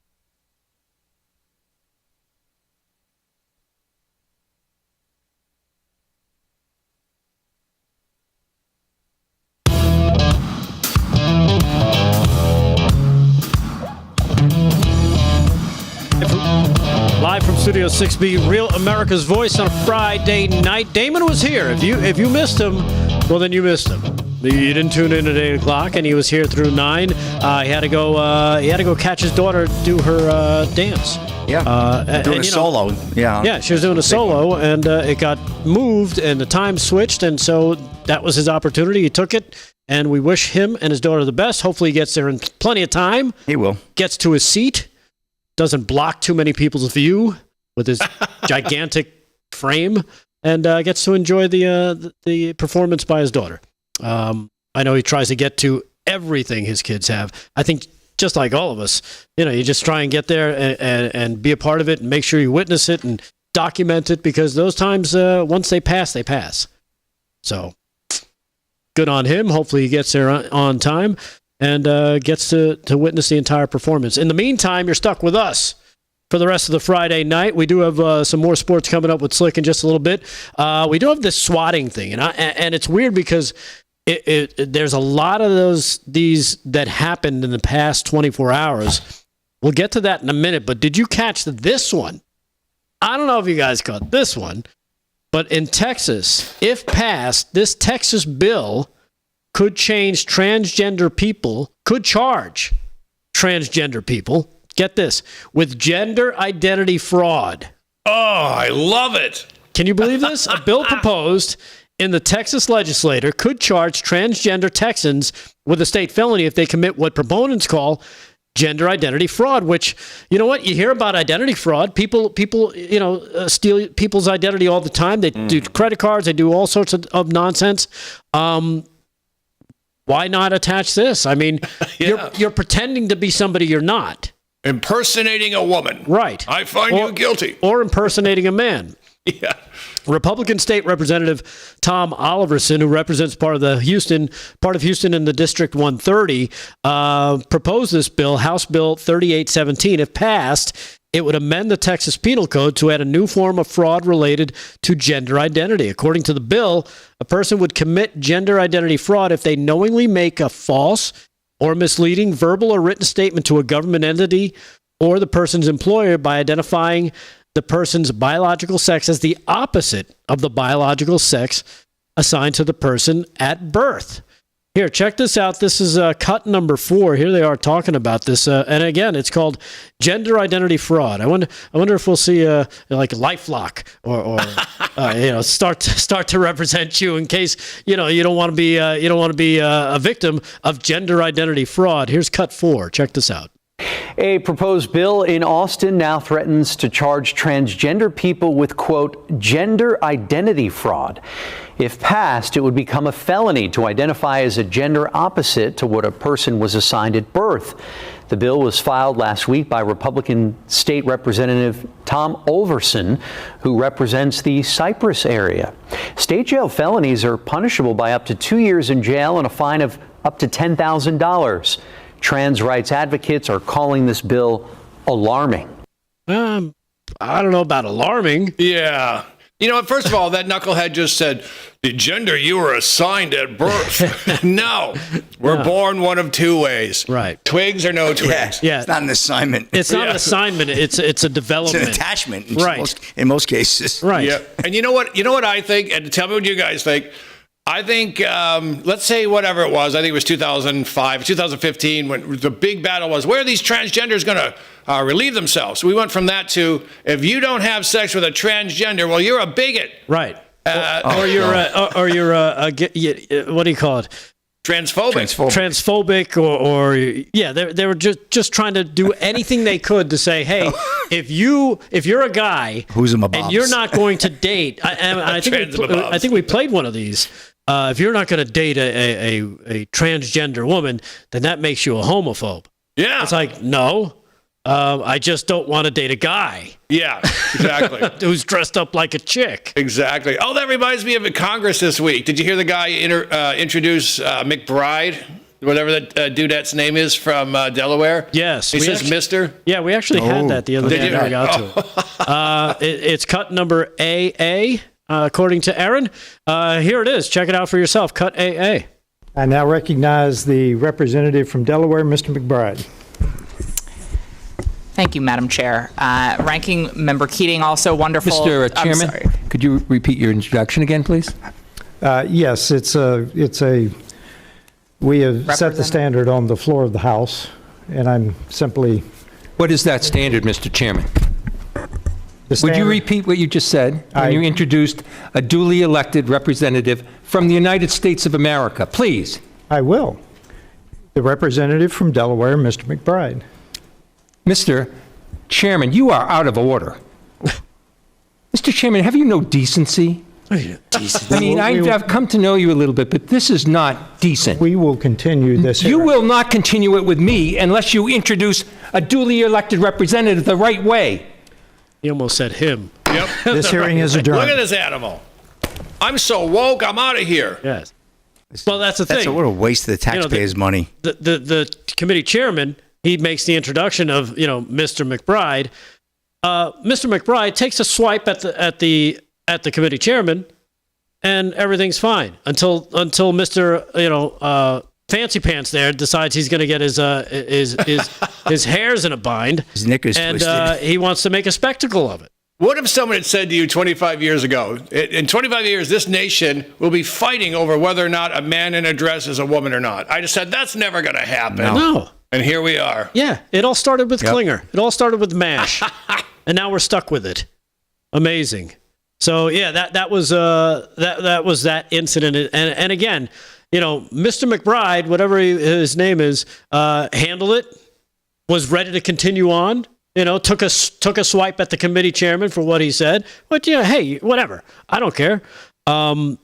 Speaker 4: Live from Studio 6B, Real America's Voice on a Friday night. Damon was here. If you missed him, well, then you missed him. You didn't tune in at 8 o'clock, and he was here through 9. He had to go catch his daughter do her dance.
Speaker 3: Yeah, doing a solo.
Speaker 4: Yeah, she was doing a solo, and it got moved, and the time switched, and so that was his opportunity. He took it, and we wish him and his daughter the best. Hopefully he gets there in plenty of time.
Speaker 3: He will.
Speaker 4: Gets to his seat. Doesn't block too many people's view with his gigantic frame, and gets to enjoy the performance by his daughter. I know he tries to get to everything his kids have. I think just like all of us, you just try and get there and be a part of it and make sure you witness it and document it, because those times, once they pass, they pass. So good on him. Hopefully he gets there on time and gets to witness the entire performance. In the meantime, you're stuck with us for the rest of the Friday night. We do have some more sports coming up with Slick in just a little bit. We do have this swatting thing, and it's weird because there's a lot of these that happened in the past 24 hours. We'll get to that in a minute, but did you catch this one? I don't know if you guys caught this one, but in Texas, if passed, this Texas bill could charge transgender people, get this, with gender identity fraud.
Speaker 5: Oh, I love it.
Speaker 4: Can you believe this? A bill proposed in the Texas legislature could charge transgender Texans with a state felony if they commit what proponents call gender identity fraud, which, you know what? You hear about identity fraud. People steal people's identity all the time. They do credit cards. They do all sorts of nonsense. Why not attach this? I mean, you're pretending to be somebody you're not.
Speaker 5: Impersonating a woman.
Speaker 4: Right.
Speaker 5: I find you guilty.
Speaker 4: Or impersonating a man.
Speaker 5: Yeah.
Speaker 4: Republican State Representative Tom Oliverson, who represents part of Houston in the District 130, proposed this bill, House Bill 3817. If passed, it would amend the Texas Penal Code to add a new form of fraud related to gender identity. According to the bill, a person would commit gender identity fraud if they knowingly make a false or misleading verbal or written statement to a government entity or the person's employer by identifying the person's biological sex as the opposite of the biological sex assigned to the person at birth. Here, check this out. This is cut number 4. Here they are talking about this, and again, it's called gender identity fraud. I wonder if we'll see like LifeLock or start to represent you in case you don't want to be a victim of gender identity fraud. Here's cut 4. Check this out.
Speaker 13: A proposed bill in Austin now threatens to charge transgender people with, quote, gender identity fraud. If passed, it would become a felony to identify as a gender opposite to what a person was assigned at birth. The bill was filed last week by Republican State Representative Tom Oliverson, who represents the Cypress area. State jail felonies are punishable by up to 2 years in jail and a fine of up to $10,000. Trans rights advocates are calling this bill alarming.
Speaker 4: I don't know about alarming.
Speaker 5: Yeah. First of all, that knucklehead just said, the gender you were assigned at birth. No. We're born one of two ways.
Speaker 4: Right.
Speaker 5: Twigs or no twigs.
Speaker 3: Yeah. It's not an assignment.
Speaker 4: It's not an assignment. It's a development.
Speaker 3: It's an attachment.
Speaker 4: Right.
Speaker 3: In most cases.
Speaker 4: Right.
Speaker 5: Yeah. And you know what I think? And tell me what you guys think. I think, let's say whatever it was, I think it was 2005, 2015, when the big battle was, where are these transgenders going to relieve themselves? We went from that to, if you don't have sex with a transgender, well, you're a bigot.
Speaker 4: Right. Or you're what do you call it? transphobic, or yeah, they were just trying to do anything they could to say, hey, if you're a guy
Speaker 3: who's in my
Speaker 4: and you're not going to date, I think we played one of these. If you're not going to date a transgender woman, then that makes you a homophobe.
Speaker 5: Yeah,
Speaker 4: it's like no. I just don't want to date a guy.
Speaker 5: Yeah, exactly.
Speaker 4: Who's dressed up like a chick.
Speaker 5: Exactly. Oh, that reminds me of Congress this week. Did you hear the guy introduce McBride, whatever that dude's name is from Delaware?
Speaker 4: Yes.
Speaker 5: He says Mr.?
Speaker 4: Yeah, we actually had that the other day. I never got to it. It's cut number AA, according to Aaron. Here it is. Check it out for yourself. Cut AA.
Speaker 8: I now recognize the representative from Delaware, Mr. McBride.
Speaker 14: Thank you, Madam Chair. Ranking Member Keating, also wonderful.
Speaker 15: Mr. Chairman, could you repeat your introduction again, please?
Speaker 8: Yes, we have set the standard on the floor of the House, and I'm simply...
Speaker 15: What is that standard, Mr. Chairman? Would you repeat what you just said when you introduced a duly elected representative from the United States of America? Please.
Speaker 8: I will. The representative from Delaware, Mr. McBride.
Speaker 15: Mr. Chairman, you are out of order. Mr. Chairman, have you no decency? I mean, I've come to know you a little bit, but this is not decent.
Speaker 8: We will continue this.
Speaker 15: You will not continue it with me unless you introduce a duly elected representative the right way.
Speaker 4: He almost said him.
Speaker 5: Yep.
Speaker 8: This hearing is adjourned.
Speaker 5: Look at this animal. I'm so woke, I'm out of here.
Speaker 4: Yes. Well, that's the thing.
Speaker 3: That's a little waste of the taxpayers' money.
Speaker 4: The committee chairman, he makes the introduction of, Mr. McBride. Mr. McBride takes a swipe at the committee chairman, and everything's fine until Mr. Fancy Pants there decides he's going to get his hairs in a bind.
Speaker 3: His knickers
Speaker 4: and
Speaker 3: twisted.
Speaker 4: He wants to make a spectacle of it.
Speaker 5: What if someone had said to you 25 years ago, in 25 years, this nation will be fighting over whether or not a man in a dress is a woman or not? I just said, that's never going to happen.
Speaker 4: No.
Speaker 5: And here we are.
Speaker 4: Yeah, it all started with Klinger. It all started with MASH. And now we're stuck with it. Amazing. So, yeah, that was that incident. And again, Mr. McBride, whatever his name is, handled it, was ready to continue on. Took a swipe at the committee chairman for what he said. But hey, whatever. I don't care. But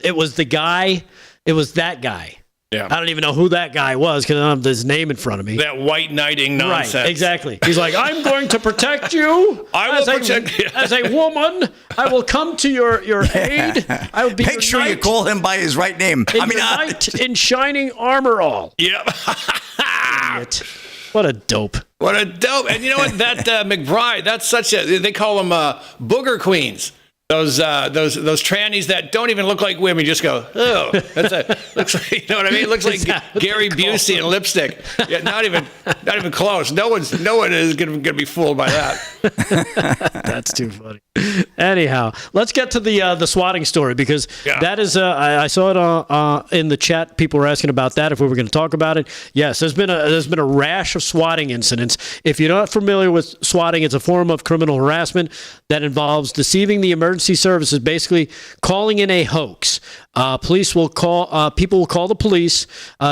Speaker 4: it was the guy. It was that guy.
Speaker 5: Yeah.
Speaker 4: I don't even know who that guy was because I don't have his name in front of me.
Speaker 5: That white knighting nonsense.
Speaker 4: Right, exactly. He's like, I'm going to protect you.
Speaker 5: I will protect you.
Speaker 4: As a woman, I will come to your aid. I will be
Speaker 3: Make sure you call him by his right name.
Speaker 4: Knight in shining armor all.
Speaker 5: Yep.
Speaker 4: What a dope.
Speaker 5: What a dope. And you know what? That McBride, that's they call them booger queens. Those trannies that don't even look like women, just go, oh, looks like, you know what I mean? It looks like Gary Busey in lipstick. Yeah, not even close. No one is going to be fooled by that.
Speaker 4: That's too funny. Anyhow, let's get to the swatting story because that is I saw it in the chat. People were asking about that if we were going to talk about it. Yes, there's been a rash of swatting incidents. If you're not familiar with swatting, it's a form of criminal harassment that involves deceiving the emergency services, basically calling in a hoax. People will call the police,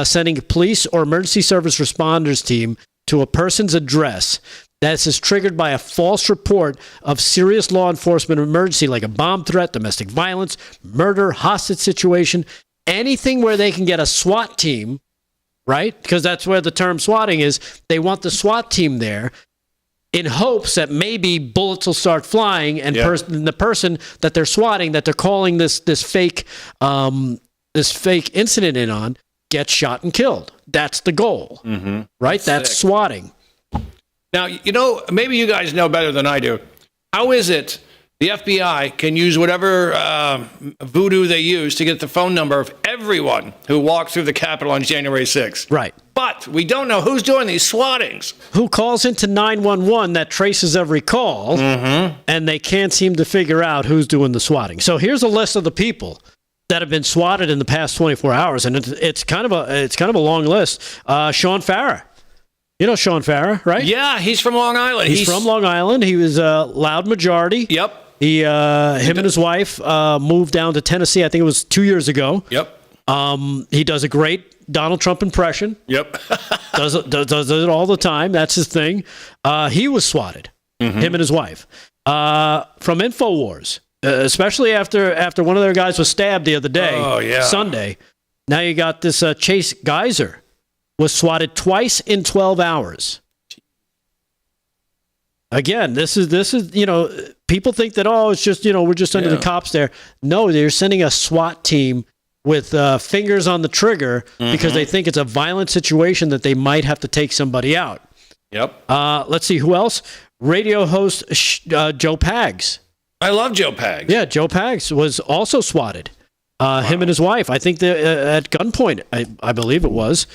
Speaker 4: sending a police or emergency service responders team to a person's address. That is triggered by a false report of serious law enforcement emergency, like a bomb threat, domestic violence, murder, hostage situation, anything where they can get a SWAT team, right? Because that's where the term swatting is. They want the SWAT team there in hopes that maybe bullets will start flying and the person that they're swatting, that they're calling this fake incident in on, gets shot and killed. That's the goal, right? That's swatting.
Speaker 5: Now, maybe you guys know better than I do. How is it the FBI can use whatever voodoo they use to get the phone number of everyone who walked through the Capitol on January 6th?
Speaker 4: Right.
Speaker 5: But we don't know who's doing these swattings.
Speaker 4: Who calls into 911 that traces every call, and they can't seem to figure out who's doing the swatting. So here's a list of the people that have been swatted in the past 24 hours, and it's kind of a long list. Sean Farrer. You know Sean Farrer, right?
Speaker 5: Yeah, he's from Long Island.
Speaker 4: He's from Long Island. He was a loud majority.
Speaker 5: Yep.
Speaker 4: Him and his wife moved down to Tennessee, I think it was 2 years ago.
Speaker 5: Yep.
Speaker 4: He does a great Donald Trump impression.
Speaker 5: Yep.
Speaker 4: does it all the time. That's his thing. He was swatted, him and his wife, from InfoWars, especially after one of their guys was stabbed the other day, Sunday. Now you got this Chase Geyser was swatted twice in 12 hours. Again, this is people think that, it's just, we're just under the cops there. No, they're sending a SWAT team with fingers on the trigger because they think it's a violent situation that they might have to take somebody out.
Speaker 5: Yep.
Speaker 4: Let's see, who else? Radio host Joe Pags.
Speaker 5: I love Joe Pags.
Speaker 4: Yeah, Joe Pags was also swatted. Him and his wife. I think at gunpoint, I believe it was.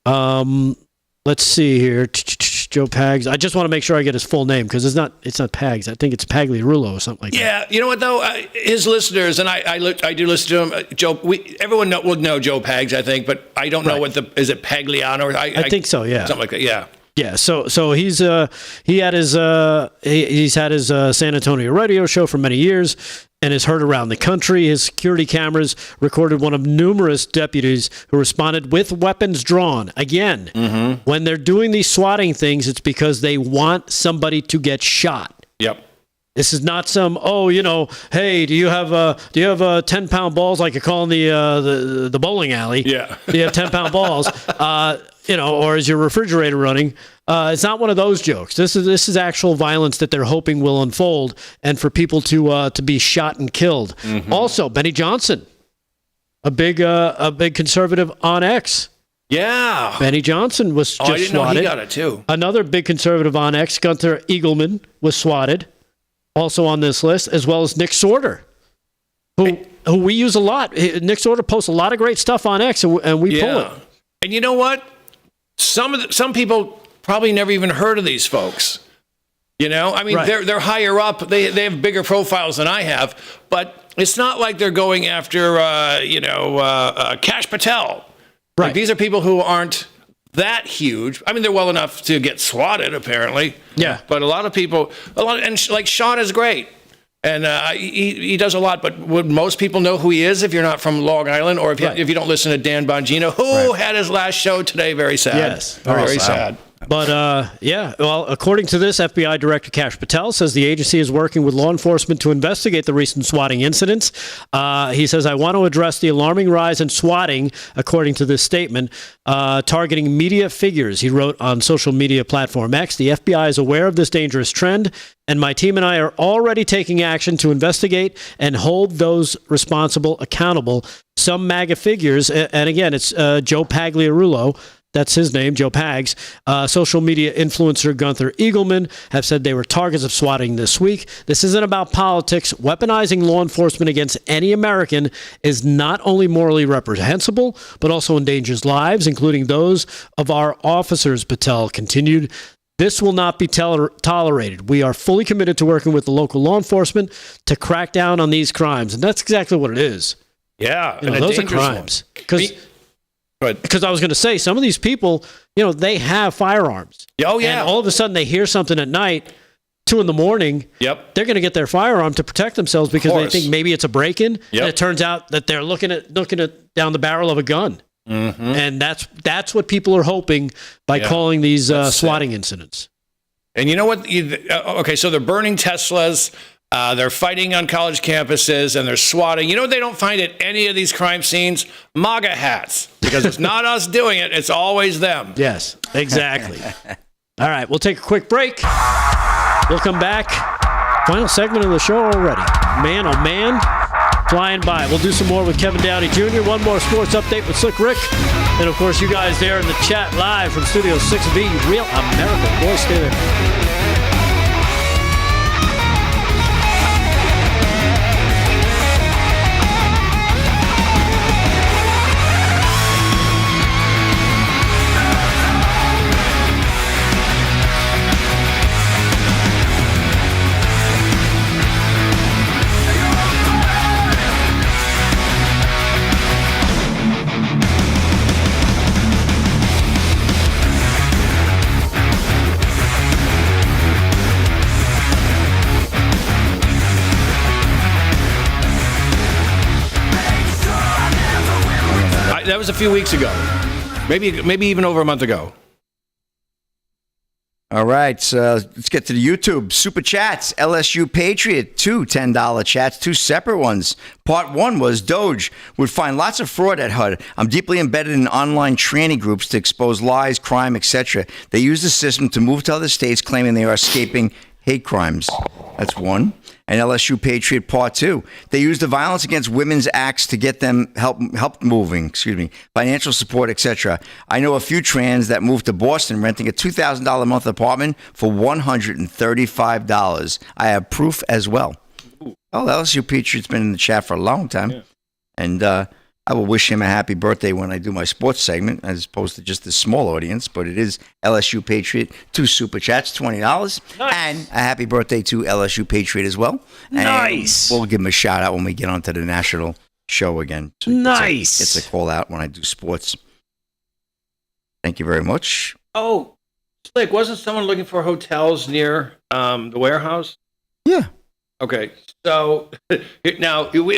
Speaker 4: Let's see here. Joe Pags. I just want to make sure I get his full name because it's not Pags. I think it's Pagliarulo or something like that.
Speaker 5: Yeah, you know what though? His listeners, and I do listen to him. Joe, everyone will know Joe Pags, I think, but I don't know is it Pagliano?
Speaker 4: I think so. Yeah,
Speaker 5: something like that. Yeah.
Speaker 4: Yeah, so he's had his San Antonio radio show for many years and is heard around the country. His security cameras recorded one of numerous deputies who responded with weapons drawn. Again, when they're doing these swatting things, it's because they want somebody to get shot.
Speaker 5: Yep.
Speaker 4: This is not some, hey, do you have 10-pound balls like you call in the bowling alley?
Speaker 5: Yeah.
Speaker 4: Do you have 10-pound balls? Or is your refrigerator running? It's not one of those jokes. This is actual violence that they're hoping will unfold, and for people to be shot and killed. Also, Benny Johnson, a big conservative on X.
Speaker 5: Yeah,
Speaker 4: Benny Johnson was just
Speaker 5: I didn't
Speaker 4: swatted.
Speaker 5: know he got it too.
Speaker 4: Another big conservative on X, Gunther Eagleman, was swatted. Also on this list, as well as Nick Sorter, who we use a lot. Nick Sorter posts a lot of great stuff on X, and we pull it.
Speaker 5: And you know what? Some people probably never even heard of these folks. I mean, they're higher up. They have bigger profiles than I have, but it's not like they're going after Kash Patel.
Speaker 4: Right.
Speaker 5: Like, these are people who aren't that huge. I mean, they're well enough to get swatted, apparently.
Speaker 4: Yeah.
Speaker 5: But a lot of people, like Sean is great. And he does a lot, but would most people know who he is if you're not from Long Island, or if you don't listen to Dan Bongino, who had his last show today? Very sad.
Speaker 4: Yes.
Speaker 5: Very sad.
Speaker 4: But, according to this, FBI Director Kash Patel says the agency is working with law enforcement to investigate the recent swatting incidents. He says, I want to address the alarming rise in swatting, according to this statement, targeting media figures. He wrote on social media platform X, the FBI is aware of this dangerous trend, and my team and I are already taking action to investigate and hold those responsible accountable. Some MAGA figures, and again, it's Joe Pagliarulo, that's his name, Joe Pags. Social media influencer Gunther Eagleman have said they were targets of swatting this week. This isn't about politics. Weaponizing law enforcement against any American is not only morally reprehensible, but also endangers lives, including those of our officers, Patel continued. This will not be tolerated. We are fully committed to working with the local law enforcement to crack down on these crimes. And that's exactly what it is.
Speaker 5: Yeah.
Speaker 4: Those are crimes. Because I was going to say, some of these people, they have firearms.
Speaker 5: Oh, yeah.
Speaker 4: And all of a sudden they hear something at night, 2 a.m.
Speaker 5: Yep.
Speaker 4: They're going to get their firearm to protect themselves because they think maybe it's a break-in.
Speaker 5: Yep.
Speaker 4: And it turns out that they're looking at down the barrel of a gun. And that's what people are hoping by calling these swatting incidents.
Speaker 5: And you know what? So they're burning Teslas. They're fighting on college campuses, and they're swatting. You know what they don't find at any of these crime scenes? MAGA hats. Because it's not us doing it. It's always them.
Speaker 4: Yes, exactly. All right, we'll take a quick break. We'll come back. Final segment of the show already. Man, oh man, flying by. We'll do some more with Kevin Downey Jr., one more sports update with Slick Rick, and, of course, you guys there in the chat live from Studio 6B, Real America. Boys, stay there.
Speaker 5: That was a few weeks ago. Maybe even over a month ago.
Speaker 3: All right, so let's get to the YouTube. Super Chats, LSU Patriot, 2 $10 chats, 2 separate ones. Part 1 was Doge would find lots of fraud at HUD. I'm deeply embedded in online tranny groups to expose lies, crime, etc. They use the system to move to other states claiming they are escaping hate crimes. That's 1. And LSU Patriot Part 2. They use the Violence Against Women's Acts to get them help moving, financial support, etc. I know a few trans that moved to Boston renting a $2,000 a month apartment for $135. I have proof as well. Oh, LSU Patriot's been in the chat for a long time. Yeah. And I will wish him a happy birthday when I do my sports segment, as opposed to just this small audience. But it is LSU Patriot, 2 super chats, $20. Nice. And a happy birthday to LSU Patriot as well.
Speaker 4: Nice.
Speaker 3: And we'll give him a shout out when we get onto the national show again. So
Speaker 4: nice.
Speaker 3: It's a call out when I do sports. Thank you very much.
Speaker 5: Oh, Slick, wasn't someone looking for hotels near the warehouse?
Speaker 3: Yeah.
Speaker 5: Okay, so now we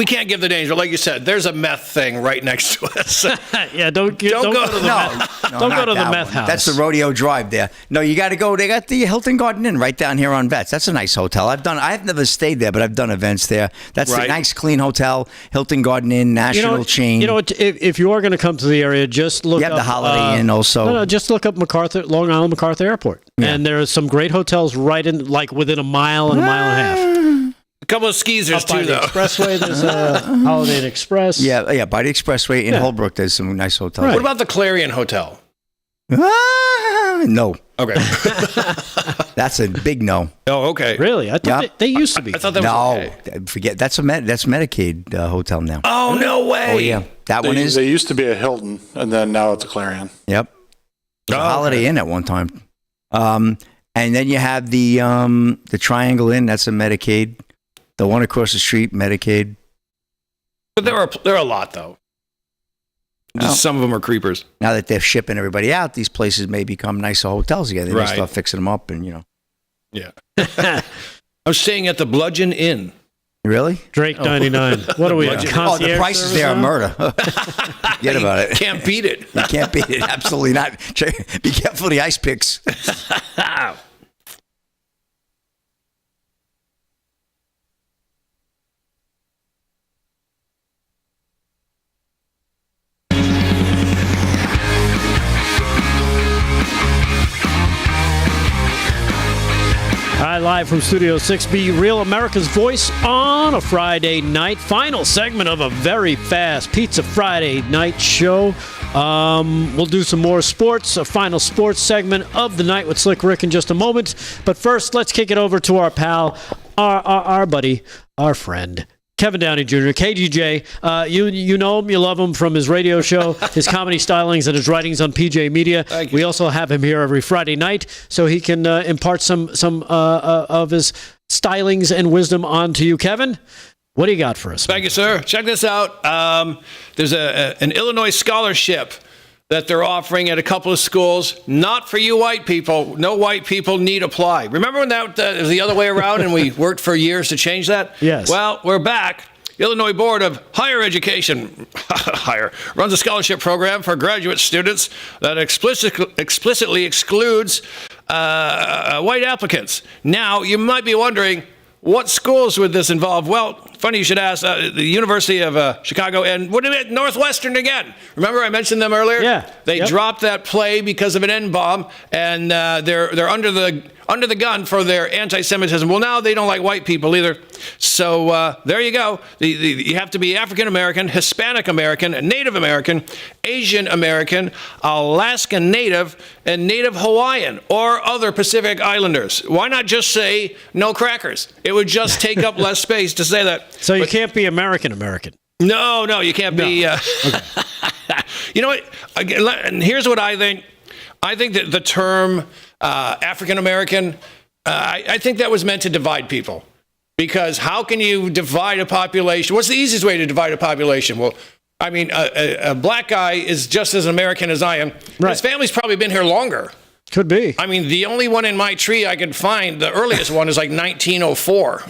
Speaker 5: can't give the names, but like you said, there's a meth thing right next to us.
Speaker 4: Yeah, don't go to the meth house.
Speaker 3: That's the Rodeo Drive there. No, you got to go. They got the Hilton Garden Inn right down here on Vets. That's a nice hotel. I've never stayed there, but I've done events there. That's a nice, clean hotel. Hilton Garden Inn, national chain.
Speaker 4: You know, if you are going to come to the area, just look up.
Speaker 3: You have the Holiday Inn also.
Speaker 4: No, just look up Long Island MacArthur Airport. Yeah. And there are some great hotels right in, like within a mile and a mile and a half.
Speaker 5: A couple of skeezers too, though.
Speaker 4: Expressway, there's a Holiday Inn Express.
Speaker 3: Yeah, by the Expressway in Holbrook, there's some nice hotels.
Speaker 5: Right. What about the Clarion Hotel?
Speaker 3: No.
Speaker 5: Okay.
Speaker 3: That's a big no.
Speaker 5: Oh, okay.
Speaker 4: Really? I thought they used to be.
Speaker 5: I thought that was
Speaker 3: okay. Forget that's Medicaid hotel now.
Speaker 5: Oh, no way.
Speaker 3: Oh yeah, one is.
Speaker 7: They used to be a Hilton, and then now it's a Clarion.
Speaker 3: Yep. A Holiday Inn at one time. And then you have the Triangle Inn. That's a Medicaid. The one across the street, Medicaid.
Speaker 5: But there are a lot though. Just some of them are creepers.
Speaker 3: Now that they're shipping everybody out, these places may become nicer hotels again. They may start fixing them up, and
Speaker 5: Yeah. I'm staying at the Bludgeon Inn.
Speaker 3: Really?
Speaker 4: Drake 99. What are we?
Speaker 3: The prices there are murder. Forget about it.
Speaker 5: Can't beat it.
Speaker 3: You can't beat it. Absolutely not. Be careful of the ice picks.
Speaker 4: Live from Studio 6B, Real America's Voice on a Friday night. Final segment of a very fast Pizza Friday night show. We'll do some more sports, a final sports segment of the night with Slick Rick in just a moment. But first, let's kick it over to our pal, our buddy, our friend, Kevin Downey Jr., KGJ. You know him, you love him from his radio show, his comedy stylings, and his writings on PJ Media. We also have him here every Friday night, so he can impart some of his stylings and wisdom onto you. Kevin, what do you got for us?
Speaker 5: Thank you, sir. Check this out. There's an Illinois scholarship that they're offering at a couple of schools, not for you white people. No white people need apply. Remember when that was the other way around and we worked for years to change that?
Speaker 4: Yes.
Speaker 5: Well, we're back. Illinois Board of Higher Education runs a scholarship program for graduate students that explicitly excludes white applicants. Now, you might be wondering, what schools would this involve? Well, funny you should ask. The University of Chicago and what about Northwestern again? Remember I mentioned them earlier?
Speaker 4: Yeah.
Speaker 5: They dropped that play because of an N-bomb, and they're under the gun for their anti-Semitism. Well, now they don't like white people either. So there you go. You have to be African American, Hispanic American, Native American, Asian American, Alaskan Native, and Native Hawaiian, or other Pacific Islanders. Why not just say no crackers? It would just take up less space to say that.
Speaker 4: So you can't be American.
Speaker 5: No, you can't be. Okay. You know what? And here's what I think. I think that the term African American, I think that was meant to divide people. Because how can you divide a population? What's the easiest way to divide a population? Well, I mean, a black guy is just as American as I am. Right. His family's probably been here longer.
Speaker 4: Could be.
Speaker 5: I mean, the only one in my tree I could find, the earliest one is like 1904.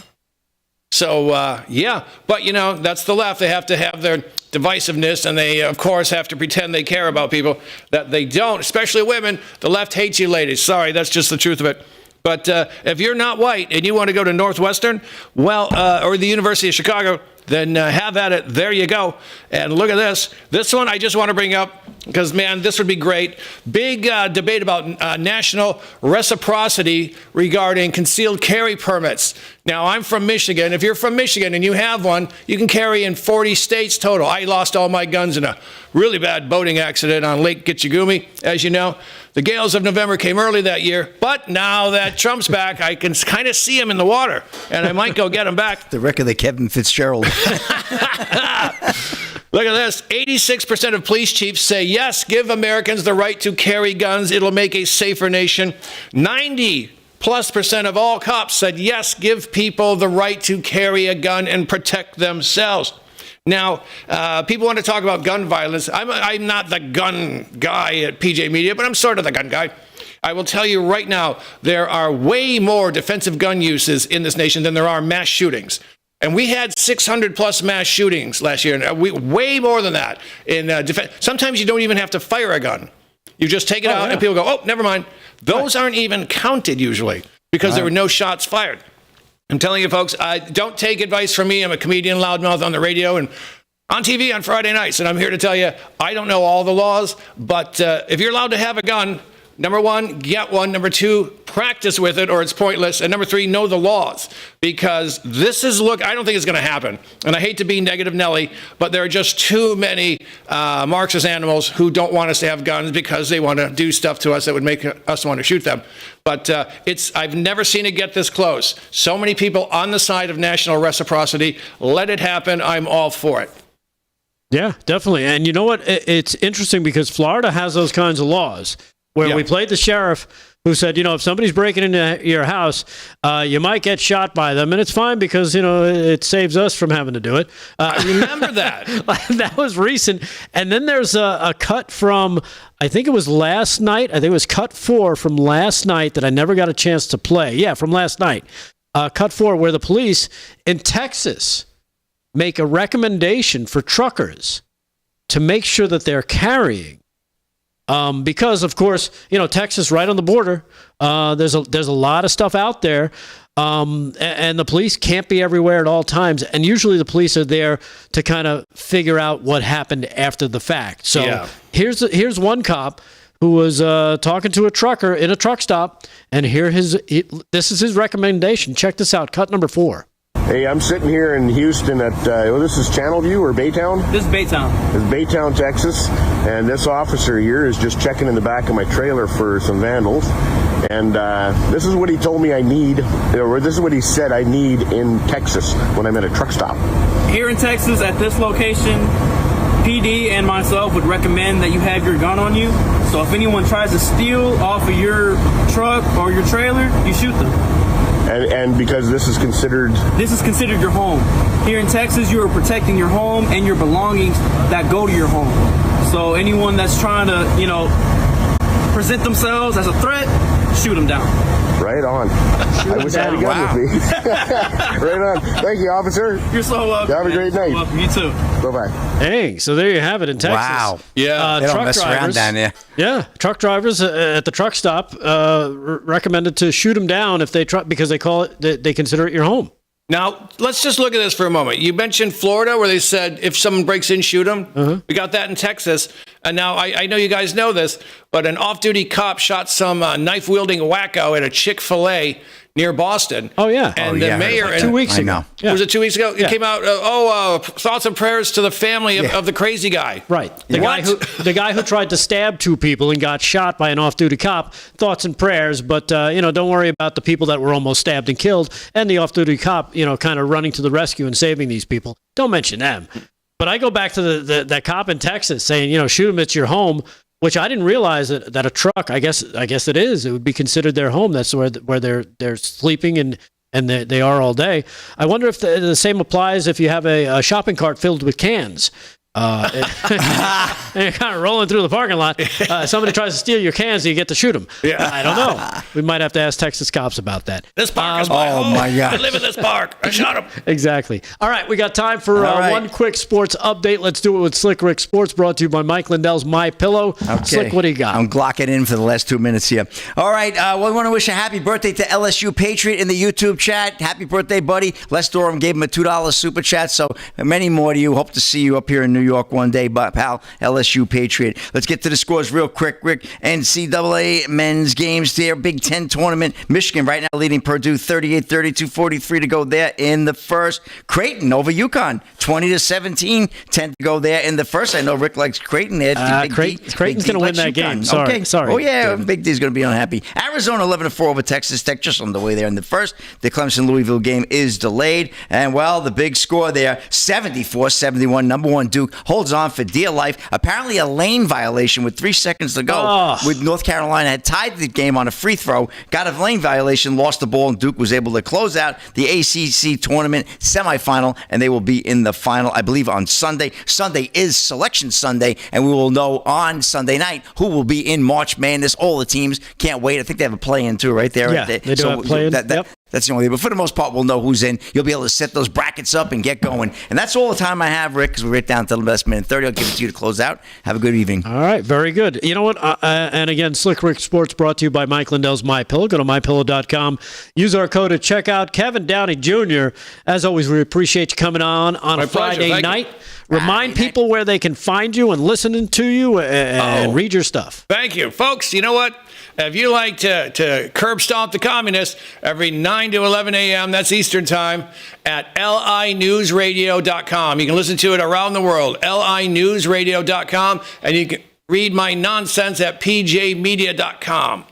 Speaker 5: So, yeah. But, that's the left. They have to have their divisiveness, and they, of course, have to pretend they care about people that they don't, especially women. The left hates you, ladies. Sorry, that's just the truth of it. But if you're not white and you want to go to Northwestern, well, or the University of Chicago, then have at it. There you go. And look at this. This one I just want to bring up because, man, this would be great. Big debate about national reciprocity regarding concealed carry permits. Now, I'm from Michigan. If you're from Michigan and you have one, you can carry in 40 states total. I lost all my guns in a really bad boating accident on Lake Gitchagumi, as you know. The gales of November came early that year, but now that Trump's back, I can kind of see him in the water, and I might go get him back.
Speaker 3: The wreck of the Kevin Fitzgerald.
Speaker 5: Look at this. 86% of police chiefs say, yes, give Americans the right to carry guns. It'll make a safer nation. 90+% of all cops said, yes, give people the right to carry a gun and protect themselves. Now, people want to talk about gun violence. I'm not the gun guy at PJ Media, but I'm sort of the gun guy. I will tell you right now, there are way more defensive gun uses in this nation than there are mass shootings. And we had 600 plus mass shootings last year, and way more than that in defense. Sometimes you don't even have to fire a gun. You just take it out, and people go, oh, never mind. Those aren't even counted usually because there were no shots fired. I'm telling you, folks, don't take advice from me. I'm a comedian, loudmouth on the radio and on TV on Friday nights. And I'm here to tell you, I don't know all the laws, but if you're allowed to have a gun, number one, get one. Number two, practice with it or it's pointless. And number three, know the laws. Because I don't think it's going to happen. And I hate to be negative Nelly, but there are just too many Marxist animals who don't want us to have guns because they want to do stuff to us that would make us want to shoot them. But I've never seen it get this close. So many people on the side of national reciprocity. Let it happen. I'm all for it.
Speaker 4: Yeah, definitely. And you know what? It's interesting because Florida has those kinds of laws. Where we played the sheriff who said, if somebody's breaking into your house, you might get shot by them. And it's fine because, it saves us from having to do it.
Speaker 5: I remember that.
Speaker 4: That was recent. And then there's a cut from, I think it was last night. I think it was cut 4 from last night that I never got a chance to play. Yeah, from last night. Cut 4 where the police in Texas make a recommendation for truckers to make sure that they're carrying. Because of course, Texas right on the border, there's a lot of stuff out there. And the police can't be everywhere at all times. And usually the police are there to kind of figure out what happened after the fact. So here's one cop who was talking to a trucker in a truck stop. And this is his recommendation. Check this out. Cut number 4.
Speaker 16: Hey, I'm sitting here in Houston at, this is Channelview or Baytown?
Speaker 17: This is Baytown.
Speaker 16: This is Baytown, Texas. And this officer here is just checking in the back of my trailer for some vandals. And this is what he told me I need, or this is what he said I need in Texas when I'm at a truck stop.
Speaker 17: Here in Texas, at this location, PD and myself would recommend that you have your gun on you. So if anyone tries to steal off of your truck or your trailer, you shoot them.
Speaker 16: And because this is considered
Speaker 17: your home. Here in Texas, you are protecting your home and your belongings that go to your home. So anyone that's trying to, present themselves as a threat, shoot them down.
Speaker 16: Right on. I wish I had a gun with me. Right on. Thank you, officer.
Speaker 17: You're so welcome.
Speaker 16: Have a great night.
Speaker 17: Welcome. You too.
Speaker 16: Bye-bye.
Speaker 4: Hey, so there you have it in Texas.
Speaker 3: Wow.
Speaker 5: Yeah.
Speaker 3: They don't mess around down there.
Speaker 4: Yeah. Truck drivers at the truck stop recommended to shoot them down if they because they consider it your home.
Speaker 5: Now, let's just look at this for a moment. You mentioned Florida where they said if someone breaks in, shoot them.
Speaker 4: Uh-huh.
Speaker 5: We got that in Texas. And now I know you guys know this, but an off-duty cop shot some knife-wielding wacko at a Chick-fil-A near Boston.
Speaker 4: Oh, yeah.
Speaker 5: And the mayor...
Speaker 4: Like 2 weeks ago.
Speaker 5: Yeah. Was it 2 weeks ago? It came out, thoughts and prayers to the family of the crazy guy.
Speaker 4: Right. The guy who tried to stab 2 people and got shot by an off-duty cop, thoughts and prayers, but, don't worry about the people that were almost stabbed and killed, and the off-duty cop, kind of running to the rescue and saving these people. Don't mention them. But I go back to that cop in Texas saying, shoot them, it's your home. Which I didn't realize that a truck, I guess it is. It would be considered their home. That's where they're sleeping and they are all day. I wonder if the same applies if you have a shopping cart filled with cans. and you're kind of rolling through the parking lot. Somebody tries to steal your cans, and you get to shoot them.
Speaker 5: Yeah.
Speaker 4: I don't know. We might have to ask Texas cops about that.
Speaker 5: This park is my home.
Speaker 3: my God.
Speaker 5: I live in this park. I shot him.
Speaker 4: Exactly. All right, we got time for one quick sports update. Let's do it with Slick Rick Sports, brought to you by Mike Lindell's MyPillow.
Speaker 3: Okay.
Speaker 4: Slick, what do you got?
Speaker 3: I'm glocking in for the last 2 minutes here. All right, we want to wish a happy birthday to LSU Patriot in the YouTube chat. Happy birthday, buddy. Les Durham gave him a $2 super chat, so many more to you. Hope to see you up here in New York one day, pal. LSU Patriot. Let's get to the scores real quick, Rick. NCAA men's games there. Big Ten tournament. Michigan right now leading Purdue 38-32, 43 to go there in the first. Creighton over UConn 20-17, 10 to go there in the first. I know Rick likes Creighton there.
Speaker 4: Creighton's going to win that game. Sorry.
Speaker 3: Oh, yeah. Big D's going to be unhappy. Arizona 11-4 over Texas Tech, just on the way there in the first. The Clemson-Louisville game is delayed. And, well, the big score there, 74-71. Number one Duke holds on for dear life. Apparently a lane violation with 3 seconds to go. With North Carolina had tied the game on a free throw, got a lane violation, lost the ball, and Duke was able to close out the ACC tournament semifinal, and they will be in the final, I believe, on Sunday. Sunday is Selection Sunday, and we will know on Sunday night who will be in March Madness. All the teams can't wait. I think they have a play-in, too, right there.
Speaker 4: Yeah, they do have a play-in.
Speaker 3: That's the only thing. But for the most part, we'll know who's in. You'll be able to set those brackets up and get going. And that's all the time I have, Rick, because we're right down to the last minute 30. I'll give it to you to close out. Have a good evening.
Speaker 4: All right, very good. You know what? And again, Slick Rick Sports brought to you by Mike Lindell's MyPillow. Go to MyPillow.com. Use our code at checkout. Kevin Downey Jr., as always, we appreciate you coming on a Friday night. Remind people where they can find you and listen to you and read your stuff.
Speaker 5: Thank you. Folks, you know what? If you like to curb stomp the communists, every 9 to 11 a.m., that's Eastern time, at linewsradio.com. You can listen to it around the world, linewsradio.com, and you can read my nonsense at pjmedia.com.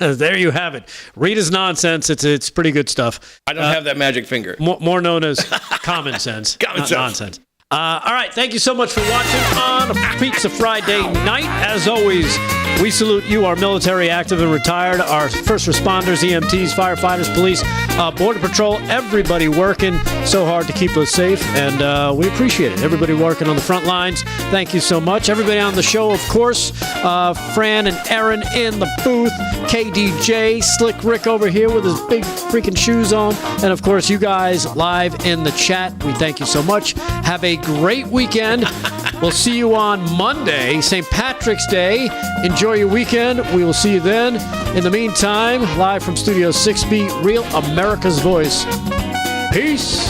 Speaker 4: There you have it. Read his nonsense. It's pretty good stuff.
Speaker 5: I don't have that magic finger.
Speaker 4: More known as common sense. Nonsense. All right. Thank you so much for watching on Pizza Friday night. As always, we salute you, our military, active and retired, our first responders, EMTs, firefighters, police, Border Patrol, everybody working so hard to keep us safe, and we appreciate it. Everybody working on the front lines, thank you so much. Everybody on the show, of course, Fran and Aaron in the booth, KDJ, Slick Rick over here with his big freaking shoes on, and of course, you guys live in the chat. We thank you so much. Have a great weekend. We'll see you on Monday, St. Patrick's Day. Enjoy your weekend. We will see you then. In the meantime, live from Studio 6B, Real America's Voice. Peace.